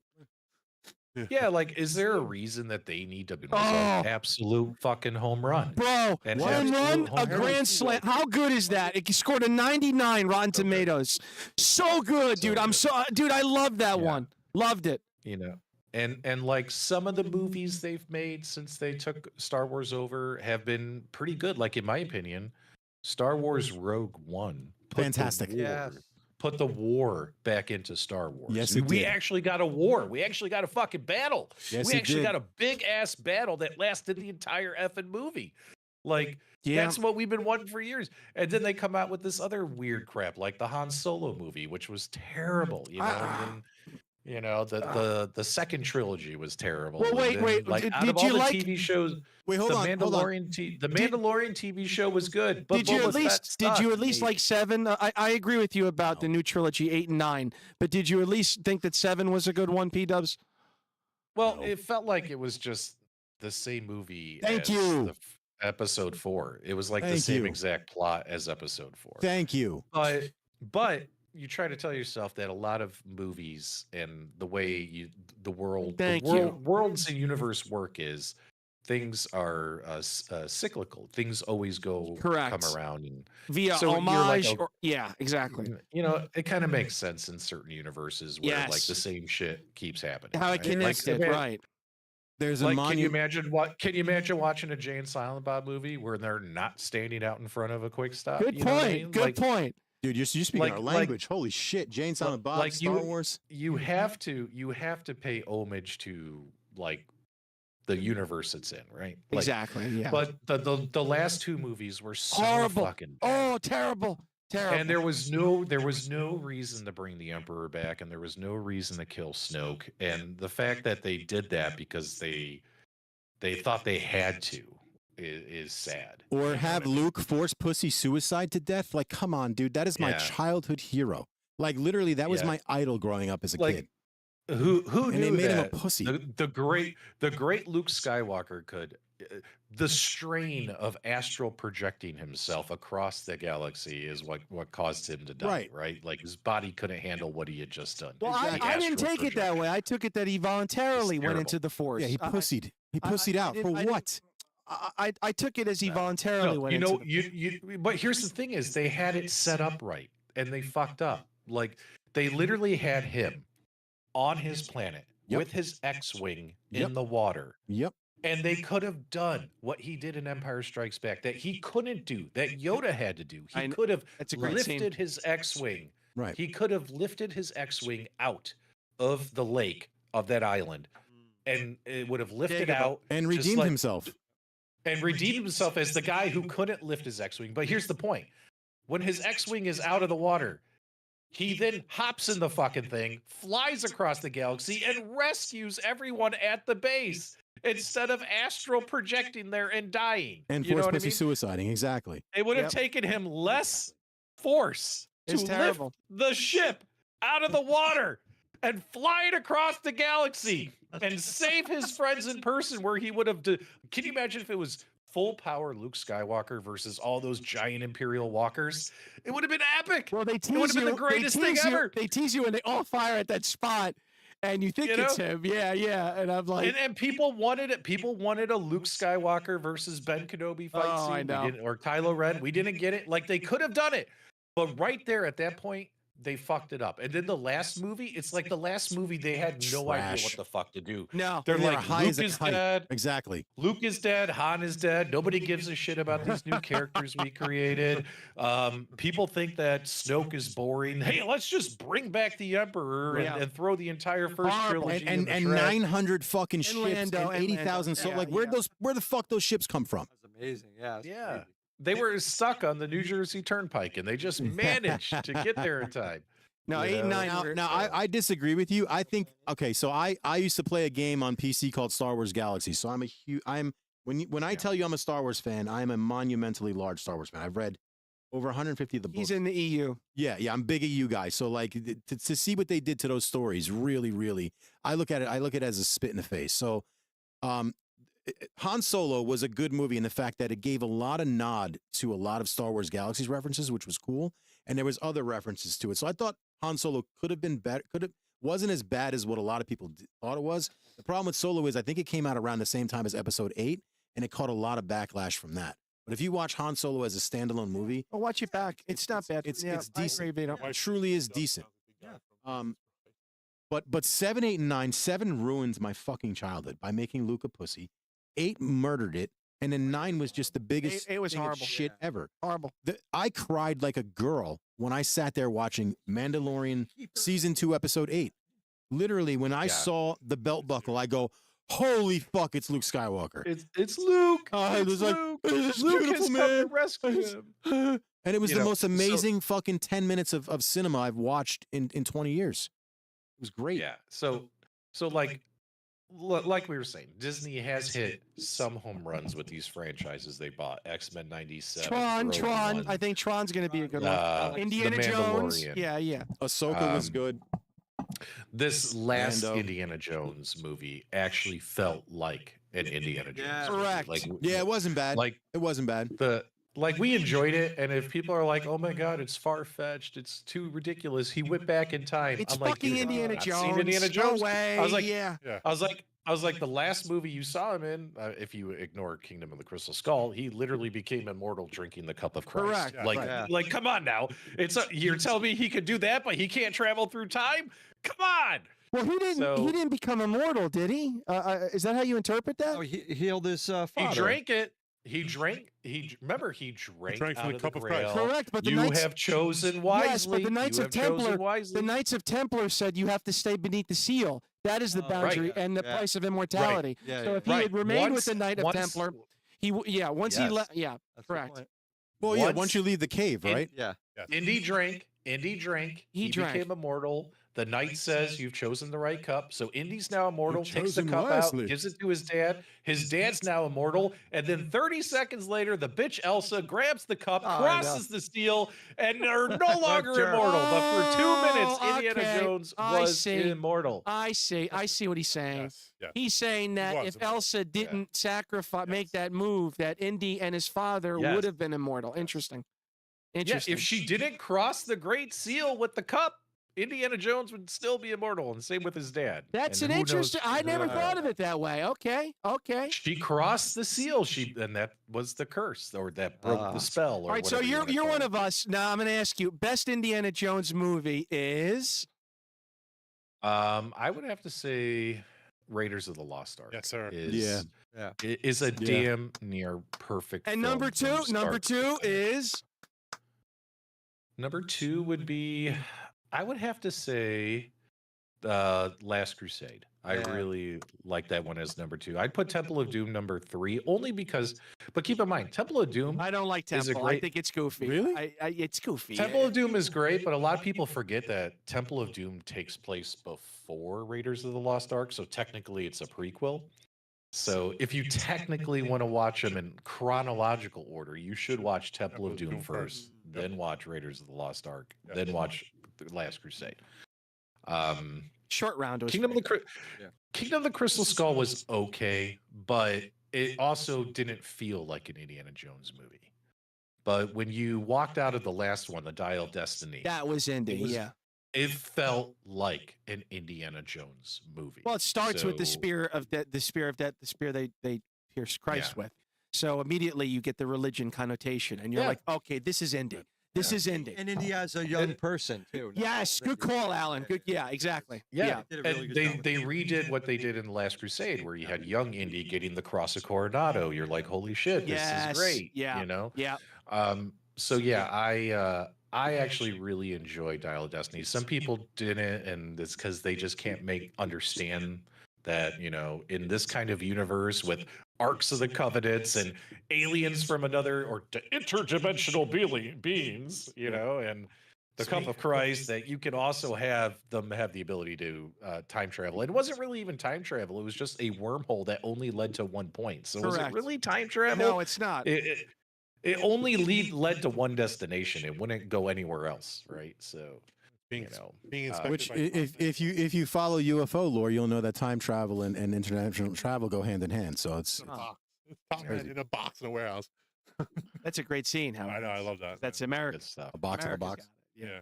Yeah, like, is there a reason that they need to be Oh. an absolute fucking home run? Bro, And home absolute run, home a run. grand slam. How good is that? It scored a 99 Rotten So good. Tomatoes. So good, So dude. good. Dude, I love that Yeah. one. Loved it. You know, and like some of the movies they've made since they took Star Wars over have been pretty good. Like in my opinion, Star Wars Rogue One put the Fantastic. war- Yes. put the war back into Star Wars. Yes, we it did. actually got a war. We actually got a fucking battle. Yes, we it actually did. got a big ass battle that lasted the entire effing movie. Like Yeah. that's what we've been wanting for years. And then they come out with this other weird crap like the Han Solo movie, which was terrible. You know, and then, you know, the second trilogy was terrible. Well, and wait, then, wait, Like did- out did of all you the like- TV shows, Wait, hold the on. Mandalorian, the Mandalorian TV show was good. But Did you Boba at least Fett did you at sucked. least like 7? I agree with you about the No. new trilogy 8 and 9, but did you at least think that 7 was a good one, P-dubs? Well, No. it felt like it was just the same movie. Thank as you. Episode 4. It was like the Thank same you. exact plot as episode 4. Thank you. But you try to tell yourself that a lot of movies and the way the Thank you. worlds and universe work is things are cyclical. Things always Correct. come around, and Via So you're like homage a- or yeah, exactly. you know it kind of makes sense in certain universes where like Yes. the same shit keeps happening. How it right? connected, Like, right. There's a Like, can you monument. imagine watching a Jay and Silent Bob movie where they're not standing out in front of a quick stop? Good You know what I point. mean? Good Like, point. Dude, you're speaking like- our like- language. Holy shit. Jane Silent Bob, like Star Wars. You have to pay homage to like the universe it's in, right? Like, Exactly. Yeah. But the last two movies were so Horrible. fucking bad. Oh, terrible. Terrible. And there was no reason to bring the Emperor back, and there was no reason to kill Snoke. And the fact that they did that because they thought they had to is sad. You know Or what have I mean? Luke force pussy suicide to death? Like, come on, dude. That is my Yeah. childhood hero. Like literally, that was Yeah. my idol growing up as a Like, kid. Who And they knew made him a that pussy. the great Luke Skywalker could the strain of astral projecting himself across the galaxy is what caused him to die, right? Like his body couldn't handle what he had just done. Well, Like I didn't astral take it that projection. way. I took it that he voluntarily It's went terrible. into the Force. Yeah, he pussied. He pussied out for didn't- I didn't- what? I took it as he voluntarily No, went you into know, the but here's the thing: is they had it set up right, and they fucked up. Like they literally had him on his planet with his X-wing in the water. Yep. And they could have done what he did in Empire Strikes Back that he couldn't do, that Yoda had to do. He could have That's a great lifted scene. his X-wing. Right. He could have lifted his X-wing out of the lake of that island, and it would have lifted out And just redeemed like- himself. and redeemed himself as the guy who couldn't lift his X-wing. But here's the point: when his X-wing is out of the water, he then hops in the fucking thing, flies across the galaxy, and rescues everyone at the base instead of astral projecting there and dying. And You know force what I pussy mean? suiciding. Exactly. It would have Yep. taken him less force to It's lift terrible. the ship out of the water and fly it across the galaxy and save his friends in person, where he would have. Can you imagine if it was full power Luke Skywalker versus all those giant Imperial walkers? It would have been epic. Well, they It would tease have been you. the greatest they thing tease you, ever. They tease you and they all fire at that spot, and you think You it's know? him. Yeah, yeah. And I'm like, And people wanted it. People wanted a Luke Skywalker versus Ben Kenobi fight Oh, scene. I know. We didn't, or Kylo Ren. We didn't get it. Like they could have done it, but right there at that point, they fucked it up. And then the last movie, it's like the last movie they had no idea Trash. what the fuck to do. no. They're And they were like, high Luke as a is kite. dead. Exactly. Luke is dead. Han is dead. Nobody gives a shit about these new characters we created. People think that Snoke is boring. Hey, let's just bring back the Emperor and, Yeah. and throw the entire first Horrible. trilogy And in the and trash. 900 fucking ships Lando, and and 80,000. Lando. So Yeah, like, where the fuck those ships come from? That's amazing. Yeah. it's Yeah. crazy. They were stuck on the New Jersey Turnpike, and they just managed to get there in time. No, You 8 and know? 9. Now, were- now I disagree with you. I think okay. So I used to play a game on PC called Star Wars Galaxy. So I'm a huge. When I tell you I'm a Star Wars fan, I am a monumentally large Star Wars fan. I've read over 150 of the books. He's in the E EU. Yeah, I'm big EU guy. So like to see what they did to those stories, really, I look at it as a spit in the face. So, Han Solo was a good movie in the fact that it gave a lot of nod to a lot of Star Wars Galaxies references, which was cool, and there was other references to it. So I thought Han Solo could have been better. Wasn't as bad as what a lot of people thought it was. The problem with Solo is I think it came out around the same time as Episode 8, and it caught a lot of backlash from that. But if you watch Han Solo as a standalone movie, Oh, watch it back. It's not bad. it's Yeah, I decent. agree, Vito. It truly is decent. But 7, 8, and 9, 7 ruined my fucking childhood by making Luke a pussy. 8 murdered it, and then 9 was just the biggest It was thing of horrible. shit ever. Horrible. I cried like a girl when I sat there watching Mandalorian season 2, episode 8. Literally, when I saw the belt buckle, I go, "Holy fuck, it's Luke Skywalker!" It's Luke. I It's was like, Luke. "This is Luke beautiful, has come to man." rescue him. And it was You the know, most so- amazing fucking 10 minutes of cinema I've watched in 20 years. It was great. Yeah. So like we were saying, Disney has hit some home runs with these franchises they bought. X-Men 97. Rogue Tron. One, I think Tron's going to be a good one. The Indiana Jones. Mandalorian. Yeah. Ahsoka was good. This last Mando. Indiana Jones movie actually felt like an Indiana Jones. Yeah. movie. Correct. Like, Yeah, it wasn't bad. like It wasn't bad. we enjoyed it, and if people are like, "Oh my god, it's far fetched, it's too ridiculous," he went back in time. It's I'm like, fucking "Dude, Indiana I've seen Jones. Indiana Jones. No way. I was like, yeah. I was like, the last movie you saw him in, if you ignore Kingdom of the Crystal Skull, he literally became immortal drinking the cup of Christ. Correct. Like, like, come on now. You're telling me he could do that, but he can't travel through time? Come on. Well, he didn't. So- he didn't become immortal, did he? Is that how you interpret that? Oh, he healed his father. He drank it. He drank. Remember, he drank drank from out the of cup the of Christ. grail. Correct, but the You Knights- have chosen wisely. Yes, but the Knights You of have chosen Templar, wisely. the Knights of Templar said you have to stay beneath the seal. That is the boundary and the price of immortality. Yeah, So yeah. if he had remained with Once- the Knight of once- Templar, once he Yes. left, yeah, That's the correct. point. Well, yeah, once you leave the cave, right? Yeah. Indy drank. Indy drank. He drank. Became immortal. The knight says you've chosen the right cup. So Indy's now immortal, takes the chosen cup wisely. out, gives it to his dad. His dad's now immortal. And then 30 seconds later, the bitch Elsa grabs the cup, Oh, I know. crosses the steel, and are no longer immortal. But for 2 minutes, Oh, Indiana okay. Jones I was see. immortal. I see what he's saying. Yes. Yeah. He's saying that was if immortal. Elsa didn't sacrifice, make Yes. that move, that Indy and his father Yes. would have been immortal. Interesting. Yeah, Interesting. if she didn't cross the Great Seal with the cup, Indiana Jones would still be immortal, and same with his dad. That's And an who knows interesting. I never who- thought of it that way. Okay. Okay. She crossed the seal. And that was the curse, or that broke the spell. Or All right. So whatever you you're wanna you're call one it. of us. Now I'm going to ask you. Best Indiana Jones movie is. I would have to say, Raiders of the Lost Ark. Yes, sir. Is, Yeah. is a damn near perfect. And film number from two. Number start to two finish. is. Number two would be, I would have to say, Last Crusade. I Yeah. really like that one as number two. I'd put Temple of Doom number three, only because, but keep in mind, Temple of Doom, I don't like Is it Temple. I great? think it's goofy. Really? It's goofy. Temple of Doom is great, but a lot of people forget that Temple of Doom takes place before Raiders of the Lost Ark, so technically it's a prequel. So if you technically want to watch them in chronological order, you should watch Temple of Doom first, then watch Raiders of the Lost Ark, then watch The Last Crusade. Short round was. Kingdom of great. the Kingdom of the Crystal Skull was okay, but it also didn't feel like an Indiana Jones movie. But when you walked out of the last one, the Dial of Destiny, That was Indy. It was- Yeah. it felt like an Indiana Jones movie. Well, it starts with the So- spear of that. The spear of that. The spear they pierce Christ Yeah. with. So immediately you get the religion connotation, and you're Yeah. like, okay, this is Indy. This is Indy. And Indy has a young person too. not Yes, all that good call, Alan. Good. Yeah, exactly. Yeah, Did a really and good job with they redid what they did in the Last Crusade, where you had young Indy getting the Cross of Coronado. You're like, holy shit, this Yes, is great. yeah, you know. Yeah. So yeah, I actually really enjoy Dial of Destiny. Some people didn't, and it's because they just can't understand that, you know, in this kind of universe with Arks of the Covenants and aliens from another or interdimensional beings, you know, and the Cup of Christ, that you can also have them have the ability to time travel. It wasn't really even time travel; it was just a wormhole that only led to one point. So was it Correct. really time travel? No, it's not. It only led to one destination. It wouldn't go anywhere else, right? So, Being, you know, being inspected Which, by if you follow UFO lore, you'll know that time travel and international travel go hand in hand. So it's Top man in a box in a warehouse. That's a great scene, I Howard. know, I love that. That's good America. stuff. a box of a America's box. got it, Yeah.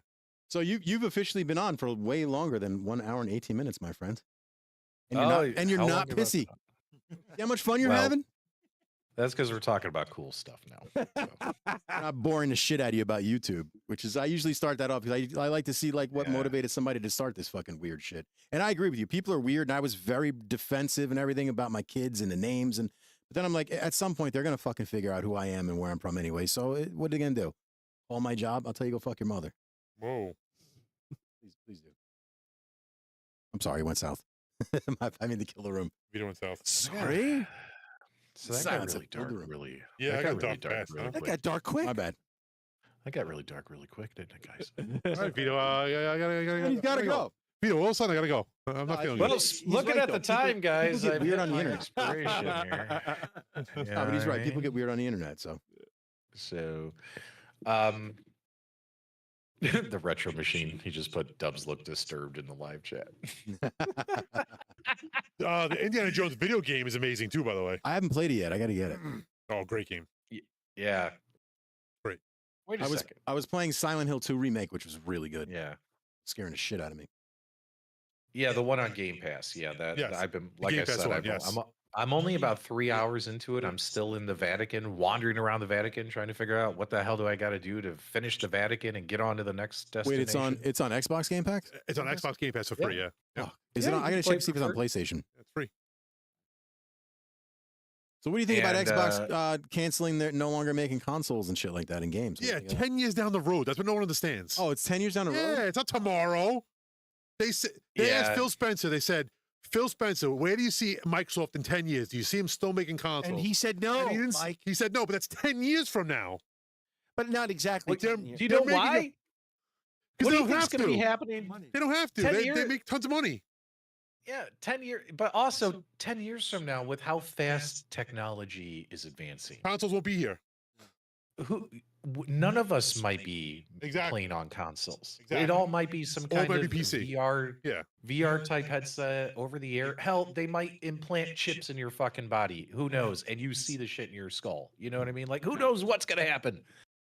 So you've officially been on for way longer than 1 hour and 18 minutes, my friend. And Oh, you're how not long have I pissy. been See how much fun you're Well, having? That's because we're talking about cool stuff now. So, I'm not boring the shit out of you about YouTube, which is I usually start that off because I like to see like what Yeah. motivated somebody to start this fucking weird shit. And I agree with you. People are weird, and I was very defensive and everything about my kids and the names. And but then I'm like, at some point they're gonna fucking figure out who I am and where I'm from anyway. So what are they gonna do? All my job? I'll tell you, go fuck your mother. Whoa. Please do. I'm sorry, it went south. I mean to kill the room. Video went south. Sorry. so that Silence got it. really Build the dark, room. really. Yeah, that I got really dark fast, really huh? That quick. got dark quick. My bad. That got really dark really quick, didn't it, guys? All right, Vito. I gotta He's gotta go. Vito, all of a sudden I gotta go. I'm not No, feeling Well, good. He's looking right, at though. the time, guys, get I've weird hit on the my internet. expiration here. No, but he's right. People get weird on the internet. So So, the retro machine. He just put Dubs look disturbed in the live chat. The Indiana Jones video game is amazing too, by the way. I haven't played it yet. I got to get it. Oh, great game. Yeah. Great. Wait a I second. was playing Silent Hill 2 remake, which was really good. Yeah. Scaring the shit out of me. Yeah, the one on Game Pass. Yeah, that Yes, I've been the like Game I Pass said, one, yes. I'm only about 3 hours into it. I'm still in the Vatican, wandering around the Vatican, trying to figure out what the hell do I got to do to finish the Vatican and get on to the next Wait, destination. it's on Xbox Game Pack? It's on Xbox Game Pass for free. Yeah, Oh, is Yeah, it on? you I can gotta play check to see if it's on for free. PlayStation. it's free. So what do you think about And, Xbox canceling their no longer making consoles and shit like that in games? What do Yeah, you think of that? 10 years down the road. That's what no one understands. Oh, it's 10 years down the road? yeah, it's not tomorrow. They said they asked Yeah. Phil Spencer. They said, Phil Spencer, where do you see Microsoft in 10 years? Do you see him still making consoles? And he said no, And he, didn't, Mike, he said no, but that's 10 years from now. but not exactly. Like, they're- 10 years. Do you They're know making why? What do you don't think's have going to be to. happening? They don't have to. 10 They years- make tons of money. Yeah, 10 years, but also 10 years from now, with how fast technology is advancing, Consoles won't be here. none of us might be Exactly. playing on consoles. Exactly. It all might be some All kind might of be PC. VR, Yeah. type headset over the air. Hell, they might implant chips in your fucking body. Who knows? And you see the shit in your skull. You know what I mean? Like, who knows what's gonna happen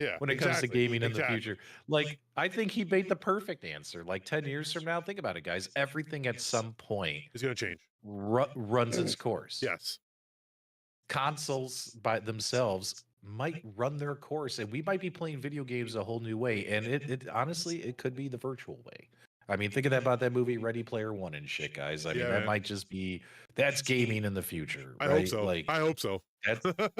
Yeah. when it comes to gaming in the Exactly. future? Like, I think he made the perfect answer. Like 10 years from now, think about it, guys. Everything at some point It's gonna change. runs its course. Yes. Consoles by themselves might run their course, and we might be playing video games a whole new way. And it honestly, it could be the virtual way. I mean, think of that about that movie Ready Player One and shit, guys. I mean, Yeah, that man. might just be that's gaming in the future. I right? hope so. Like I hope so.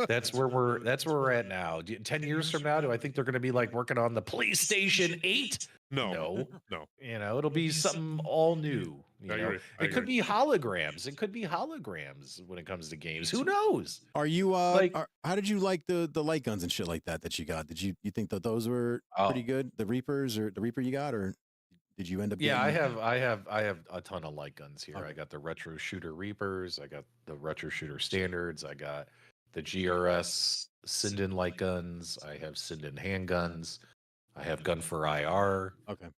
that's where we're at now. 10 years from now, do I think they're going to be like working on the PlayStation 8? No. No. You know, it'll be something all new. You I know? agree. I It could agree. be holograms. It could be holograms when it comes to games. Who knows? Are you Like- how did you like the light guns and shit like that you got? Did you think that those were pretty good? The Reapers or the Reaper you got, or did you end up? Yeah, getting- I have a ton of light guns here. I got the Retro Shooter Reapers. I got the Retro Shooter Standards. I got the GRS Sinden light guns. I have Sinden handguns. I have Gun for IR. Okay,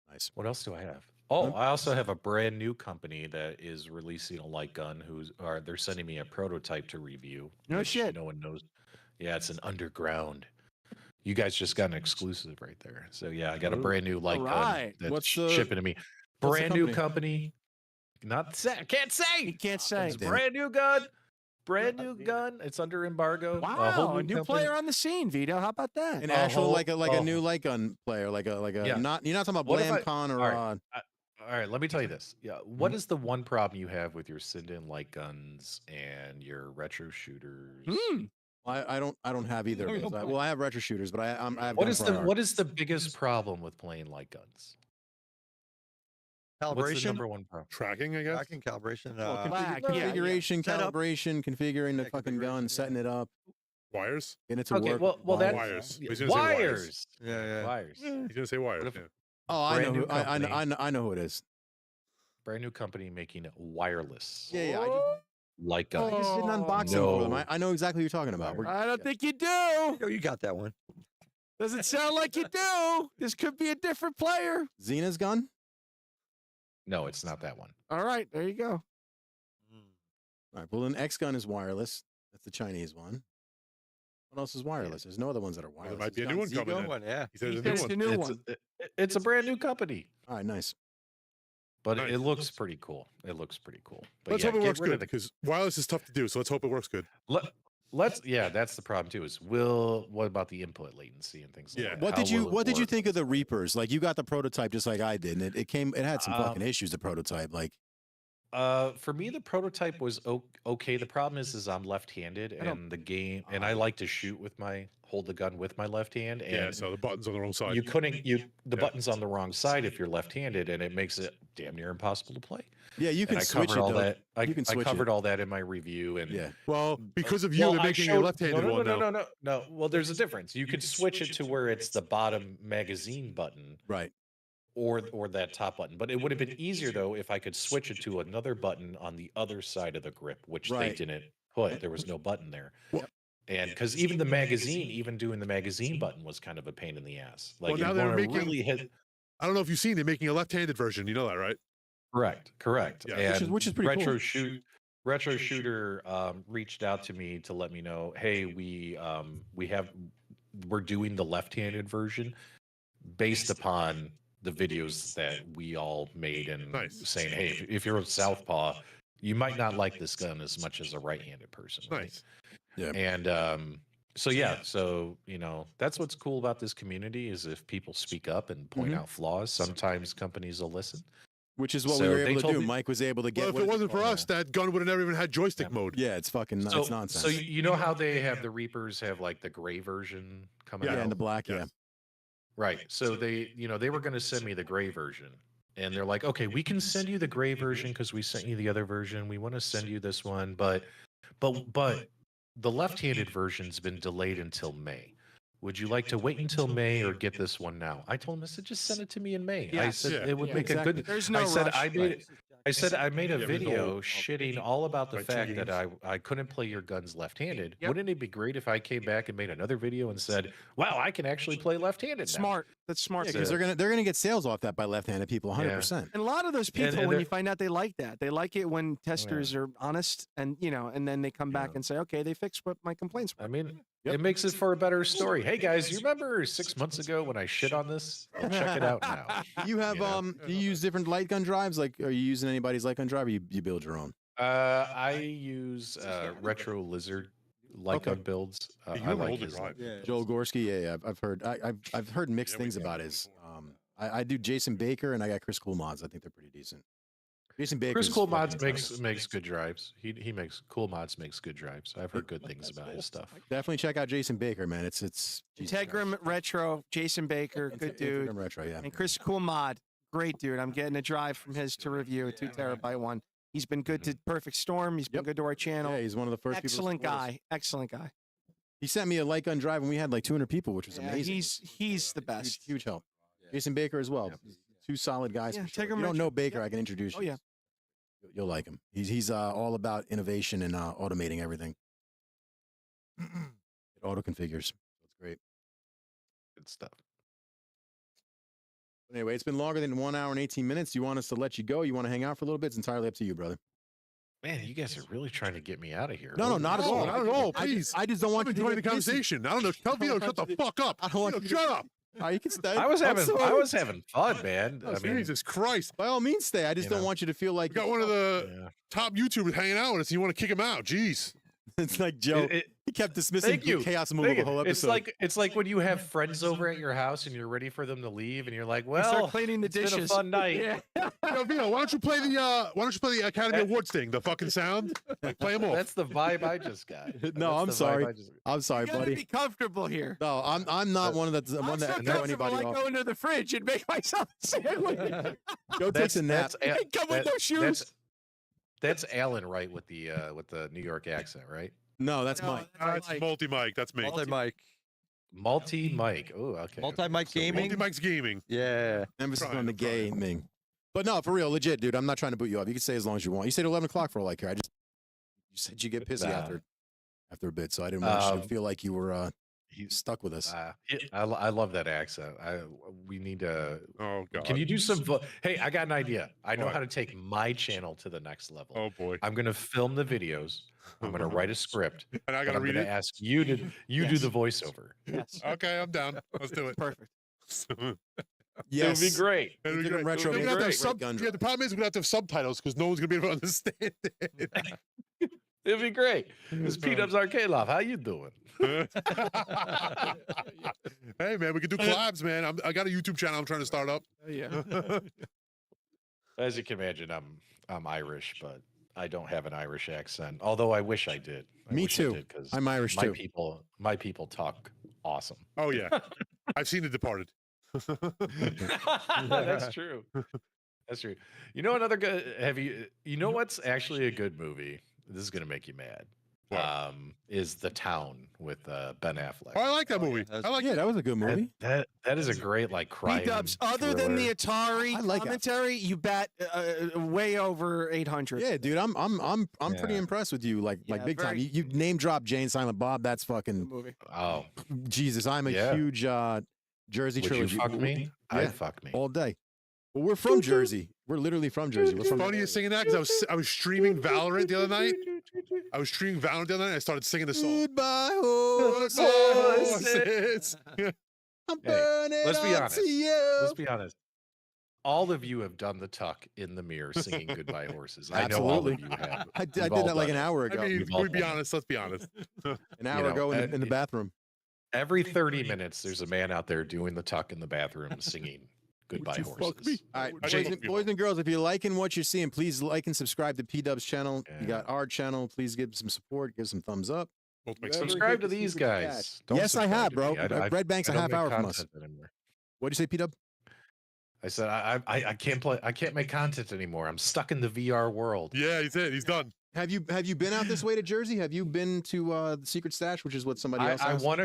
nice. What else do I have? Oh, I also have a brand new company that is releasing a light gun. They're sending me a prototype to review. No which shit. No one knows. Yeah, it's an underground. You guys just got an exclusive right there. So yeah, I got a brand new light Alright. gun that's What's the- shipping to me. what's the Brand new company. Not say. Can't say. You can't say. It's brand new gun. Brand new gun. It's under embargo. Wow, a new company. player on the scene, Vito. How about that? An actual whole- like a a new light gun player, like a Yeah. not you're not talking about What if I- BlamCon or all right, let me tell you this. Yeah, what is the one problem you have with your Sinden light guns and your retro shooters? I don't have either of those. Well, I have retro shooters, but I have What gun is for the IR. what is the biggest problem with playing light guns? What's the Calibration, number one problem? Tracking, I guess. tracking, calibration. Black, yeah, configuration, Setup. calibration, configuring the Yeah, fucking gun, configuration, setting it up, Wires. getting it to Okay, work. well, wires. that Wires. yeah, He's gonna say wires. wires. Yeah, yeah. Wires. He's gonna say wires. What if- Yeah. Oh, I know brand who new company. I know who it is. Brand new company making wireless Yeah. light I guns. just did an unboxing for them. No. I know exactly what you're talking about. I don't think you do. Oh, you got that one. Doesn't sound like you do. This could be a different player. Xena's gun. No, it's not that one. All right, there you go. All right. Well, an X gun is wireless. That's the Chinese one. What else is wireless? There's no other ones that are Well, wireless. there might be a It's new got one coming. Zigo. Then. One, yeah. He said there's a There's new the one. new It's one. it's a brand new company, All right, nice. but Nice. it looks pretty cool. It looks pretty cool. But Let's yeah, hope it get works rid good of the- because wireless is tough to do. So let's hope it works good. Let's yeah, that's the problem too. Is what about the input latency and things like Yeah. that? What How did you will it What did you work? think of the Reapers? Like you got the prototype just like I did, and it had some fucking Um, issues. The prototype, like For me, the prototype was okay. The problem is I'm left-handed, and the game, and I like to hold the gun with my left hand, and Yeah. So the button's on the wrong side. the Yeah. button's on the wrong side if you're left-handed, and it makes it damn near impossible to play. yeah, you And can I switch covered it. all though. that. You can I switch covered it. all that in my review, and Yeah. Well, because of you, well, they're I making a showed- left-handed no, one now. No. Well, there's a difference. You could switch it to where it's the bottom magazine button Right. or that top button. But it would have been easier though if I could switch it to another button on the other side of the grip, which they Right. didn't put. There was no button there. Well- And because even the magazine, even doing the magazine button was kind of a pain in the ass. Like Well, you now they're wanna making- really hit. I don't know if you've seen. They're making a left-handed version. You know that, right? Correct. Yeah. And Which is pretty retro cool. Retro Shooter reached out to me to let me know, hey, we're doing the left-handed version based upon the videos that we all made and Nice. saying, hey, if you're a southpaw, you might not like this gun as much as a right-handed person. right? Nice. Yeah. And so that's what's cool about this community is if people speak up and point out flaws, sometimes companies will listen. Which is what So we were they able to told do. me- Mike was able to get. Well, if what it is wasn't for called us, that gun would have never even had joystick mode. Yeah, it's fucking So, it's nonsense. so you know how they have the Reapers have like the gray version coming Yeah, out? yeah, and the black, Yes. Right. So they were going to send me the gray version. And they're like, okay, we can send you the gray version because we sent you the other version. We want to send you this one, but the left-handed version's been delayed until May. would you like to wait until May or get this one now? I told him, I said, just send it to me in May. I Yes. said Yeah. it would Yeah, make exactly. a good. There's no I said rush. I made a Yeah, but video shitting all about the Like two fact that games. I couldn't play your guns left-handed. Yep. Wouldn't it be great if I came back and made another video and said, "Wow, I can actually play left-handed"? now." Smart. That's smart. Yeah, because they're gonna get sales off that by left-handed people, 100%. And a lot of those people, and when they're- you find out they like that, they like it when testers are honest and, and then they come back and say, okay, they fixed what my complaints were. I mean, it makes it for a better story. Hey guys, you remember 6 months ago when I shit on this? Well, check it out now. You have You know? do you use different light gun drives? Like, are you using anybody's light gun drive, or you build your own? I use Retro Lizard light gun builds. Yeah, you I have an like older his drive. Joel Gorski, yeah, I've heard I've heard mixed Yeah, we things did about that his. before. I do Jason Baker and I got Chris Cool Mods. I think they're pretty decent. Jason Baker. Chris Cool Mods makes good drives. He makes Cool Mods makes good drives. I've heard good things about his stuff. Definitely check out Jason Baker, man. It's Jesus Integram Retro, Jason Baker, Christ. good dude. Integram Retro, yeah. And Chris Cool Mod, great dude. I'm getting a drive from his to review, a 2 terabyte one. He's been good to Perfect Storm. He's been good to our channel. Yeah, he's one of the first people to Excellent support us. guy. Excellent guy. He sent me a light gun drive and we had like 200 people, which was Yeah, amazing. he's the best. Huge help. Jason Baker as well. Two solid guys. Yeah, for sure. Integram If you don't Retro. know Baker, I can introduce you. Oh yeah. You'll like him. He's all about innovation and automating everything. It auto configures. So it's great. Good stuff. But anyway, it's been longer than 1 hour and 18 minutes. You want us to let you go? You want to hang out for a little bit? It's entirely up to you, brother. Man, you guys are really trying to get me out of here. No, not at all. Not at all. Please. I just don't want I'm you to enjoying the get busy. conversation. I don't know. Tell Vito, shut the fuck up. I don't want Vito, you to- shut up. You can stay. I was I'm having sorry. fun, man. Oh, I mean, Jesus Christ. By all means, stay. I just You don't know. want you to feel like We got one of the yeah. top YouTubers hanging out with us. And you want to kick him out? Jeez. it's like Joe. He kept dismissing Thank you. Chaos Move Thank the you. whole episode. It's like when you have friends over at your house and you're ready for them to leave, and you're like, You well, start cleaning the it's been a dishes. fun night. Yeah. Yo, Vito, why don't you play the Academy Awards thing? The fucking sound. Like, play them off. That's the vibe I just got. No, I'm That's the vibe sorry. I just- I'm sorry, You gotta buddy. be comfortable here. No, I'm not one of the I'm one so that throw comfortable, anybody I off. go into the fridge and make myself a sandwich. Joe takes a nap. I come with no shoes. That's Alan, right, with the New York accent, right? No, that's No, Mike. That's Mike. multi-mic. That's me. Multi-mic. Multi-mic. Oh, okay. Multi-mic So gaming? Multi-mic's gaming. Yeah. Emphasis trying, on the I'm trying. gaming. But no, for real, legit, dude. I'm not trying to boot you off. You can stay as long as you want. You said 11 o'clock for all I care. You said you get pissy Nah. after a bit, so I didn't want you to Um, feel like you were stuck with us. I love that accent. We need to. Oh, God. Can you do some? Hey, I got an idea. I know What? how to take my channel to the next level. Oh, boy. I'm gonna film the videos. I'm gonna write a script. And I and got to I'm read gonna it? ask you to do Yes. the voiceover. Yes. Okay, I'm down. Let's do it. Perfect. Yes. It would be great. It'll be Integram great. Retro We're makes gonna have to have great sub- gun yeah, the problem is we're going to have to have subtitles because no one's going to be able to understand it. It'd be great. It's P-Dub's Arcade Loft. How you doing? Hey, man, we can do collabs, man. I got a YouTube channel I'm trying to start up. Yeah. As you can imagine, I'm Irish, but I don't have an Irish accent. Although I wish I did. Me too. Because I'm Irish my too. my people talk awesome. Oh, yeah. I've seen The Departed. That's true. That's true. You know another good. You know what's actually a good movie? This is gonna make you mad. What? Is The Town with Ben Affleck. Oh, I like that movie. that's- I like Yeah, that was a good movie. That is a great like crime. B-dubs, other than the Atari I like it. commentary, you bet way over 800. Yeah, dude, I'm pretty Yeah. impressed with you, like Yeah, big time. very- You name drop Jane Silent Bob. That's Good fucking movie. Oh, Jesus. I'm a Yeah. huge Jersey would you trilogy fuck me? Yeah. I'd fuck me. all day. Well, we're from Jersey. We're literally from Jersey. We're It's from funny you're singing that because I was streaming Valorant the other night. I started singing the song. Goodbye, horses. Horses. I'm Hey, burning let's be up honest. to you. Let's be honest. All of you have done the tuck in the mirror singing "Goodbye Horses." I know all of Absolutely. you have. I We've did all that like done an it. hour I ago. mean, We've all we'd be done it. honest. Let's be honest. An hour know, ago in the bathroom. Every 30 minutes, there's a man out there doing the tuck in the bathroom singing "Goodbye you fuck Horses." me? All right, I boys didn't and, fuck you boys up. and girls, if you're liking what you're seeing, please like and subscribe to P-Dub's channel. You Yeah. got our channel. Please give some support. Give some thumbs up. Both make Whoever sense. Subscribe hit to the these super chat. guys. Don't Yes, I subscribe have, to bro. me. I Red Bank's a don't half make hour from us. content anymore. What'd you say, P-Dub? I said I can't play. I can't make content anymore. I'm stuck in the VR world. Yeah, he's it. He's done. Have you been out this way to Jersey? Have you been to the Secret Stash, which is what somebody else I has? want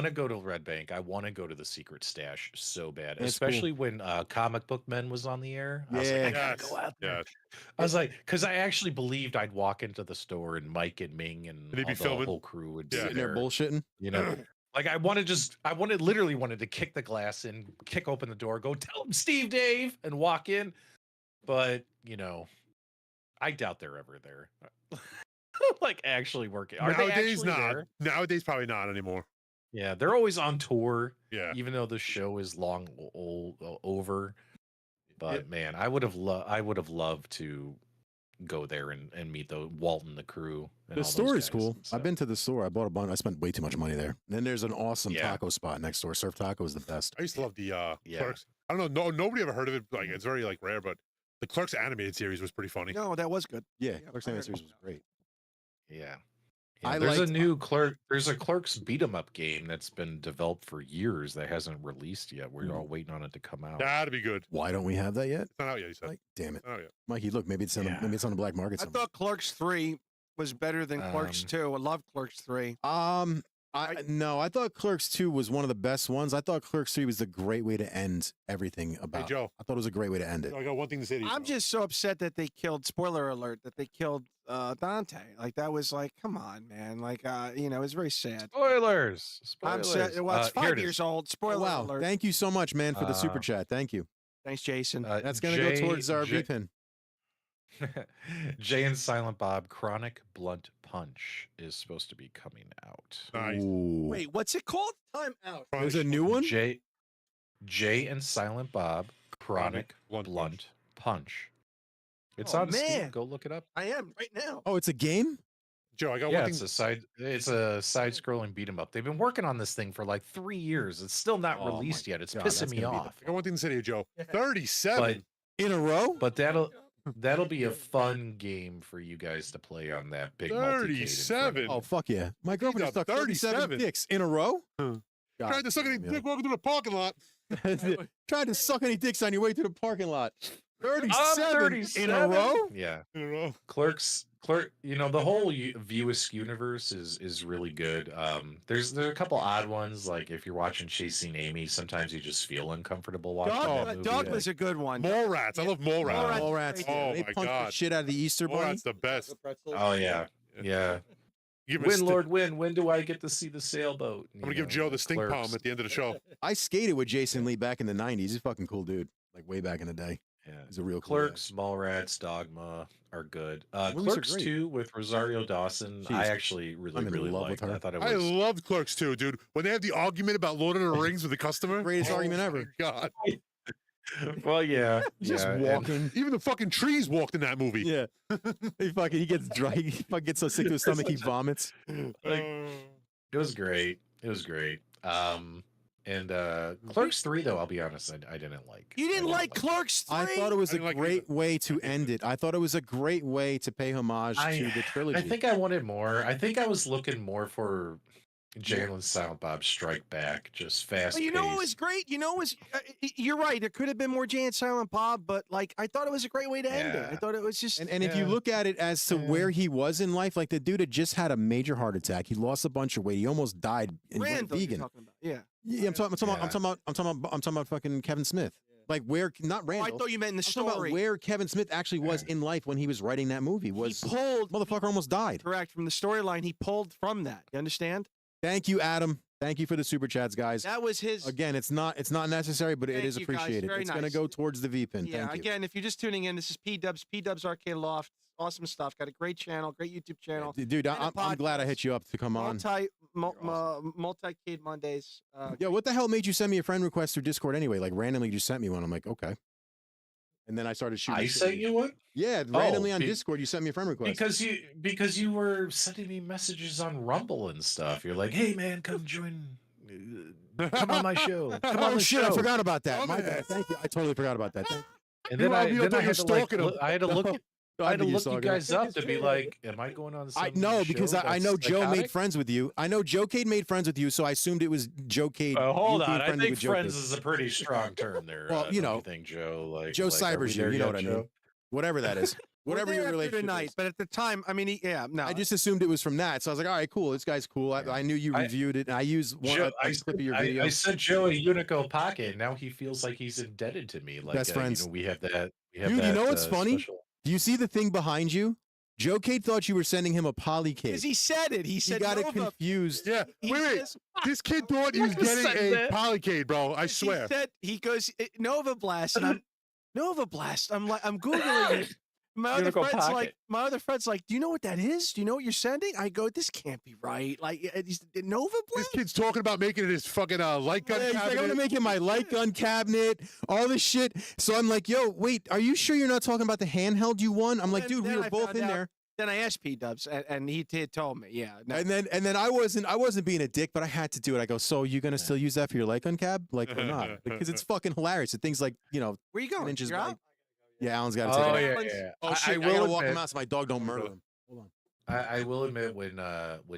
to go to Red Bank. I want to go to the Secret Stash so bad, That's especially when Comic Book Men was on the air. I was Yeah. like, I gotta go out there. I was like, because I actually believed I'd walk into the store and Mike and Ming and they'd be all the filming? whole crew would be Sitting there there. bullshitting. You know, like I literally wanted to kick the glass in, kick open the door, go tell him Steve Dave, and walk in. But you know, I doubt they're ever there. Like actually working. Are they Nowadays, actually not. there? Nowadays, probably not anymore. Yeah, they're always on tour. Yeah. Even though the show is long over. But man, I would have loved to go there and meet the Walton, the crew. And The all those store is guys cool. and stuff. I've been to the store. I bought a bunch. I spent way too much money there. And then there's an awesome Yeah. taco spot next door. Surf Taco is the best. I used to love the Yeah. Clerks. I don't know. Nobody ever heard of it. Like it's very like rare, but the Clerks animated series was pretty funny. No, that was good. Yeah, Yeah, Clerks I Animated heard Series was great. Yeah. I There's liked- a new There's a Clerks beat 'em up game that's been developed for years that hasn't released yet. We're all waiting on it to come out. That'd be good. Why don't we have that yet? It's not out yet. You said. Like, damn it, It's not out yet. Mikey. Look, maybe it's on Yeah. maybe it's on the black market. I Somewhere. thought Clerks 3 was better than Clerks Um, 2. I love Clerks 3. I thought Clerks 2 was one of the best ones. I thought Clerks 3 was a great way to end everything about. Joe. I thought it was a great way to end it. I got one thing to say to you. I'm Joe. just so upset that they killed, spoiler alert, that they killed Dante. Like, that was like, come on, man. Like, it was very sad. Spoilers. I'm Spoilers. sad. Well, it's Here 5 it is. years old. Oh, Spoiler wow. alert. Thank you so much, man, for the super Uh, chat. Thank you. Thanks, Jason. That's going to go towards our VPN. Jay and Silent Bob Chronic Blunt Punch is supposed to be coming out. Nice. Ooh. Wait, what's it called? Time out. There's a new one? Jay and Silent Bob Chronic Blunt Punch. It's Oh, on Steam. man. Go look it up. I am right now. Oh, it's a game? Joe, I got Yeah, one it's thing. it's a side-scrolling beat 'em up. They've been working on this thing for like 3 years. It's still not Oh my released yet. It's God, pissing that's me gonna be the off. I got one thing to say to you, Joe. 37. In a row? But that'll be a fun game for you guys to play on that big multi-cade in front of 37. you. Oh, fuck yeah. My girlfriend up stuck 37 37. dicks in a row? God Tried to suck any damn, dick walking through the parking lot. Tried to suck any dicks on your way to the parking lot. 37 in a row? Yeah. You know? The whole Viewisk universe is really good. There's a couple odd ones, like if you're watching Chasing Amy, sometimes you just feel uncomfortable watching that movie. Dogma's a good one. Mole rats. I love mole rats. All rats. Oh They my punked the God. shit out of the Easter Mole bunny. rats the best. Oh yeah, yeah. Give him a Win, sti- Lord, win. When do I get to see the sailboat? I'm gonna give Joe the stink Clerks. palm at the end of the show. I skated with Jason Lee back in the 90s. He's a fucking cool dude. Like way back in the day. Yeah. He's a real cool guy. Clerks, Mallrats, Dogma are good. Movies are Clerks great. 2 with Rosario Dawson, I Jeez. actually really, I'm in really love with liked. her. I thought it I was. loved Clerks too, dude. When they had the argument about Lord of the Rings with the customer. Greatest Oh argument my ever. God. Well, yeah. Just yeah, and- walking. Even the fucking trees walked in that movie. Yeah. he gets dry. He fucking gets so sick to his stomach he vomits. It was great. It was great. Clerks 3 though, I'll be honest, I didn't like. You didn't like Clerks 3? I thought it was I a didn't like it great way to end it. I thought it was a great way to pay homage to the trilogy. I think I wanted more. I think I was looking more for Jalen Silent Bob Strike Back, just fast. Well, you know what was great? You know, you're right. There could have been more Jay and Silent Bob, but like I thought it was a great way to end it. I Yeah. thought it was just. And if you Yeah. look at it as to where he was in life, like the dude had just had a major heart attack. He lost a bunch of weight. He almost died. And he went Randall, you're vegan. talking about. Yeah. Yeah, I'm talking about fucking Kevin Smith. Like where, not Oh, I Randall. thought you meant in the I'm talking about story. where Kevin Smith actually was in life when he was writing that movie. Was he pulled motherfucker almost died. correct from the storyline. He pulled from that. You understand? Thank you, Adam. Thank you for the super chats, guys. That was his. Again, it's not necessary, but it Thank is you, guys. appreciated. Very It's going to nice. go towards the VPN. Yeah. Thank you. Again, if you're just tuning in, this is P-Dubs Arcade Loft. Awesome stuff. Got a great channel, great YouTube channel. Dude, and a I'm glad I podcast. hit you up to come on. Multi-Cade Mondays. Yo, what the hell made you send me a friend request through Discord anyway? Like randomly just sent me one. I'm like, okay. And then I started shooting. I shit. sent you one? Yeah, randomly on be- Discord, you sent me a friend request. Because you were sending me messages on Rumble and stuff. You're like, hey man, come join. Come on my show. Come on Oh the shit, show. I forgot about that. Oh, My man. bad. Thank you. I totally forgot about that. Thank And then I thought you had were to like, stalking him. I had to look. you. I had to think you're look you stalking. guys up to be like, am I going on? Some No, because show I that's know Joe made psychotic? friends with you. I know Joe Cade made friends with you, so I assumed it was Joe Cade. Hold you being on, I friendly think with Joe friends Cade. is a pretty strong term there. Well, you don't know, think Joe like Joe like, are we cybers you. there You know yet, what I mean? Joe? Whatever that is. Whatever We're your there after relationship tonight, is. but at the time, I mean, no. I just assumed it was from that, so I was like, all right, cool. This guy's cool. I knew you reviewed it, and I used one Joe, a clip of your video. I sent Joe a Unico pocket. Now he feels like he's indebted to me. Like Best friends. You know, we have that. We have Dude, that, you know what's funny? special- Do you see the thing behind you? Joe Cade thought you were sending him a poly cake. Because he said it. He He said got it Nova. confused. Yeah. He Wait. says- This kid thought he was getting a polycade, bro. I swear. He said, he goes, Nova Blast. And I'm, Nova Blast. I'm like, I'm Googling it. My other Unico friend's like, do you know what that is? Do you know what you're sending? I go, this can't be right. Like, Nova This Blast? kid's talking about making it his fucking light gun Yeah, he's like, I'm cabinet. gonna make it my light gun cabinet, all this shit. So I'm like, yo, wait, are you sure you're not talking about the handheld you won? I'm like, dude, we Then were I both found in out- there. Then I asked P-Dubs, and he told me, yeah. No. And then I wasn't being a dick, but I had to do it. I go, so you gonna still use that for your light gun cab, like or not? Because it's fucking hilarious. The things like Where you going? inches You're wide. out? Yeah, Alan's got to Oh take it. yeah, out. yeah. Oh shit, I will gotta walk him admit- out so my dog don't murder him. Hold on. I will admit when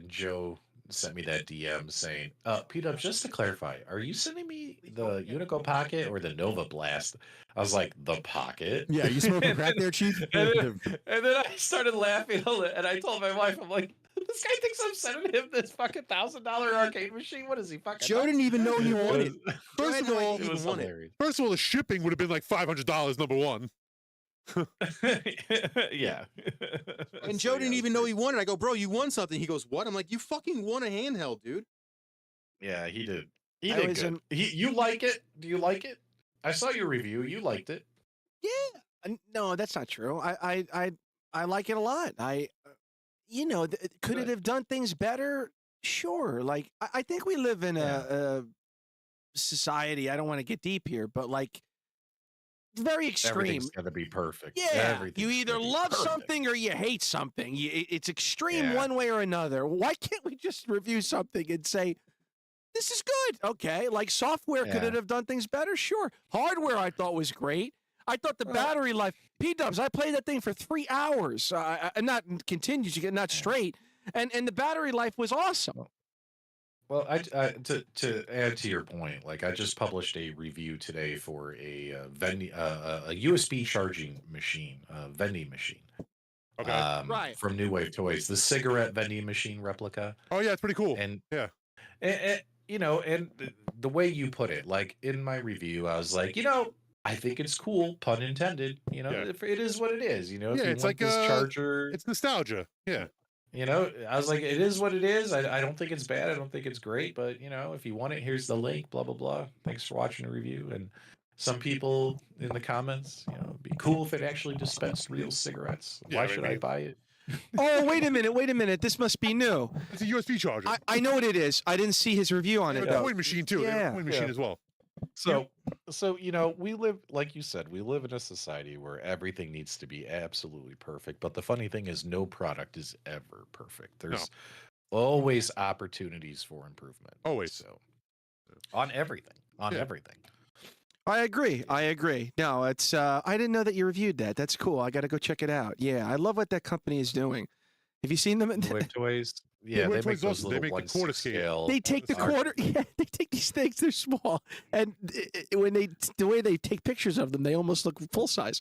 Joe sent me that DM saying, P-Dub, just to clarify, are you sending me the Unico Pocket or the Nova Blast? I was like, the Pocket. Yeah, you smoking crack there, Chief? and then I started laughing, and I told my wife, I'm like, this guy thinks I'm sending him this fucking $1,000 arcade machine. What is he fucking? Joe didn't even know he wanted. First of all, It was hilarious. First of all, the shipping would have been like $500. Number one. Yeah. And Joe didn't even know he won it. I go, bro, you won something. He goes, what? I'm like, you fucking won a handheld, dude. Yeah, he did. He I did was good. You like it? Do you like it? I saw your review. You liked it. Yeah. No, that's not true. I like it a lot. Could it have done things better? Sure. Like, I think we live in a society. I don't want to get deep here, but like, very extreme. Everything's got to be perfect. Yeah, Everything's you either gotta be love perfect. something or you hate something. It's extreme Yeah. one way or another. Why can't we just review something and say, this is good? Okay, like software, could Yeah. it have done things better? Sure. Hardware, I thought was great. I thought the battery life, P-Dubs, I played that thing for 3 hours, and not continues, you get not straight, and the battery life was awesome. Well, to add to your point, like I just published a review today for a USB charging machine, vending machine. Okay. Right. From New Wave Toys, the cigarette vending machine replica. Oh yeah, it's pretty cool. And yeah. and the way you put it, like in my review, I was like, I think it's cool, pun intended. Yeah. It is what it is. If Yeah, you it's want like this charger. It's nostalgia. Yeah. I was like, it is what it is. I don't think it's bad. I don't think it's great, but if you want it, here's the link. Blah blah blah. Thanks for watching the review. And some people in the comments, it'd be cool if it actually dispensed real cigarettes. Yeah, Why I should I mean- buy it? Oh, wait a minute. This must be new. It's a USB charger. I know what it is. I didn't see his review on They it, have a though. coin machine too. They have a Yeah. coin machine Yeah. as well. So we live, like you said, we live in a society where everything needs to be absolutely perfect. But the funny thing is, no product is ever perfect. There's always opportunities for improvement. Always. So on everything, everything. I agree. No, it's I didn't know that you reviewed that. That's cool. I got to go check it out. Yeah, I love what that company is doing. Have you seen them? New Wave Toys. Yeah, Wave they make Toys those also, they little make the quarter scale. They take the Art. quarter. Yeah, they take these things. They're small, and when the way they take pictures of them, they almost look full size.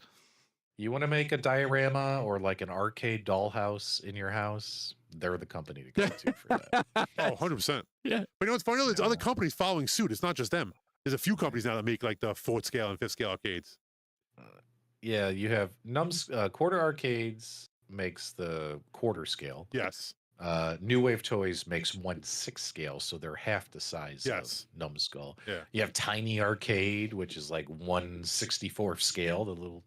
You want to make a diorama or like an arcade dollhouse in your house? They're the company to go to for that. Oh, 100%. Yeah. But what's funny? There's other companies following suit. It's not just them. There's a few companies now that make like the 4th scale and 5th scale arcades. Yeah, you have Quarter Arcades makes the quarter scale. Yes. New Wave Toys makes 1/6 scale, so they're half the size Yes. of Numbskull. Yeah. You have Tiny Arcade, which is like 1/64 scale, the little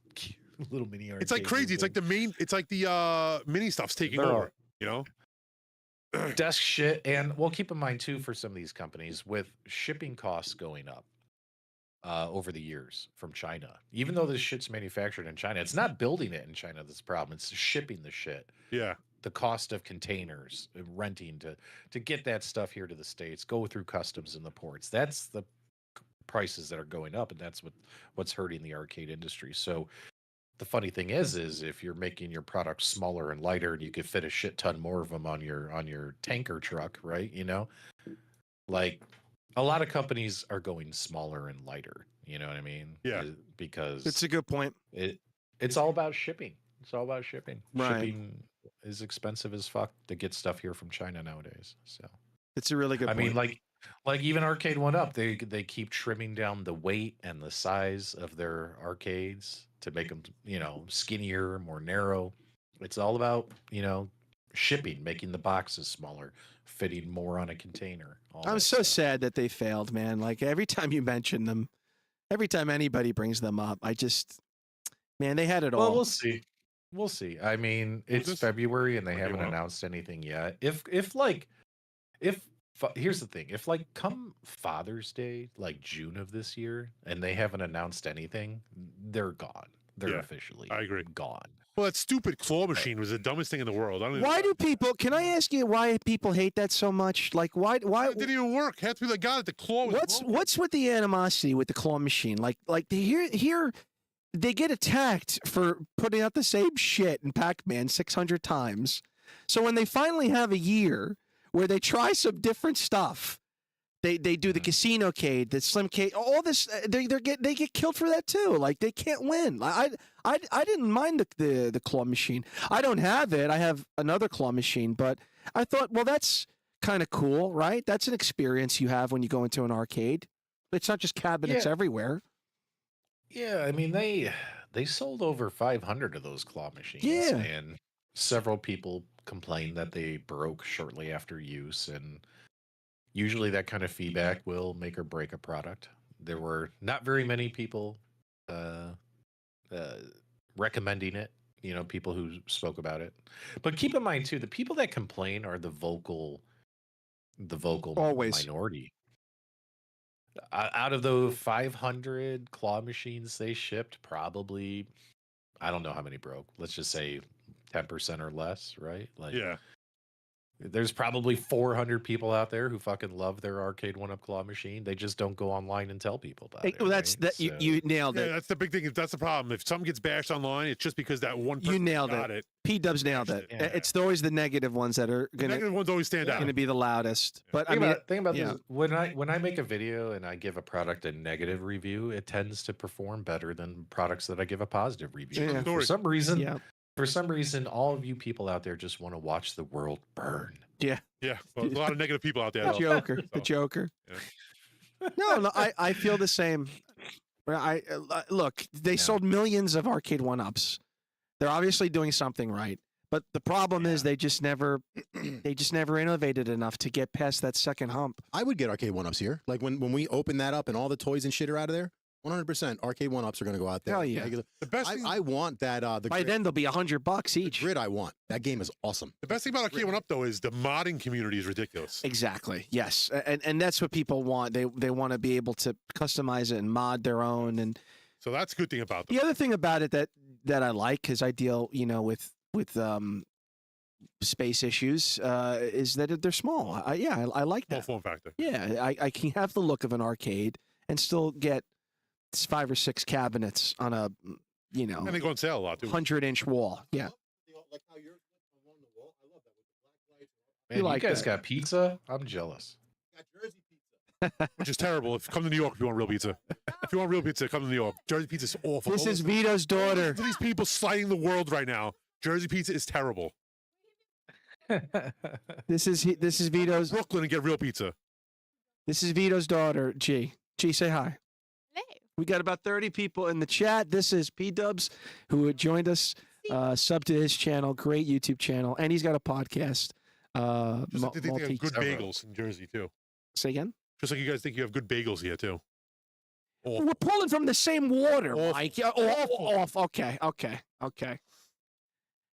mini arcade. It's like crazy. It's like the mini stuff's taking They're over. You know? desk shit. And well, keep in mind too, for some of these companies, with shipping costs going up over the years from China, even though this shit's manufactured in China, it's not building it in China that's the problem. It's shipping the shit. Yeah. The cost of containers, renting to get that stuff here to the States, go through customs in the ports. That's the prices that are going up, and that's what's hurting the arcade industry. So the funny thing is if you're making your product smaller and lighter, and you could fit a shit ton more of them on your tanker truck, right? Like a lot of companies are going smaller and lighter. You know what I mean? Yeah. Because It's a good point. it's all about shipping. It's all about shipping. Right. Shipping is expensive as fuck to get stuff here from China nowadays. So It's a really good I point. mean, like even Arcade One Up, they keep trimming down the weight and the size of their arcades to make them, skinnier, more narrow. It's all about, shipping, making the boxes smaller, fitting more on a container. I'm so sad that they failed, man. Like every time you mention them, every time anybody brings them up, man, they had it all. Well, we'll see. We'll see. I mean, it's February and they haven't announced anything yet. Here's the thing, if come Father's Day, like June of this year, and they haven't announced anything, they're gone. They're officially gone. Well, that stupid claw machine was the dumbest thing in the world. Why do people? Can I ask you why people hate that so much? Like, why? It didn't even work. Half the people that got it, the claw was What's with the animosity with the claw machine? Like here, they get attacked for putting out the same shit in Pac-Man 600 times. So when they finally have a year where they try some different stuff, they do the casino-cade, the slim-cade, all this. They get killed for that too. Like they can't win. I didn't mind the claw machine. I don't have it. I have another claw machine, but I thought, well, that's kind of cool, right? That's an experience you have when you go into an arcade. It's not just cabinets everywhere. Yeah, I mean they sold over 500 of those claw machines. Yeah. And several people complained that they broke shortly after use, and usually that kind of feedback will make or break a product. There were not very many people recommending it, people who spoke about it. But keep in mind too, the people that complain are the vocal Always. minority. Out of the 500 claw machines they shipped, probably, I don't know how many broke. Let's just say 10% or less, right? There's probably 400 people out there who fucking love their Arcade One Up claw machine. They just don't go online and tell people about it. Well, that's right? that. You nailed it. Yeah, that's the big thing. That's the problem. If something gets bashed online, it's just because that one person You nailed got it. P-Dubs nailed it. Yeah. It's always the negative ones that are The negative ones always stand out. going to be the loudest. But I Think about yeah. this. When I make a video and I give a product a negative review, it tends to perform better than products that I give a positive review. Yeah. For some reason, Yeah. all of you people out there just want to watch the world burn. Yeah. Yeah, well, there's a lot of negative people out there. The though. Joker. The So, Joker. yeah. No, I feel the same. Look, they sold millions of Arcade One-Ups. They're obviously doing something right. But the problem is they just never innovated enough to get past that second hump. I would get Arcade One Ups here. Like when we open that up and all the toys and shit are out of there, 100% Arcade One Ups are going to go out there. Hell yeah. The best thing, I want that. The By grid, then they'll be $100 the each. grid I want. That game is awesome. the best thing about Arcade One Up though is the modding community is ridiculous. Exactly. Yes, and that's what people want. They want to be able to customize it and mod their own. And So that's a good thing about them. the other thing about it that I like, because I deal, with space issues, is that they're small. I like Small that. form factor. Yeah, I can have the look of an arcade and still get 5 or 6 cabinets on a And they go on sale a lot too. 100-inch wall. Yeah. Like how you're along the wall. I love that with the black lights. Man, like you guys that. got pizza? I'm jealous. Got Jersey pizza. Which is terrible. Come to New York if you want real pizza. If you want real pizza, come to New York. Jersey pizza is awful. This is Vito's daughter. Look at these people sliding the world right now. Jersey pizza is terrible. This is Vito's. Brooklyn and get real pizza. This is Vito's daughter. G, say hi. Hello. We got about 30 people in the chat. This is P-Dubs, who had joined us. Sub to his channel, great YouTube channel, and he's got a podcast. Just like they think they have good bagels in Jersey too. Say again? Just like you guys think you have good bagels here too. Awful. We're pulling from the same water, Awful. Mike. Yeah, off. Okay.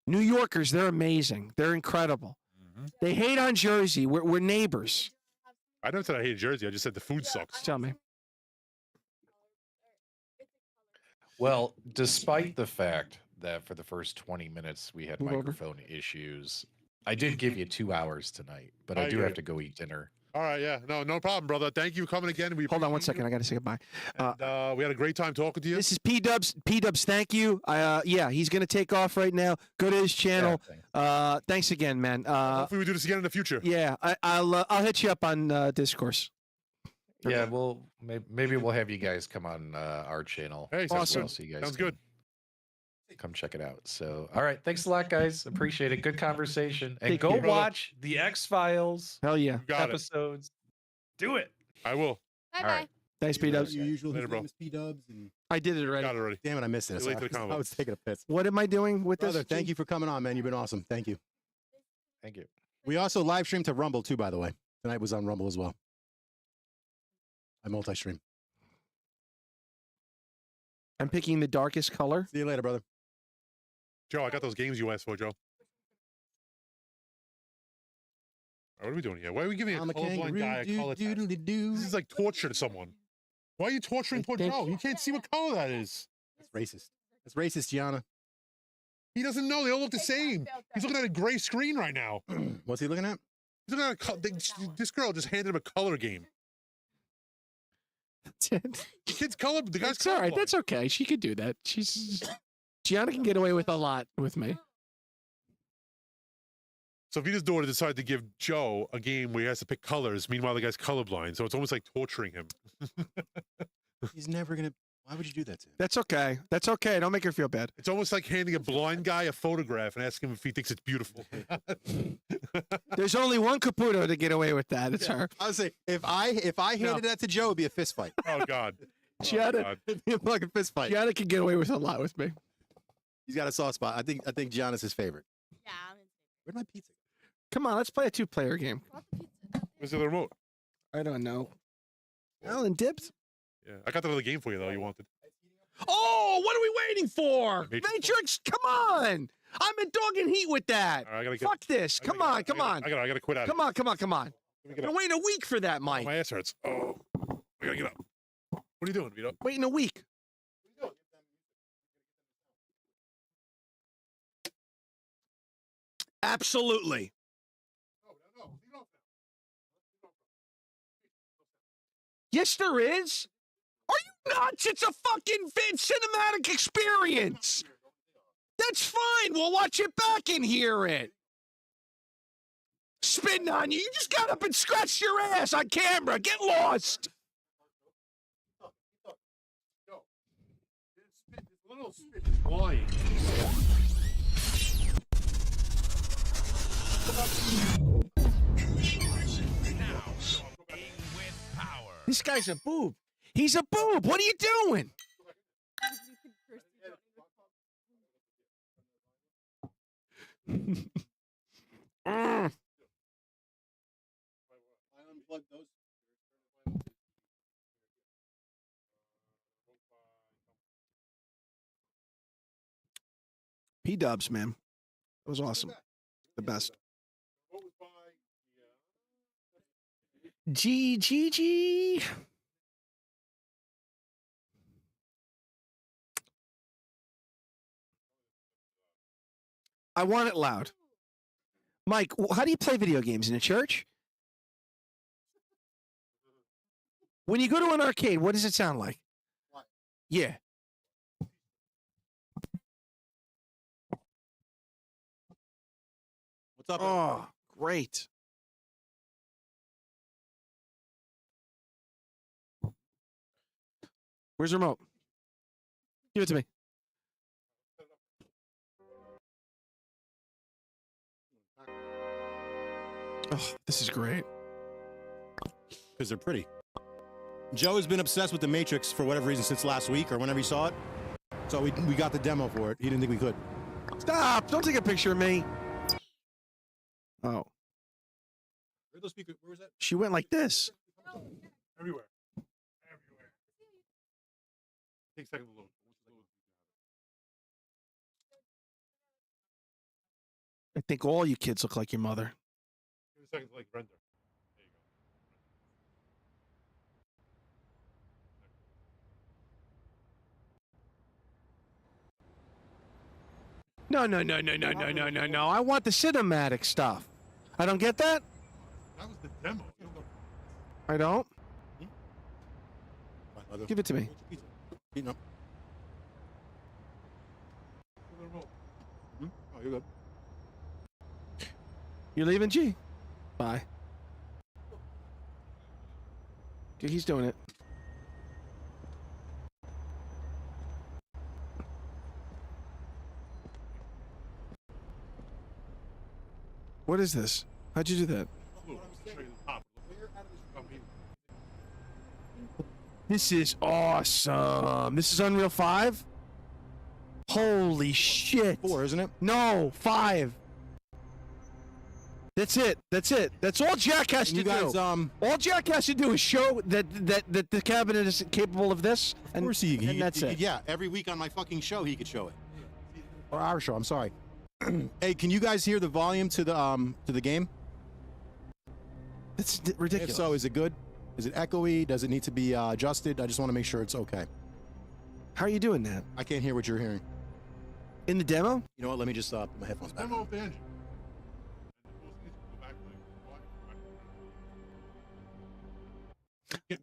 New Yorkers, they're amazing. They're incredible. They hate on Jersey. We're neighbors. I never said I hated Jersey. I just said the food sucks. Tell me. Well, despite the fact that for the first 20 minutes we had Move over. microphone issues, I did give you 2 hours tonight, but I I do agree. have to go eat dinner. All right, yeah, no problem, brother. Thank you for coming again. We Hold on one appreciate second. I got to say goodbye. you. And, we had a great time talking to you. This is P-Dubs. P-Dubs, thank you. Yeah, he's going to take off right now. Go to his channel. Thanks again, man. Hopefully we do this again in the future. Yeah, I'll hit you up on Discourse. Yeah, well, maybe we'll have you guys come on our channel. Hey, as sounds well, good. so you guys Sounds can good. come check it out. So, all right, thanks a lot, guys. Appreciate it. Good conversation. And Take go care. watch the X-Files Hell yeah. Got it. episodes. Do it. I will. Bye All bye. right. Thanks, P-Dubs. Your usual Later, bro. P-Dubs. And I did it already. Got it already. damn it, I missed this. You're late to the combo. I was taking a piss. What am I doing with Brother, this? thank you for coming on, man. You've been awesome. Thank you. Thank you. We also live streamed to Rumble too, by the way. Tonight was on Rumble as well. I multi-stream. I'm picking the darkest color. See you later, brother. Joe, I got those games you asked for, Joe. All right, what are we doing here? Why are we giving a I'm a colorblind guy a color test? kangaroo. This is like torture to someone. Why are you torturing poor think- Joe? You can't see what color that is. That's racist. That's racist, Gianna. He doesn't know. They all look the same. He's looking at a gray screen right now. What's he looking at? He's looking at this girl just handed him a color game. The kid's color. The guy's That's all right. colorblind. That's okay. She could do that. Gianna can get away with a lot with me. So Vita's daughter decided to give Joe a game where he has to pick colors. Meanwhile, the guy's colorblind. So it's almost like torturing him. He's never gonna. Why would you do that to him? That's okay. That's okay. Don't make her feel bad. It's almost like handing a blind guy a photograph and asking him if he thinks it's beautiful. There's only one Caputo to get away with that. It's her. I would say if I handed that to Joe, it'd be a fist fight. Oh God. Gianna, God. It'd be a fucking fist fight. Gianna can get away with a lot with me. He's got a soft spot. I think Gianna's his favorite. Yeah. I'm in Where'd my pizza? Come on, let's play a two-player game. Where's the other remote? I don't know. Alan dips. Yeah, I got the other game for you though. You wanted. Oh, what are we waiting for? Matrix. Matrix, come on. I'm in dog and heat with that. All right, I gotta get. Fuck this. Come on, come on. I gotta quit out. Come on, come on, come on. Let me I've get been up. waiting a week for that, Oh, Mike. my ass hurts. Oh, I gotta get up. What are you doing, Vito? Waiting a week. Absolutely. Yes, there is. Are you nuts? It's a fucking cinematic experience. That's fine. We'll watch it back and hear it. Spitting on you. You just got up and scratched your ass on camera. Get lost. Little spit is flying. This guy's a boob. He's a boob. What are you doing? Mm. P-dubs, man. That was awesome. The best. G. I want it loud. Mike, how do you play video games in a church? When you go to an arcade, what does it sound like? Yeah. What's up? Oh, great. Where's the remote? Give it to me. Oh, this is great. Because they're pretty. Joe has been obsessed with the Matrix for whatever reason since last week or whenever he saw it. So we got the demo for it. He didn't think we could. Stop! Don't take a picture of me. Oh, Where was that? she went like this. Everywhere. Everywhere. Take a second to load. I think all you kids look like your mother. Give it a second to like render. There you No. I want the cinematic stuff. I don't get that? go. That was the demo. I don't? Mother. Give it to me. Eating up. Oh, you're good. You're leaving, G? Bye. Okay, he's doing it. What is this? How'd you do that? This is awesome. This is Unreal 5? Holy shit. 4, isn't it? No, 5. That's it. That's it. That's all Jack has to You guys, do. All Jack has to do is show that the cabinet is capable of this, of course he that's it. Yeah, every week on my fucking show he could show it. Or our show, I'm sorry. Hey, can you guys hear the volume to the game? It's ridiculous. If so, is it good? Is it echoey? Does it need to be adjusted? I just want to make sure it's okay. How are you doing that? I can't hear what you're hearing. In the demo? You know what? Let me just put my headphones back. Demo of the engine.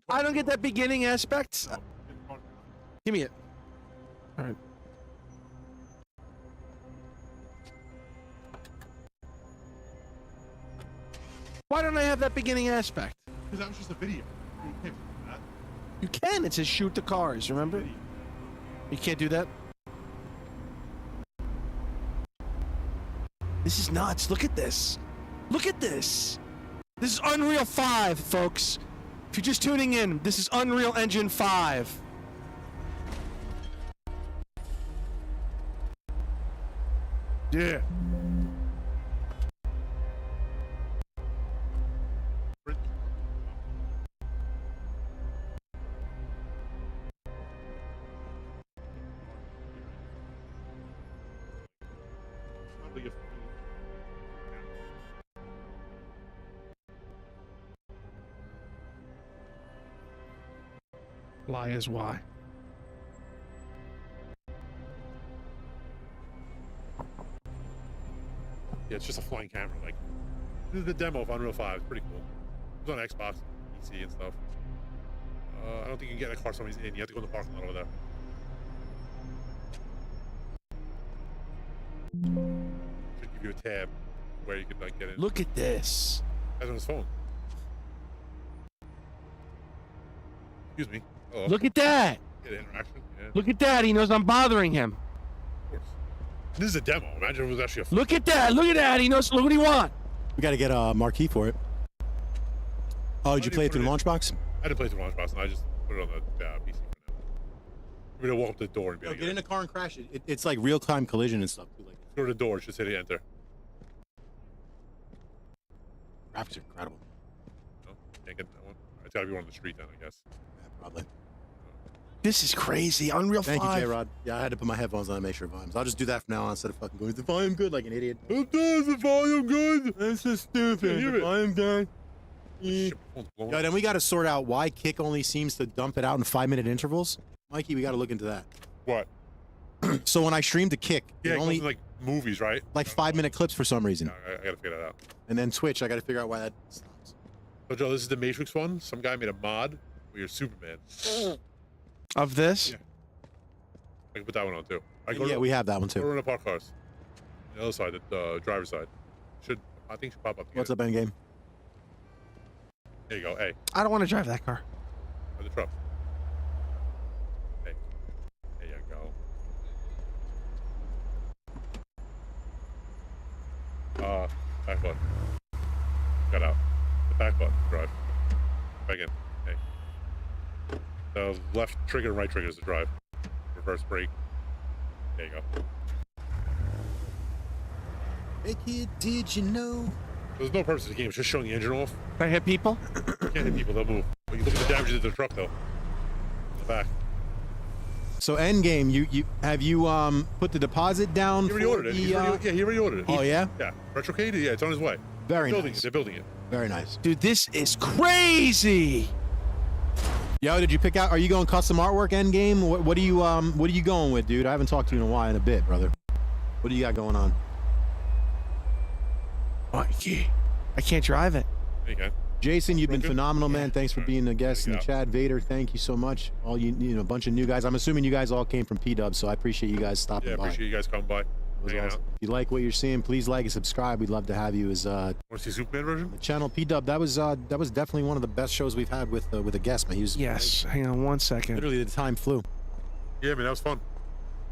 I don't get that beginning aspect. Give me it. All right. Why don't I have that beginning aspect? Because that was just a video. You can't do that. You can. It says shoot the cars, remember? You can't do that? This is nuts. Look at this. Look at this. This is Unreal 5, folks. If you're just tuning in, this is Unreal Engine 5. Yeah. Lie is why. Yeah, it's just a flying camera. Like, this is the demo of Unreal 5. It's pretty cool. It's on Xbox, PC, and stuff. I don't think you can get in a car somebody's in. You have to go in the parking lot over there. Should give you a tab where you can like get in. Look at this. That's on his phone. Excuse me. Hello. Look at that. Get interaction. Yeah. Look at that. He knows I'm bothering him. Of course. This is a demo. Imagine if it was actually a. Look at that. Look at that. He knows. Look what he want. We got to get a marquee for it. Oh, did you play it through the launch box? I didn't play it through the launch box, and I just put it on the PC for now. I'm gonna walk up to the door and be like, get in the car and crash it. It's like real-time collision and stuff. Too. Like, go to the door, just hit enter. graphics are incredible. No, can't get that one. It's gotta be one on the street then, I guess. Yeah, probably. This is crazy. Unreal 5. Thank you, J-Rod. Yeah, I had to put my headphones on to make sure volumes. I'll just do that from now on instead of fucking going, is the volume good like an idiot? Is the volume good? That's so stupid. Hear The it. volume good. Shit, my phone's blowing Yeah, up. then we got to sort out why Kick only seems to dump it out in 5-minute intervals. Mikey, we got to look into that. What? So when I stream to Kick, Yeah, it it only goes in, like movies, right? like 5-minute clips for some reason. I gotta figure that out. And then Twitch, I got to figure out why that stops. So Joe, this is the Matrix one. Some guy made a mod where you're Superman. Of this? Yeah. I can put that one on too. Yeah, we have that one Go too. run a park cars. The other side, the driver's side. I think should pop up. What's up, Endgame? There you go. Hey, I don't want to drive that car. the truck. Hey, there you go. Back button. Got out. The back button. Drive. Back in. Hey. The left trigger and right trigger is the drive. Reverse brake. There you go. Hey kid, did you know? There's no purpose of the game. It's just showing the engine off. Can I hit people? You can't hit people. They'll move. But you look at the damage to the truck though. The back. So Endgame, you have you put the deposit down? He already for ordered it. the, He already ordered it. Oh yeah, Yeah. Retrocade? Yeah, it's on his way. very Building nice. it. They're building it. Very nice. Dude, this is crazy. Yo, did you pick out? Are you going custom artwork Endgame? What are you going with, dude? I haven't talked to you in a while, in a bit, brother. What do you got going on? Mikey, I can't drive it. There you go. Jason, you've been Rogan? phenomenal, man. Thanks for being a guest. And Yeah. Chad Vader, thank you so much. All you know, a bunch of new guys. I'm assuming you guys all came from P-Dub, so I appreciate you guys stopping Yeah, by. appreciate you guys coming by. It was hanging awesome. out. If you like what you're seeing, please like and subscribe. We'd love to have you as Want to see Superman version? the channel P-Dub. That was definitely one of the best shows we've had with a guest, man. He was Yes. Hang on one second. literally the time flew. Yeah, man, that was fun.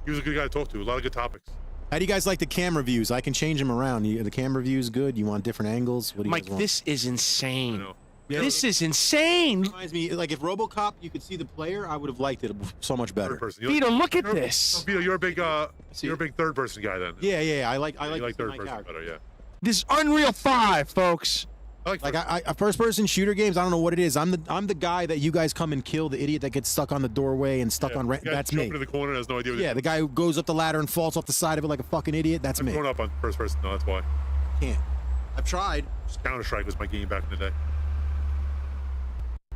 He was a good guy to talk to. A lot of good topics. How do you guys like the camera views? I can change them around. The camera views good? You want different angles? What do you Mike, guys want? this is insane. know. This is insane. Reminds me, like if RoboCop, you could see the player, I would have liked it so much better. Third person. Vito, look at You're- this. Vito, you're a big third person guy then. Yeah. I like You like to see third my person character. better, yeah. This is Unreal 5, folks. I like Like first- I first person shooter games, I don't know what it is. I'm the guy that you guys come and kill, the idiot that gets stuck on the doorway and stuck yeah. on. The guy That's jumping me. in the corner and has no idea. What Yeah, the guy who goes up the ladder and falls off the side of it like a fucking idiot. That's I'm me. growing up on first person. No, that's why. Can't. I've tried. Counter-Strike was my game back in the day.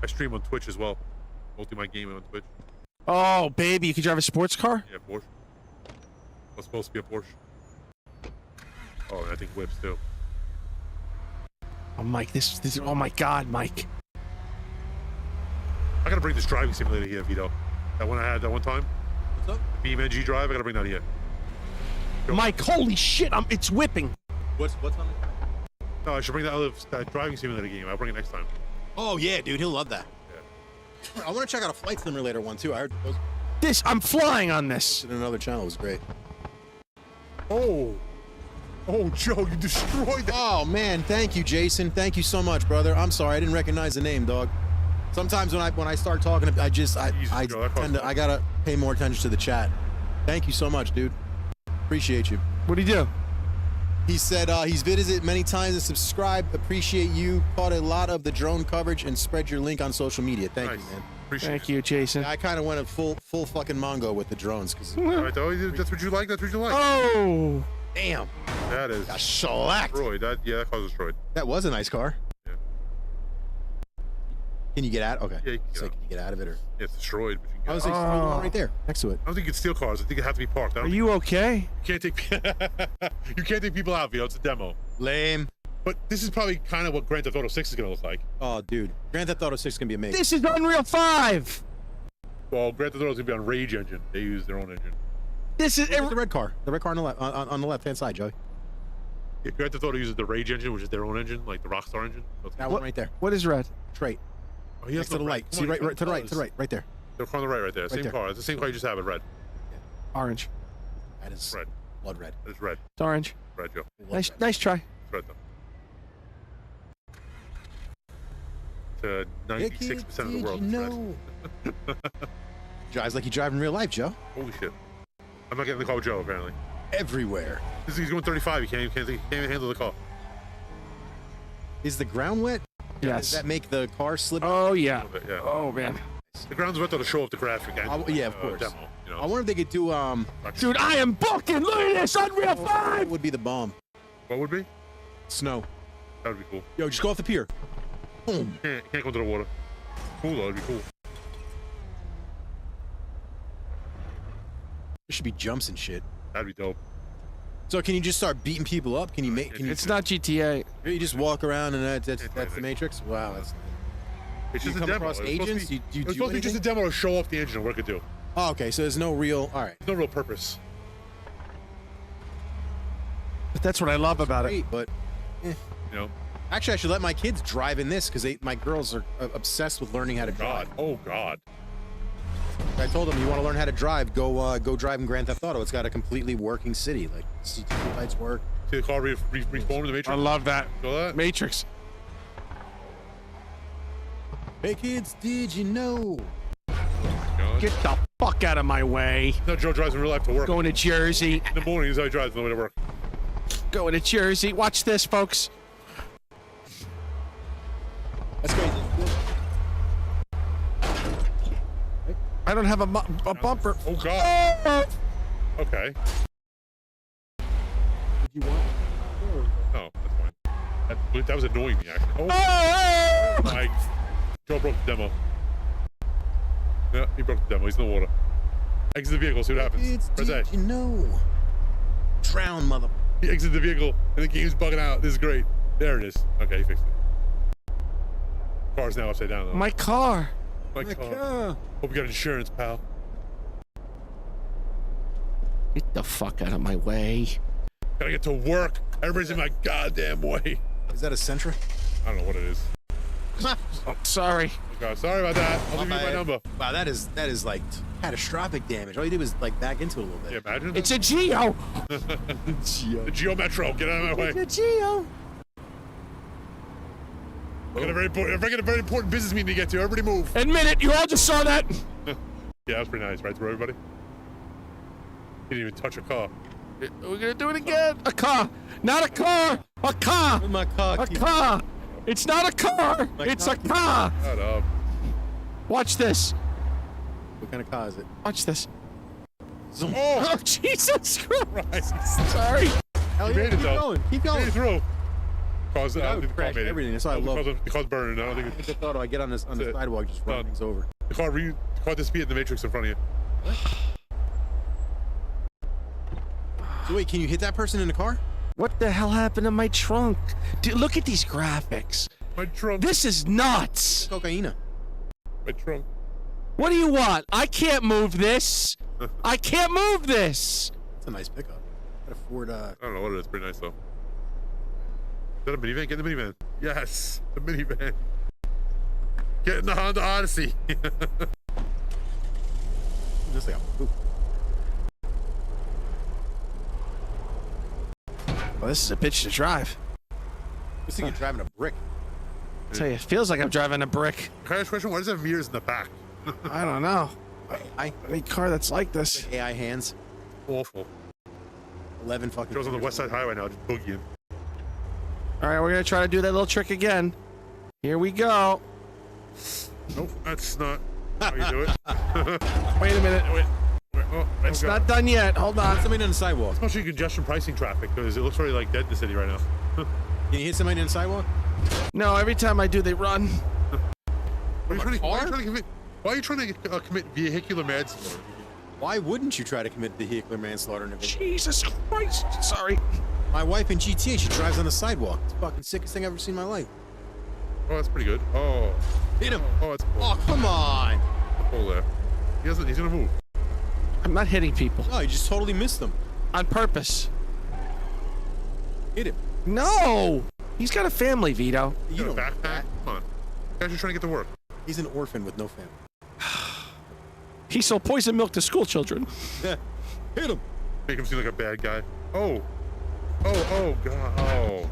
I stream on Twitch as well. Multi my game on Twitch. Oh, baby, you can drive a sports car? Yeah, Porsche. Was supposed to be a Porsche. Oh, and I think whips too. Oh, Mike, this oh my God, Mike. I gotta bring this driving simulator here, Vito. That one I had that one time. What's up? The BeamNG drive. I gotta bring that here. Mike, holy shit, it's whipping. What's on it? No, I should bring that driving simulator game. I'll bring it next time. Oh yeah, dude, he'll love that. Yeah. I want to check out a flight simulator one too. I heard those I'm flying on this. in another channel. It was great. Oh, Joe, you destroyed that. Oh man, thank you, Jason. Thank you so much, brother. I'm sorry, I didn't recognize the name, dog. Sometimes when I start talking, I Jesus, Joe, I gotta pay more attention to the chat. Thank you so much, dude. Appreciate you. What'd he do? He said he's visited many times and subscribed. Appreciate you. Caught a lot of the drone coverage and spread your link on social media. Thank Nice. you, man. Appreciate Thank it. you, Jason. I kind of went a full fucking Mongo with the drones because All right, though, that's what you like. That's what you like. Oh, damn, That is got shellacked. destroyed. That car was destroyed. That was a nice car. Yeah. Can you get out? Okay. Yeah, you can get So out. can you get out of it or? Yeah, it's destroyed. But you can I get was out. like, throw the one right there next to it. I don't think you can steal cars. I think it has to be parked. I are don't you okay? you can't take you can't take people out, Vito. It's a demo. Lame. But this is probably kind of what Grand Theft Auto 6 is gonna look like. Oh, dude. Grand Theft Auto 6 can be amazing. This is Unreal 5. Well, Grand Theft Auto is gonna be on Rage Engine. They use their own engine. This is Look at the red car. The red car on the left, on the left-hand side, Joey. Yeah, Grand Theft Auto uses the Rage engine, which is their own engine, like the Rockstar engine. So it's- That one right there. what is red? Straight. oh, he has Next to no the red. light. Come See, on, right, you right, to the right, colors. to the right, right there. The car on the right there. Same there. car. It's the same car you just have. It red. Orange. That is Red. blood red. It's red. It's orange. Red, Joe. Blood red. Nice try. It's red though. To 96% of the world. It's red. Drives like you drive in real life, Joe. Holy shit. I'm not getting in the car with Joe, apparently. Everywhere. He's going 35. He can't even handle the car. Is the ground wet? Does Yes. that make the car slip? Oh yeah. A little bit, yeah. Oh man. The ground's wet though to show off the graphic. And, Yeah, of course. Demo, you know. I wonder if they could do Dude, I am booking. Look at this. Unreal 5. what would be the bomb? What would be? Snow. That would be cool. Yo, just go off the pier. Boom. Can't go into the water. Cool though. It'd be cool. There should be jumps and shit. That'd be dope. So can you just start beating people up? Can you make? Can you, It's not GTA. you just walk around and that's the anything. Matrix? Wow. That's, It's Do you just a come demo. across It's supposed to agents? be- You- do you it's do supposed to be just a anything? demo to show off the engine and what it could do. oh, okay. So there's no real. All right. There's no real purpose. But that's what I love about it. Great, but You know. actually, I should let my kids drive in this because my girls are obsessed with learning how to drive. God. Oh God. I told them, you want to learn how to drive, go drive in Grand Theft Auto. It's got a completely working city. Like, CT lights work. See the car respawn in the Matrix. I love that. Saw that? Matrix. Hey, kids, did you know? God. Get the fuck out of my way. No, Joe drives in real life to work. Going to Jersey. In the morning, he's how he drives on the way to work. Going to Jersey. Watch this, folks. That's crazy. I don't have a bumper. Oh God. Okay. Did you want? No, that's fine. That was annoying me actually. Oh my! Joe broke the demo. Yeah, he broke the demo. He's in the water. Exit the vehicle. See what happens. Kids, Press A. did you know? Drown, mother. He exited the vehicle and the game's bugging out. This is great. There it is. Okay, he fixed it. Car's now upside down though. My car. My car. Hope you got insurance, pal. Get the fuck out of my way. Gotta get to work. Everybody's in my goddamn way. Is that a Sentra? I don't know what it is. Sorry. Okay, sorry about that. I'll leave you my number. Wow, that is like catastrophic damage. All you did was like back into it a little bit. Yeah, imagine. It's a Geo. The Geo Metro. Get out of my way. It's a Geo. I got a very important business meeting to get to. Everybody move. Admit it. You all just saw that. Yeah, that was pretty nice, right, through everybody? He didn't even touch a car. We're gonna do it again. A car. Not a car. A car. My car. A car. It's not a car. It's a car. Shut up. Watch this. What kind of car is it? Watch this. Oh, Oh, Jesus Christ. Christ. Sorry. Hell You made it, keep though. going. Keep Made going. it through. Cause, I I don't would think the car crash made it. everything. That's why I love it. The car's burning. I don't think I just thought I get on the it. sidewalk, just run Done. things over. the car disappeared in the Matrix in front of you. So wait, can you hit that person in the car? What the hell happened to my trunk? Dude, look at these graphics. My trunk. This is nuts. Cocaine. My trunk. What do you want? I can't move this. I can't move this. That's a nice pickup. Got a Ford. I don't know what it is. Pretty nice though. Is that a minivan? Get in the minivan. Yes, the minivan. Get in the Honda Odyssey. Just like a, ooh. Well, this is a bitch to drive. This thing is driving a brick. I tell you, it feels like I'm driving a brick. Can I ask a question? Why does it have mirrors in the back? I don't know. I Any car that's like this. AI hands. Awful. 11 fucking. Joe's on the West Side Highway now, just boogieing. All right, we're gonna try to do that little trick again. Here we go. Nope, that's not how you do it. Wait a minute. Oh, It's not done yet. Hold on. Somebody on the sidewalk. Especially congestion pricing traffic, because it looks very like dead in the city right now. Can you hit somebody on the sidewalk? No, every time I do, they run. Why are you trying to commit vehicular manslaughter? Why wouldn't you try to commit vehicular manslaughter in a vehicle? Jesus Christ. Sorry. My wife in GTA, she drives on the sidewalk. It's the fucking sickest thing I've ever seen in my life. Oh, that's pretty good. Oh. Hit him. Oh, that's cool. Oh, come on. Pull there. He's gonna move. I'm not hitting people. No, you just totally missed him. On purpose. Hit him. No! He's got a family, Vito. You Got a don't backpack? Come on. Guys are trying to get to work. He's an orphan with no family. He sold poison milk to school children. Hit him. Make him seem like a bad guy. Oh. Oh, God. Oh.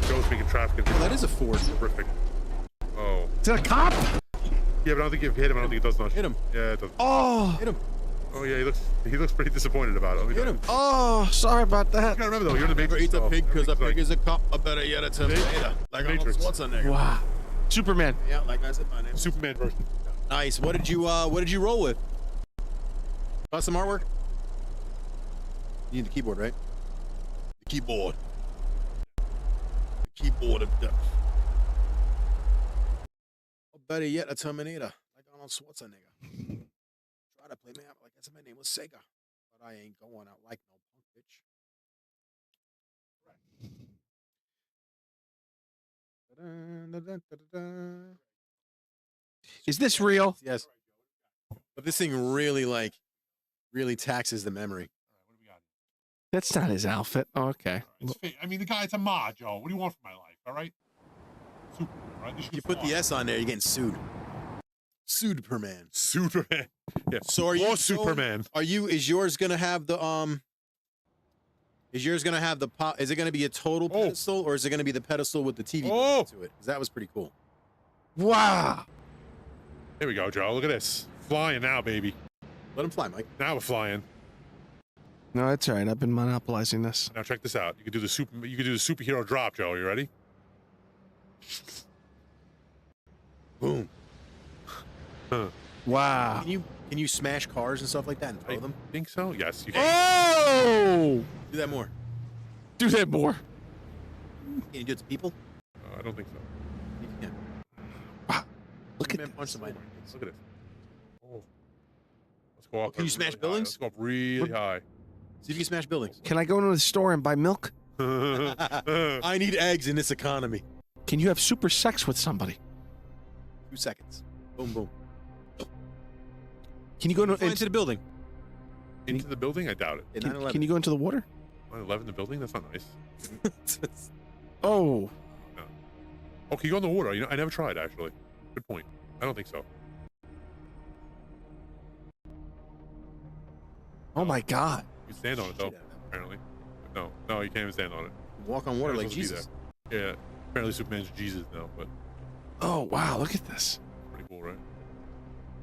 Joe's making traffic. Oh, that is a Ford. Terrific. Oh. Is that a cop? Yeah, but I don't think if you hit him, I don't think it does much. Hit him. Yeah, it does. Oh! Hit him. Oh, yeah, he looks pretty disappointed about it. Hit him. Oh, sorry about that. You gotta remember, though, you're in the Matrix. Eat the so pig because a everything's pig is a cop. I better yet a Terminator. Like Matrix. what's on there? Wow. Superman. Yeah, like I said, my name. Superman version. Nice. What did you roll with? Got some artwork? You need the keyboard, right? The keyboard. The keyboard of death. Or better yet, a Terminator. Like Arnold Schwarzenegger. Try to play me out like that's my name was Sega. But I ain't going out like no punk bitch. Is this real? Yes. But this thing really taxes the memory. That's not his outfit. Oh, okay. I mean, the guy's a mod, Joe. What do you want from my life, all right? Superman, right? If you put the S on there, you're getting sued. Superman. Superman. Yeah. So are you Or Superman. Is yours gonna have the Is yours gonna have the pop? Is it gonna be a total pedestal, or is it gonna be the pedestal with the TV to it? 'Cause that was pretty cool. Wow. Here we go, Joe. Look at this. Flying now, baby. Let him fly, Mike. Now we're flying. No, that's all right. I've been monopolizing this. Now check this out. You could do the superhero drop, Joe. You ready? Boom. Huh. Wow. Can you smash cars and stuff like that and throw them? Think so? Yes, you can. Oh! Do that more. Do that more. Can you do it to people? I don't think so. You can. Wow. Look at Man, punch somebody. Look at this. Oh. Let's go up. Can you smash buildings? Let's go up really high. See if you can smash buildings. Can I go into the store and buy milk? I need eggs in this economy. Can you have super sex with somebody? 2 seconds. Boom, boom. Can you go Into the building. Into the building? I doubt it. In Can 9/11. you go into the water? 9/11 the building? That's not nice. Oh. Oh, can you go in the water? You know, I never tried actually. Good point. I don't think so. Oh my God. You can stand on it though. Apparently. No, you can't even stand on it. Walk on water You're like supposed to be Jesus. there. Yeah. Apparently Superman's Jesus now, but Oh wow, look at this. pretty cool, right?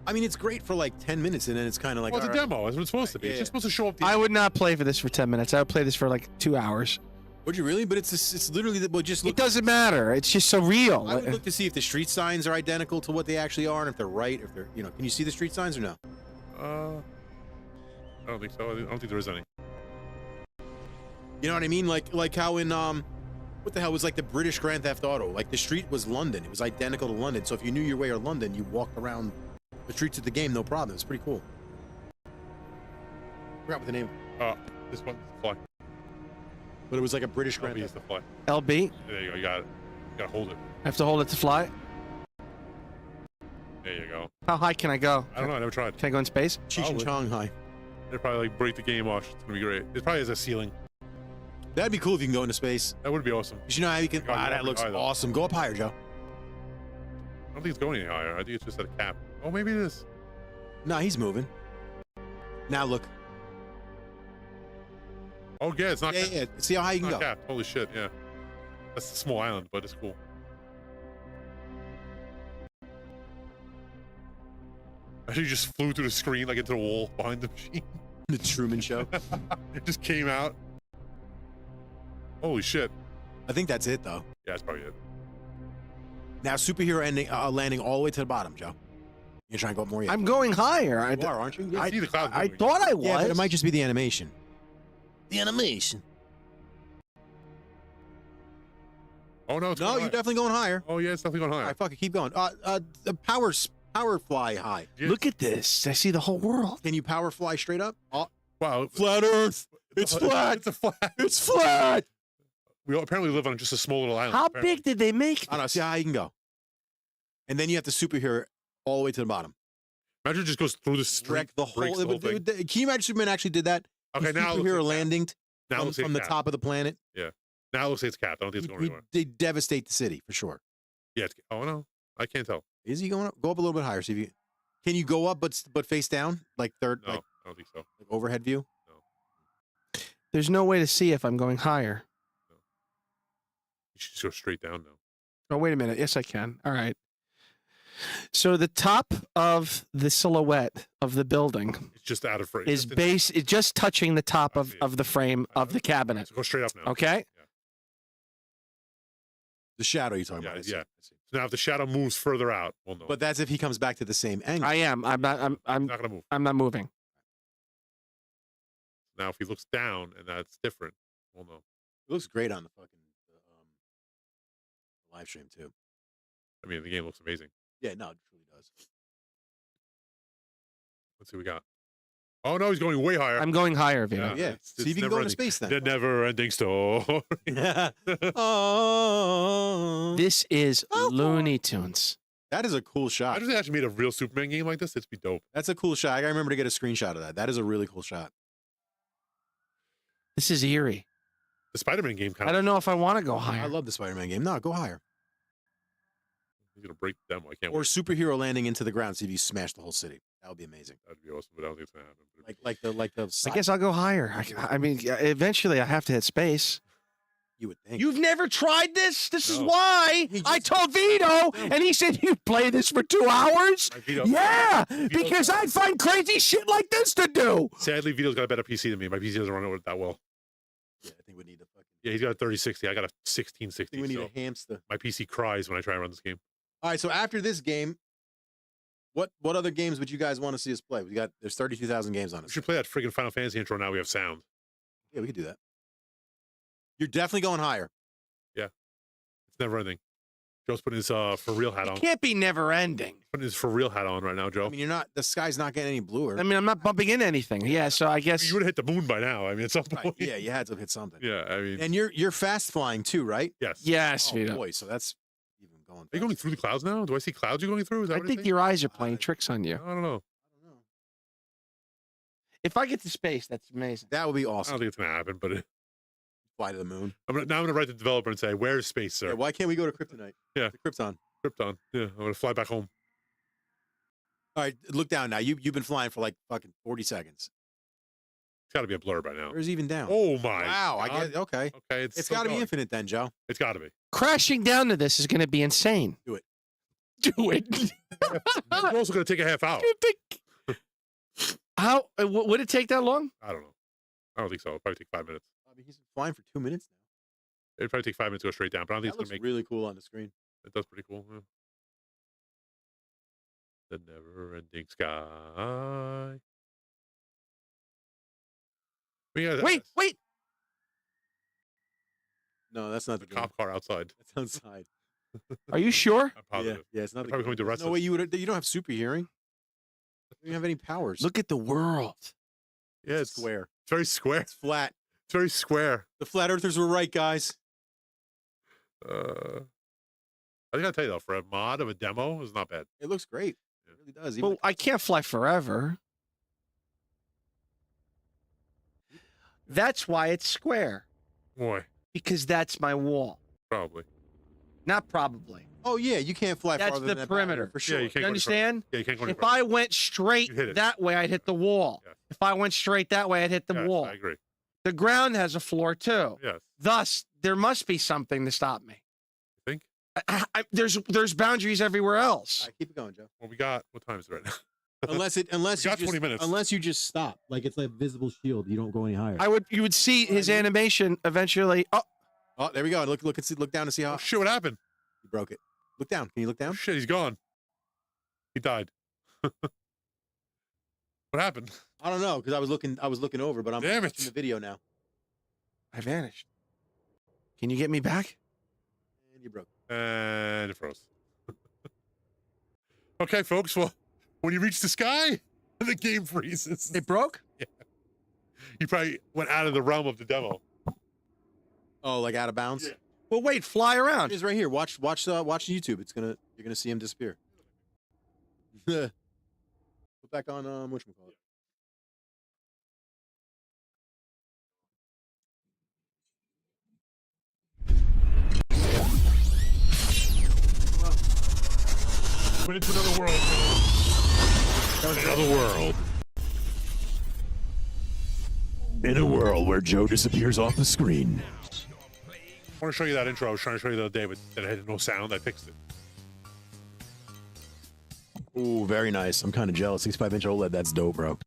I mean, it's great for like 10 minutes, and then it's kind of like. Well, it's a all right. demo. That's what it's supposed to be. It's Yeah. just supposed to show up the. I would not play for this for 10 minutes. I would play this for like 2 hours. Would you really? But it's literally well, just look. It doesn't matter. It's just so real. I would look to see if the street signs are identical to what they actually are, and if they're right, if they're can you see the street signs or no? I don't think so. I don't think there is any. You know what I mean? Like how in what the hell was like the British Grand Theft Auto? Like the street was London. It was identical to London. So if you knew your way to London, you walked around the streets of the game, no problem. It's pretty cool. I forgot what the name. This one, fly. But it was like a British Grand LB Theft. is the fly. LB, There you go. You got it. You gotta hold it. I have to hold it to fly. There you go. How high can I go? I don't know. I never tried. Can I go in space? Cheech and Chong High. They'd probably like break the game off. It's gonna be great. It probably has a ceiling. That'd be cool if you can go into space. That would be awesome. You know how you can. God, Wow, you're that looks high, though. awesome. Go up higher, Joe. I don't think it's going any higher. I think it's just at a cap. Oh, maybe it is. No, he's moving. Now look. Oh, yeah, it's not. Yeah, capped. yeah. See how high you It's can not go. capped. Holy shit! Yeah, that's a small island, but it's cool. Actually, just flew through the screen like into the wall behind the machine. The Truman Show. It just came out. Holy shit! I think that's it though. Yeah, that's probably it. Now superhero ending, landing all the way to the bottom, Joe. You're trying to go up more yet. I'm going higher. You are, aren't you? You see the clouds I moving. thought I was. Yeah, but it might just be the animation. The animation. Oh no! It's No, going you're higher. definitely going higher. Oh yeah, it's definitely going All higher. right, fuck it, keep going. The power fly high. Yeah. Look at this. I see the whole world. Can you power fly straight up? Oh, Wow, flat Earth. It's flat. It's a flat. It's flat. We apparently live on just a small little island. How apparently. big did they make I don't know. See how high you can go. And then you have the superhero all the way to the bottom. Imagine it just goes through the street, Wreck the breaks whole. thing. Can you imagine Superman actually did that? Okay, now it looks superhero like landing Now it from, looks like from the it's capped. top of the planet. Now it looks like it's capped. I don't think it's going anywhere. They devastate the city for sure. Yeah. Oh no, I can't tell. Is he going up? Go up a little bit higher. See if you can you go up, but face down, like third, No, like I don't think so. overhead view. There's no way to see if I'm going higher. You should just go straight down now. Oh, wait a minute. Yes, I can. All right. So the top of the silhouette of the building It's just out of frame. is just touching the top of the frame of the cabinet. So go straight up now. Okay. The shadow you're talking Yeah, about. I see, yeah. I see. So now if the shadow moves further out, we'll know. But that's if he comes back to the same angle. I am. I'm not. I'm. It's I'm. not gonna move. I'm not moving. Now if he looks down and that's different, we'll know. It looks great on the fucking live stream too. I mean, the game looks amazing. Yeah, no, it truly does. Let's see what we got. Oh no, he's going way higher. I'm going higher, Vito. Yeah. See if you can go into space then. The never-ending story. Oh, This is Looney Tunes. that is a cool I shot. just actually made a real Superman game like this. It'd be dope. That's a cool shot. I gotta remember to get a screenshot of that. That is a really cool shot. This is eerie. The Spider-Man game kind I of. don't know if I want to go I higher. love the Spider-Man game. No, go higher. He's gonna break the demo. I can't Or wait. superhero landing into the ground. See if you smash the whole city. That would be amazing. That'd be awesome, but I don't think it's gonna happen. But it'd Like the. I guess I'll go higher. I mean, eventually I have to hit space. you would think. You've never tried this? This is No. why He I just- told Vito, and he said, "You play this for 2 hours?" My Vito- Yeah, Vito's because got- I'd find crazy shit like this to do. Sadly, Vito's got a better PC than me. My PC doesn't run it that well. Yeah, I think we need to fucking. Yeah, he's got a 3060. I got a I 1660. think we need So a hamster. my PC cries when I try and run this game. All right, so after this game, what other games would you guys want to see us play? There's 32,000 games on We it. should play that friggin' Final Fantasy intro. Now we have sound. Yeah, we could do that. You're definitely going higher. It's never ending. Joe's putting his for real hat It on. can't be never ending. Putting his for real hat on right now, Joe. I mean, you're not. The sky's not getting any bluer. I mean, I'm not bumping into anything. Yeah, so I guess. You would have hit the moon by now. I mean, at some Right, point. yeah, you had to hit something. Yeah, I mean, And you're fast flying too, right? yes. Yes, Oh Vito. boy, so that's even going. Are you going through the clouds now? Do I see clouds you're going through? Is that I what think your eyes are playing tricks on you. I don't know. If I get to space, that's amazing. That would be I awesome. don't think it's gonna happen, but fly to the moon. Now I'm gonna write the developer and say, "Where's space, sir?" Yeah, why can't we go to Kryptonite? Yeah. To Krypton. Krypton. Yeah, I'm gonna fly back home. All right, look down now. You've been flying for like fucking 40 seconds. It's got to be a blur by now. Where's even down? Oh my! Wow, I God. get okay. Okay, It's still got to be going. infinite then, Joe. It's got to be. Crashing down to this is going to be insane. Do it. Do it. We're also gonna take a half hour. How would it take that long? I don't know. I don't think so. It'll probably take 5 minutes. I mean, he's flying for 2 minutes now. It'd probably take 5 minutes to go straight down, but I don't think That it's looks gonna make. really cool on the screen. It does pretty cool. Yeah. The never-ending sky. Wait. No, that's not The the game. cop car outside. That's outside. Are you sure? I'm positive. Yeah, it's not They're the probably game. going to There's arrest no us. way you don't have super hearing. You don't have any powers. Look at the world. Yeah, it's square. It's very square. It's flat. It's very square. The flat earthers were right, guys. I gotta tell you though, for a mod of a demo, it's not bad. It looks great. It really does. Well, I can't fly forever. That's why it's square. Boy, Because that's my wall. probably. Not probably. Oh yeah, you can't fly That's farther the than that perimeter. barrier, for sure. Yeah, you can't. You go any further. understand? Yeah, you can't go any If further. I went straight You hit it. that way, I'd hit the wall. Yes. If I went straight that way, I'd hit the Yes, wall. I agree. The ground has a floor too. Yes. Thus, there must be something to stop me. You think? There's boundaries everywhere else. All right, keep it going, Joe. Well, we got what time is it right now? Unless We you got just, 20 minutes. Unless you just stop, like it's like visible shield. You don't go any higher. You would see his animation eventually. Oh, there we go. Look down to see how Oh shit! What happened? you broke it. Look down. Can you look Oh down? shit! He's gone. He died. What happened? I don't know because I was looking over, but I'm Damn it. watching the video now. I vanished. Can you get me back? And you broke. And it froze. Okay, folks. Well, when you reach the sky, the game freezes. It broke? You probably went out of the realm of the demo. Oh, like out of bounds. Yeah. Well, wait, fly around. He's right here. Watch YouTube. You're gonna see him disappear. Put back on whatchamacallit. Went into another world. Another world. In a world where Joe disappears off the screen. I want to show you that intro I was trying to show you the other day, but that it had no sound. I fixed it. Ooh, very nice. I'm kind of jealous. 65-inch OLED. That's dope, bro.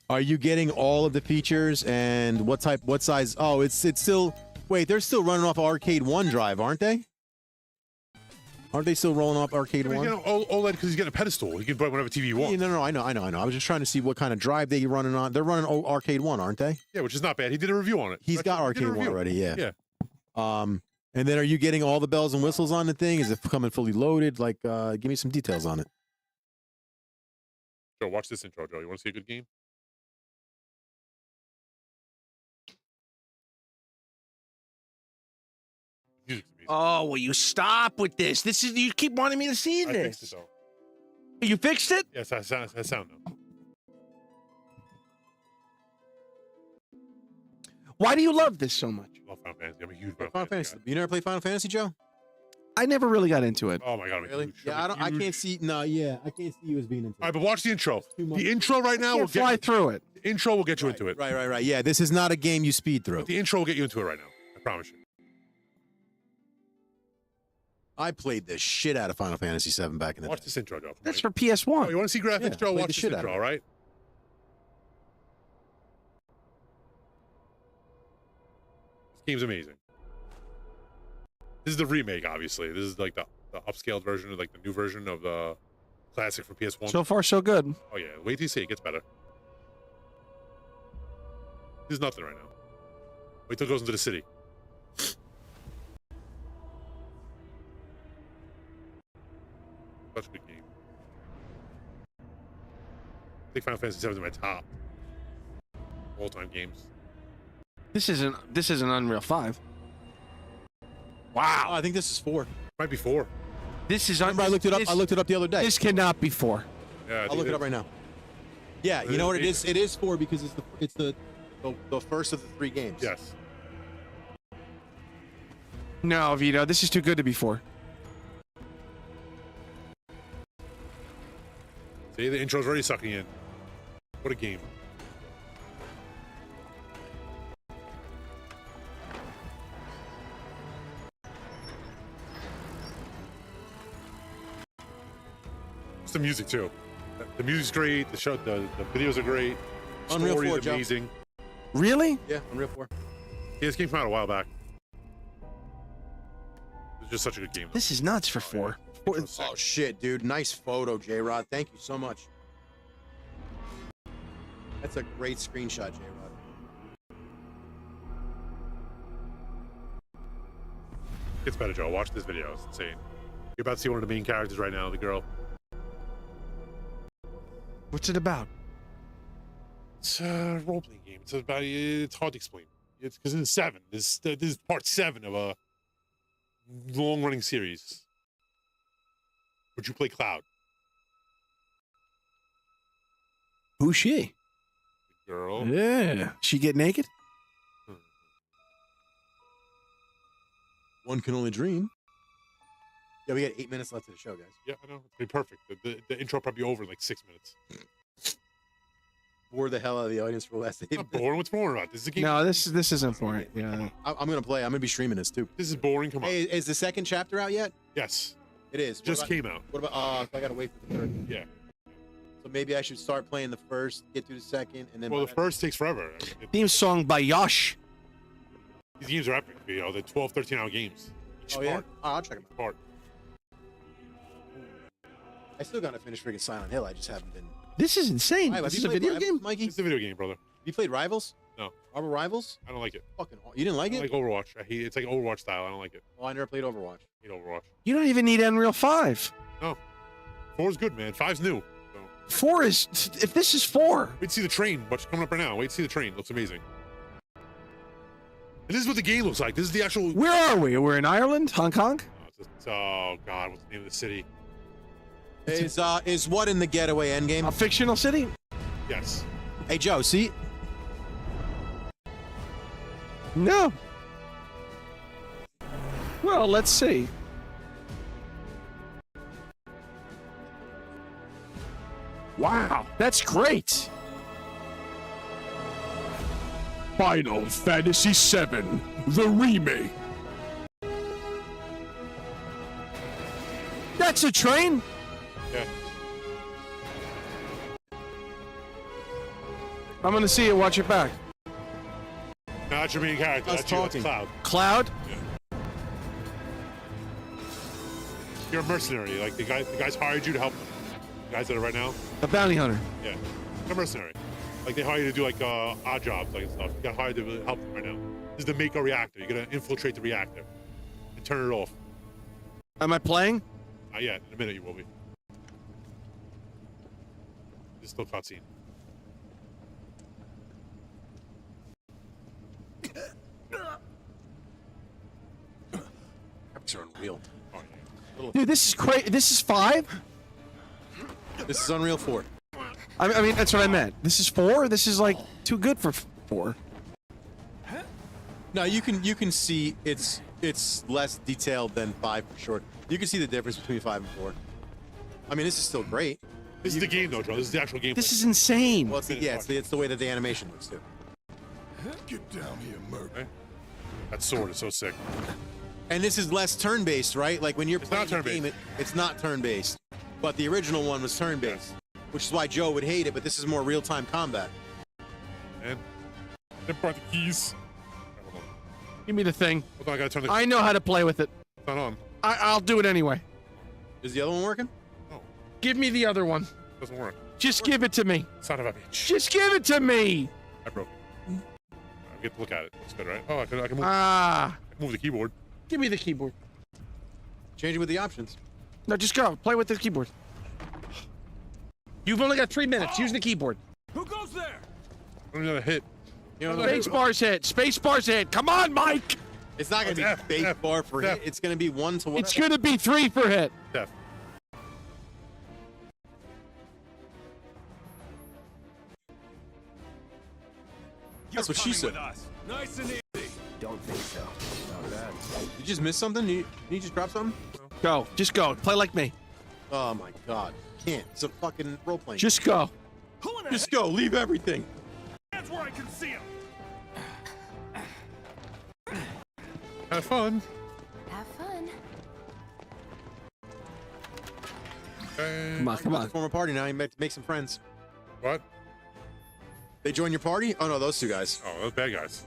Are you getting all of the features and what size? Oh, it's still. Wait, they're still running off Arcade 1 drive, aren't they? Aren't they still rolling off Arcade 1? You know, OLED because he's getting a pedestal. He can put whatever TV you want. Yeah, no, I know. I was just trying to see what kind of drive they running on. They're running Arcade 1, aren't they? Yeah, which is not bad. He did a review on it. He's got He did a Arcade 1 review. already, yeah. Yeah. And then are you getting all the bells and whistles on the thing? Is it coming fully loaded? Like, give me some details on it. Joe, watch this intro, Joe. You want to see a good game? Music's amazing. Oh, will you stop with this? You keep wanting me to see I this. fixed it, though. You fixed it? Yes, that sound now. Why do you love this so much? I love Final Fantasy. I'm a huge Final Fantasy. You never played Final Fantasy, Joe? I never really got into it. guy. Oh my god, I'm a Really? huge, Yeah, I'm a I huge- can't see. No, yeah, I can't see you as being into. All right, but watch the intro. Too much. The intro right now will Can't fly get through it. the intro will get you into it. Right. Yeah, this is not a game you speed through. The intro will get you into it right now. I promise you. I played the shit out of Final Fantasy VII back in the Watch day. this intro, Joe. That's Right? for PS1. Oh, you want to see graphics, Yeah, Joe? played Watch the this shit out intro, of all right? This game's amazing. This is the remake, obviously. This is like the upscaled version, or like the new version of the classic for PS1. So far, so good. Oh yeah, wait till you see it gets better. There's nothing right now. Wait till it goes into the city. Such a good game. I think Final Fantasy VII is my top all-time games. This isn't Unreal 5. Wow, I think this is 4. Might be 4. This is. Remember, I looked it up. I looked it up the other day. This cannot be 4. Yeah, I I'll look it up right now. Yeah, you know what it is? It is 4 because it's the first of the 3 games. Yes. No, Vito, this is too good to be 4. See, the intro's already sucking in. What a game. It's the music too. The music's great. The show, the videos are great. Unreal Story's 4, Joe. amazing. Really? Yeah, Unreal 4. Yeah, this game came out a while back. It's just such a good game. This is nuts for 4. Oh shit, dude! Nice photo, J-Rod. Thank you so much. That's a great screenshot, J-Rod. It's better, Joe. Watch this video. It's insane. You're about to see one of the main characters right now, the girl. What's it about? It's a role-playing game. It's hard to explain. It's because it's 7. This is part 7 of a long-running series. Would you play Cloud? Who's she? Girl. Yeah. She get naked? One can only dream. Yeah, we got 8 minutes left of the show, guys. Yeah, I know. It'd be perfect. The intro probably over in like 6 minutes. Bore the hell out of the audience for the last 8 Not minutes. boring. What's boring about this? Is a game. No, this isn't boring. Yeah. I'm gonna play. I'm gonna be streaming this too. This is boring. Come on. Hey, is the second chapter out yet? Yes. It is. Just came out. What about? I gotta wait for the third. Yeah. So maybe I should start playing the first, get through the second, and then. Well, the first takes forever. Theme song by Yosh. These games are epic. You know, they're 12, 13-hour games. Each Oh yeah. part. Oh, I'll check them out. Part. I still gotta finish freaking Silent Hill. I just haven't been. This is insane. Have This you is a played video Rivals, game? Mikey? It's a video game, brother. You played Rivals? No. Marvel Rivals? I don't like it. Fucking. You didn't like I it? like Overwatch. I hate it. It's like Overwatch style. I don't like it. Oh, I never played Overwatch. I hate Overwatch. You don't even need Unreal 5. No. 4 is good, man. 5's new. So. 4 is. If this is 4. Wait to see the train. What's coming up right now? Wait to see the train. Looks amazing. And this is what the game looks like. This is the actual. Where are we? We're in Ireland? Hong Kong? Oh God, what's the name of the city? Is what in the Getaway Endgame? A fictional city? Yes. Hey Joe, see? No. Well, let's see. Wow, that's great. Final Fantasy VII, the remake. That's a train? Yeah. I'm gonna see it, watch it back. No, that's your main character. Us That's you. That's talking. Cloud. Cloud? You're a mercenary. Like the guys hired you to help them. The guys that are right now. A bounty hunter. Yeah. You're a mercenary. Like they hire you to do like odd jobs, like stuff. You got hired to help them right now. This is to make a reactor. You're gonna infiltrate the reactor and turn it off. Am I playing? Not yet. In a minute you will be. This is still cutscene. Graphics are unreal. Oh, yeah. Dude, this is crazy. This is 5? This is Unreal 4. I mean, that's what I meant. This is 4? This is like too good for 4. No, you can see it's less detailed than 5 for sure. You can see the difference between 5 and 4. I mean, this is still great. This is the game though, Joe. This is the actual game. This is insane. Well, it's the way that the animation looks too. Get down here, Merc. Okay. That sword is so sick. And this is less turn-based, right? Like when you're It's playing not the game, turn-based. it's not turn-based. But the original one was turn-based, which is why Joe would hate it. But this is more real-time combat. And they brought the keys. Hold on. Give me the thing. Hold on, I gotta turn the. I know how to play with it. It's not on. I'll do it anyway. Is the other one working? No, Give me the other one. it doesn't work. Just give it to me. Son of a bitch. Just give it to me. I broke it. I get to look at it. Looks good, right? Oh, I can move. Ah. I can move the keyboard. Give me the keyboard. Change it with the options. No, just go. Play with the keyboard. You've only got 3 minutes. Use the keyboard. I don't need a hit. You know, Space bar's hit. Space bar's hit. Come on, Mike. it's not gonna be F, base F, bar for F. hit. It's gonna be 1 to 1. It's gonna be 3 for hit. Def. That's what she said. Nice and easy. Don't think so. Not bad. You just missed something? You just drop something? Go. Just go. Play like me. Oh my god. Can't. It's a fucking role playing. Just go. Just go. Leave everything. That's where I can see him. Have fun. Have fun. Okay. Come on, come on. Form a party now. You make some friends. What? They join your party? Oh no, those two guys. Oh, those bad guys.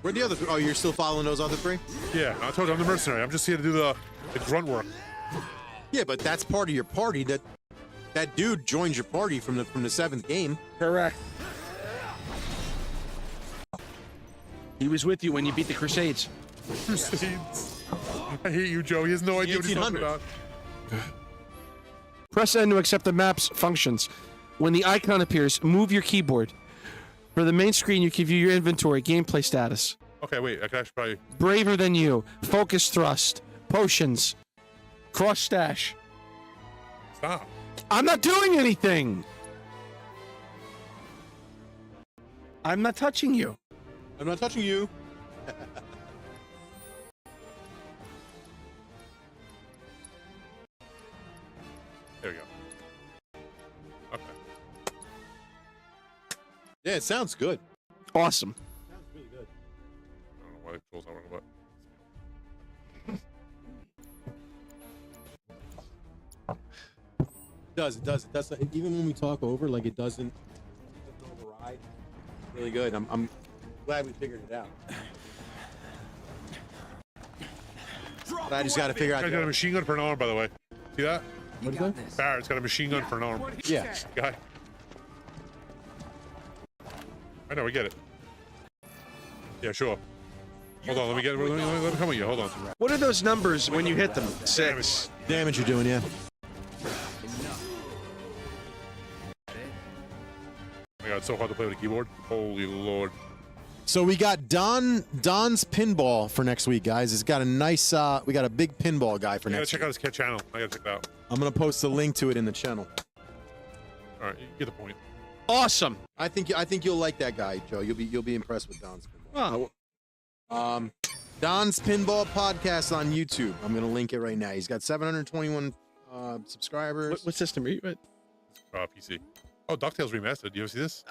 Where'd the other? Oh, you're still following those other three? Yeah, I told you I'm the mercenary. I'm just here to do the grunt work. Yeah, but that's part of your party. That dude joins your party from the 7th game. Correct. He was with you when you beat the Crusades. Crusades. I hate you, Joe. He has no idea what he's talking 1800. about. Press N to accept the map's functions. When the icon appears, move your keyboard. For the main screen, you can view your inventory, gameplay status. Okay, wait. I could actually probably. Braver than you, focus thrust, potions, cross stash. Stop. I'm not doing anything. I'm not touching you. I'm not touching you. There we go. Okay. Yeah, it sounds good. Awesome. Sounds really good. I don't know why the controls aren't working, It does. Even when we talk over, like it doesn't override. Really good. I'm glad we figured it out. But I just got to figure out. Guy's got a machine gun for an arm, by the way. See that? What is that? Barrett's got a machine gun for an arm. Yeah. Guy. I know, we get it. Yeah, sure. Hold on, let me come with you. Hold on. What are those numbers when you hit them? 6. Damage you're doing, yeah. Oh my god, it's so hard to play with a keyboard. Holy lord. So we got Don's pinball for next week, guys. It's got a nice. We got a big pinball guy for I gotta next check week. out his cat channel. I gotta check that out. I'm gonna post a link to it in the channel. All right, you get the point. Awesome. I think you'll like that guy, Joe. You'll be impressed with Don's pinball. Oh, Don's Pinball Podcast on YouTube. I'm gonna link it right now. He's got 721 subscribers. what system are you at? PC. Oh, DuckTales Remastered. You ever see this?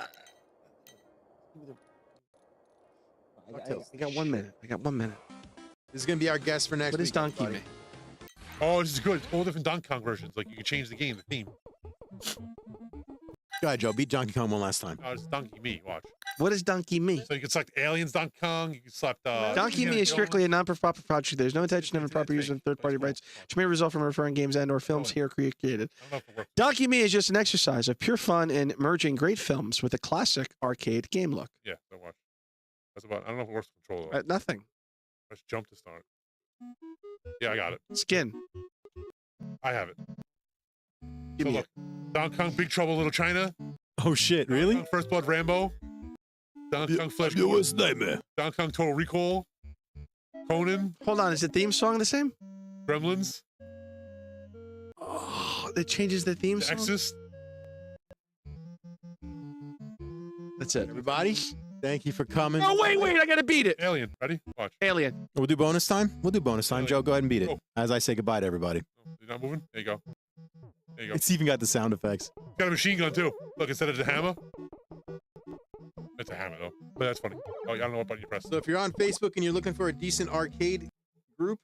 I got 1 minute. This is gonna be our guest for next What week. is Donkey everybody. Man? Oh, this is good. It's all different Donkey Kong versions. Like you can change the game, the theme. Go ahead, Joe. Beat Donkey Kong one last time. Oh, it's Donkey Me. Watch. What is Donkey Me? So you can select Aliens Donkey Kong. You can select. Donkey Me is strictly a non-profit project. There's no intention of improper use of third-party rights, which may result from referring games and/or films here created. I don't know if it works. Donkey Me is just an exercise of pure fun in merging great films with a classic arcade game look. Yeah, don't watch. That's about. I don't know if it works with control though. Nothing. Let's jump to start. Yeah, I got it. Skin. I have it. Give So me look, Donkey Kong, Big Trouble, Little China. Oh shit! Donkey Really? Kong, First Blood, Rambo. Donkey Kong, Flesh. nightmare. Donkey Kong, Total Recall. Conan, Hold on, is the theme song the same? Gremlins, Oh, it changes the theme The song. Exorcist. That's it. Everybody, thank you for coming. Oh wait, I gotta beat it. Alien. Ready? Watch. Alien. We'll do bonus time. Joe, go ahead and beat it Oh. as I say goodbye to everybody. Oh, you're not moving? There you go. There you go. It's even got the sound effects. Got a machine gun too. Look, instead of the hammer. It's a hammer though. But that's funny. Oh, I don't know what button you press. So if you're on Facebook and you're looking for a decent arcade group,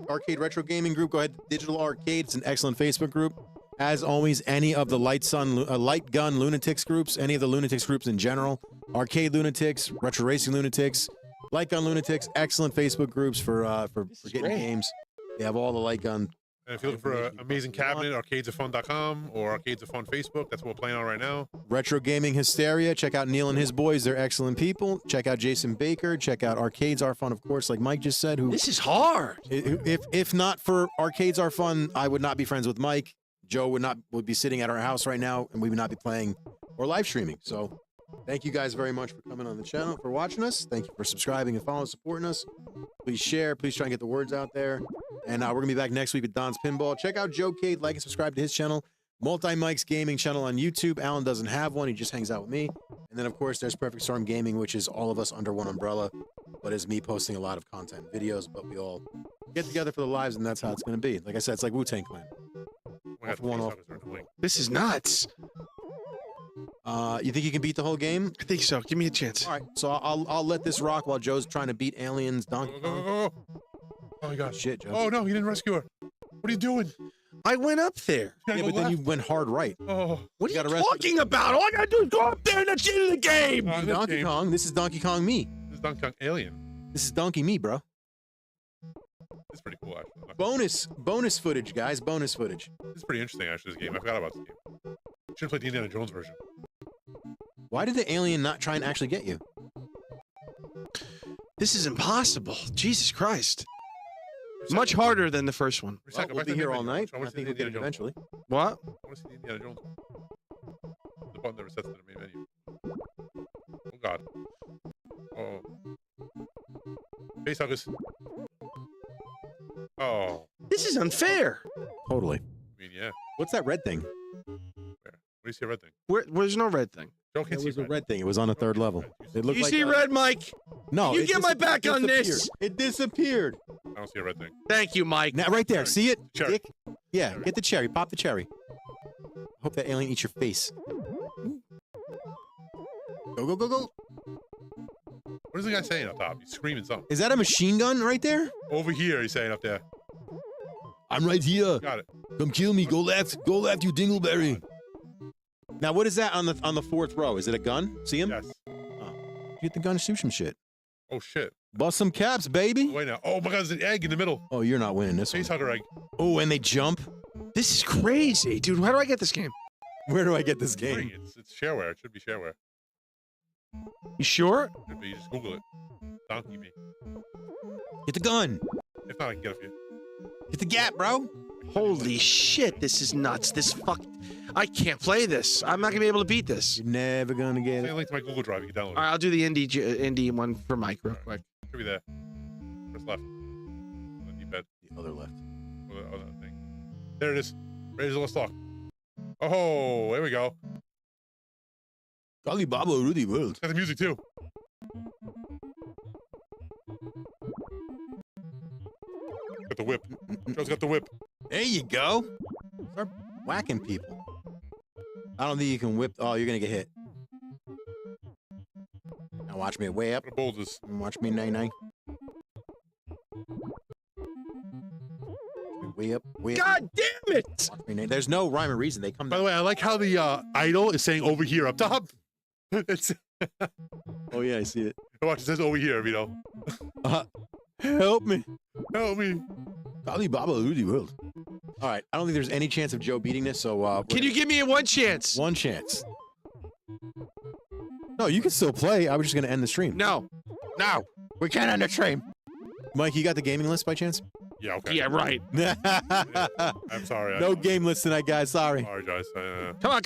arcade retro gaming group, go ahead to Digital Arcade. It's an excellent Facebook group. As always, any of the Light Gun Lunatics groups, any of the Lunatics groups in general, Arcade Lunatics, Retro Racing Lunatics, Light Gun Lunatics, excellent Facebook groups for getting great. games. They have all the Light Gun. And if you're looking for an amazing cabinet, arcadesoffun.com or Arcades of Fun Facebook. That's what we're playing on right now. Retro Gaming Hysteria. Check out Neil and his boys. They're excellent people. Check out Jason Baker. Check out Arcades Are Fun, of course, like Mike just said. Who, This is hard. if not for Arcades Are Fun, I would not be friends with Mike. Joe would be sitting at our house right now, and we would not be playing or live streaming. So thank you guys very much for coming on the channel, for watching us. Thank you for subscribing and following, supporting us. Please share. Please try and get the words out there. And we're going to be back next week with Don's Pinball. Check out Joe Cade. Like and subscribe to his channel. Multi-Mike's Gaming channel on YouTube. Alan doesn't have one. He just hangs out with me. And then, of course, there's Perfect Storm Gaming, which is all of us under one umbrella. but as me posting a lot of content videos, but we all get together for the lives, and that's how it's going to be. Like I said, it's like Wu-Tang Clan. This is nuts. You think you can beat the whole game? I think so. Give me a chance. All right, so I'll let this rock while Joe's trying to beat aliens. Donkey Kong. Oh my gosh. Shit, Joe. Oh no, he didn't rescue her. What are you doing? I went up there. Yeah, but then you went hard right. Oh. What are you talking about? All I gotta do is go up there and that's the end of the game. Donkey Kong. This is Donkey Kong me. This is Donkey Kong Alien. This is Donkey me, bro. It's pretty cool, actually. Bonus footage, guys. Bonus footage. This is pretty interesting, actually, this game. I forgot about this game. Should have played the Indiana Jones version. Why did the alien not try and actually get you? This is impossible. Jesus Christ. Much harder than the first one. Well, we'll be here all night. I think we'll get it eventually. What? I want to see the Indiana Jones one. The button that resets to the main menu. Oh, God. Oh. Facehuggers. Oh. This is unfair. Totally. I mean, yeah. What's that red thing? Where? Where do you see a red thing? Where's no red thing? Joe can't It see was a red thing. It was on the third level. It looked You like see red, Mike? No. You it get my back on this. disappeared. It disappeared. I don't see a red thing. Thank you, Mike. Now, right there. See it? Cherry. Dick? Yeah. Get the cherry. Pop the cherry. Hope that alien eats your face. Go, go, go, go. What is the guy saying up top? He's screaming something. Is that a machine gun right there? Over here, he's saying up there. I'm right here. Got it. Come kill me. Go left, you dingleberry. Now, what is that on the fourth row? Is it a gun? See him? Yes. Get the gun and shoot some shit. Oh, shit. Bust some caps, baby. Wait now. Oh, my God, there's an egg in the middle. Oh, you're not winning this one. Facehugger egg. Oh, and they jump. This is crazy. Dude, how do I get this game? Where do I get this Free. game? It's shareware. It should be shareware. You sure? Should be. You just Google it. Donkey me. Get the gun. If not, I can get it for you. Get the gap, bro. Holy shit, this is nuts. I can't play this. I'm not gonna be able to beat this. You're never gonna get Send it. a link to my Google Drive. You can download All it. right, I'll do the indie one for Mike real quick. Should be there. Press left. On the D-pad. The other left. Other thing. There it is. Raise the list lock. Oh, there we go. Kali Baba Rudy World. Got the music too. Got the whip. Joe's got the whip. There you go. Start whacking people. I don't think you can whip. Oh, you're gonna get hit. Now watch me way up. What a boulders. Watch me nay. Way up, way up. God damn it! Watch me nay. There's no rhyme or reason. They come By down. the way, I like how the idol is saying over here up top. It's Oh yeah, I see it. watch. It says over here. You know. Help me. Help me. Kali Baba Rudy World. All right. I don't think there's any chance of Joe beating this. So Can you give me a one chance? one chance? No, you can still play. I was just gonna end the stream. No. No. We can't end the stream. Mike, you got the gaming list by chance? Yeah. Okay. Yeah, right. I'm sorry. No game list tonight, guys. Sorry. Apologize. Come on!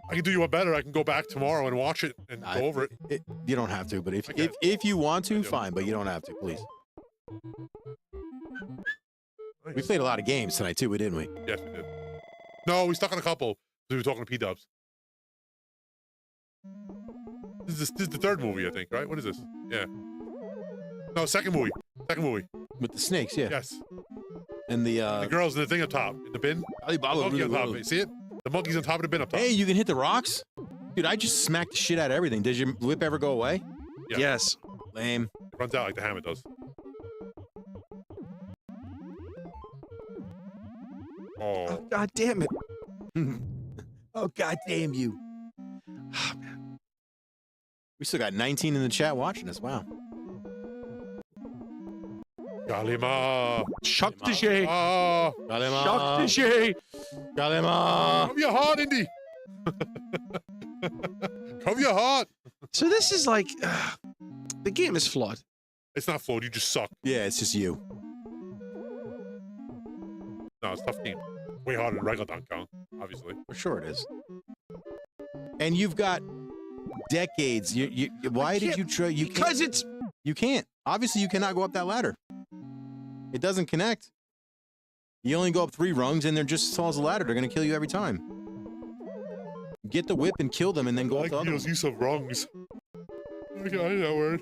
I can do you one better. I can go back tomorrow and watch it and go over it. You don't have to, but I can. if you want I to, do. fine. But you don't have to, please. We Nice. played a lot of games tonight too, didn't we? Yes, we did. No, we stuck on a couple. We were talking to P-Dubs. This is the third movie, I think, right? What is this? Yeah. No, second movie. Second movie. With the snakes, yeah. Yes. And the The girls in the thing up top. In the bin. Kali Baba Monkey Rudy on top. World. See it? The monkey's on top of the bin up top. hey, you can hit the rocks, dude. I just smacked the shit out of everything. Did your whip ever go away? Yeah. Yes. Lame. It runs out like the hammer does. Oh. God damn it. Oh god damn you. We still got 19 in the chat watching us. Wow. Galima. Chuck the shade. Ah. Chuck the shade. Galima. Come your heart, Indy. Come your heart. So this is like, the game is flawed. It's not flawed. You just suck. Yeah, it's just you. No, it's a tough game. Way harder than regular Donkey Kong, obviously. For sure it is. And you've got decades. Why did you try? You Because can't, it's... you can't. Obviously, you cannot go up that ladder. It doesn't connect. You only go up 3 rungs, and they're just as tall as a ladder. They're gonna kill you every time. Get the whip and kill them, and then go I up like the other Neil's one. use of rungs. I hate that word.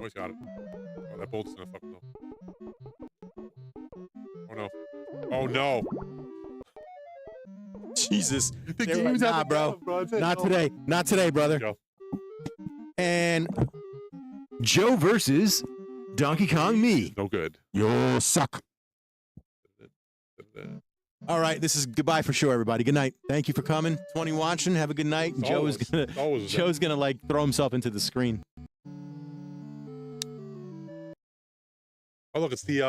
Always got it. Oh, that bolt's gonna fucking up. Oh no. Oh no. Jesus. The They were like, game's at nah, the bro. bottom, That's it. Not Oh. today. Not today, brother. Joe. And Joe versus Donkey Kong me. No good. You suck. All right, this is goodbye for sure, everybody. Good night. Thank you for coming. 20 watching. Have a good night. It's Joe is always- gonna it's always Joe's gonna like throw himself into the screen. Oh look, it's the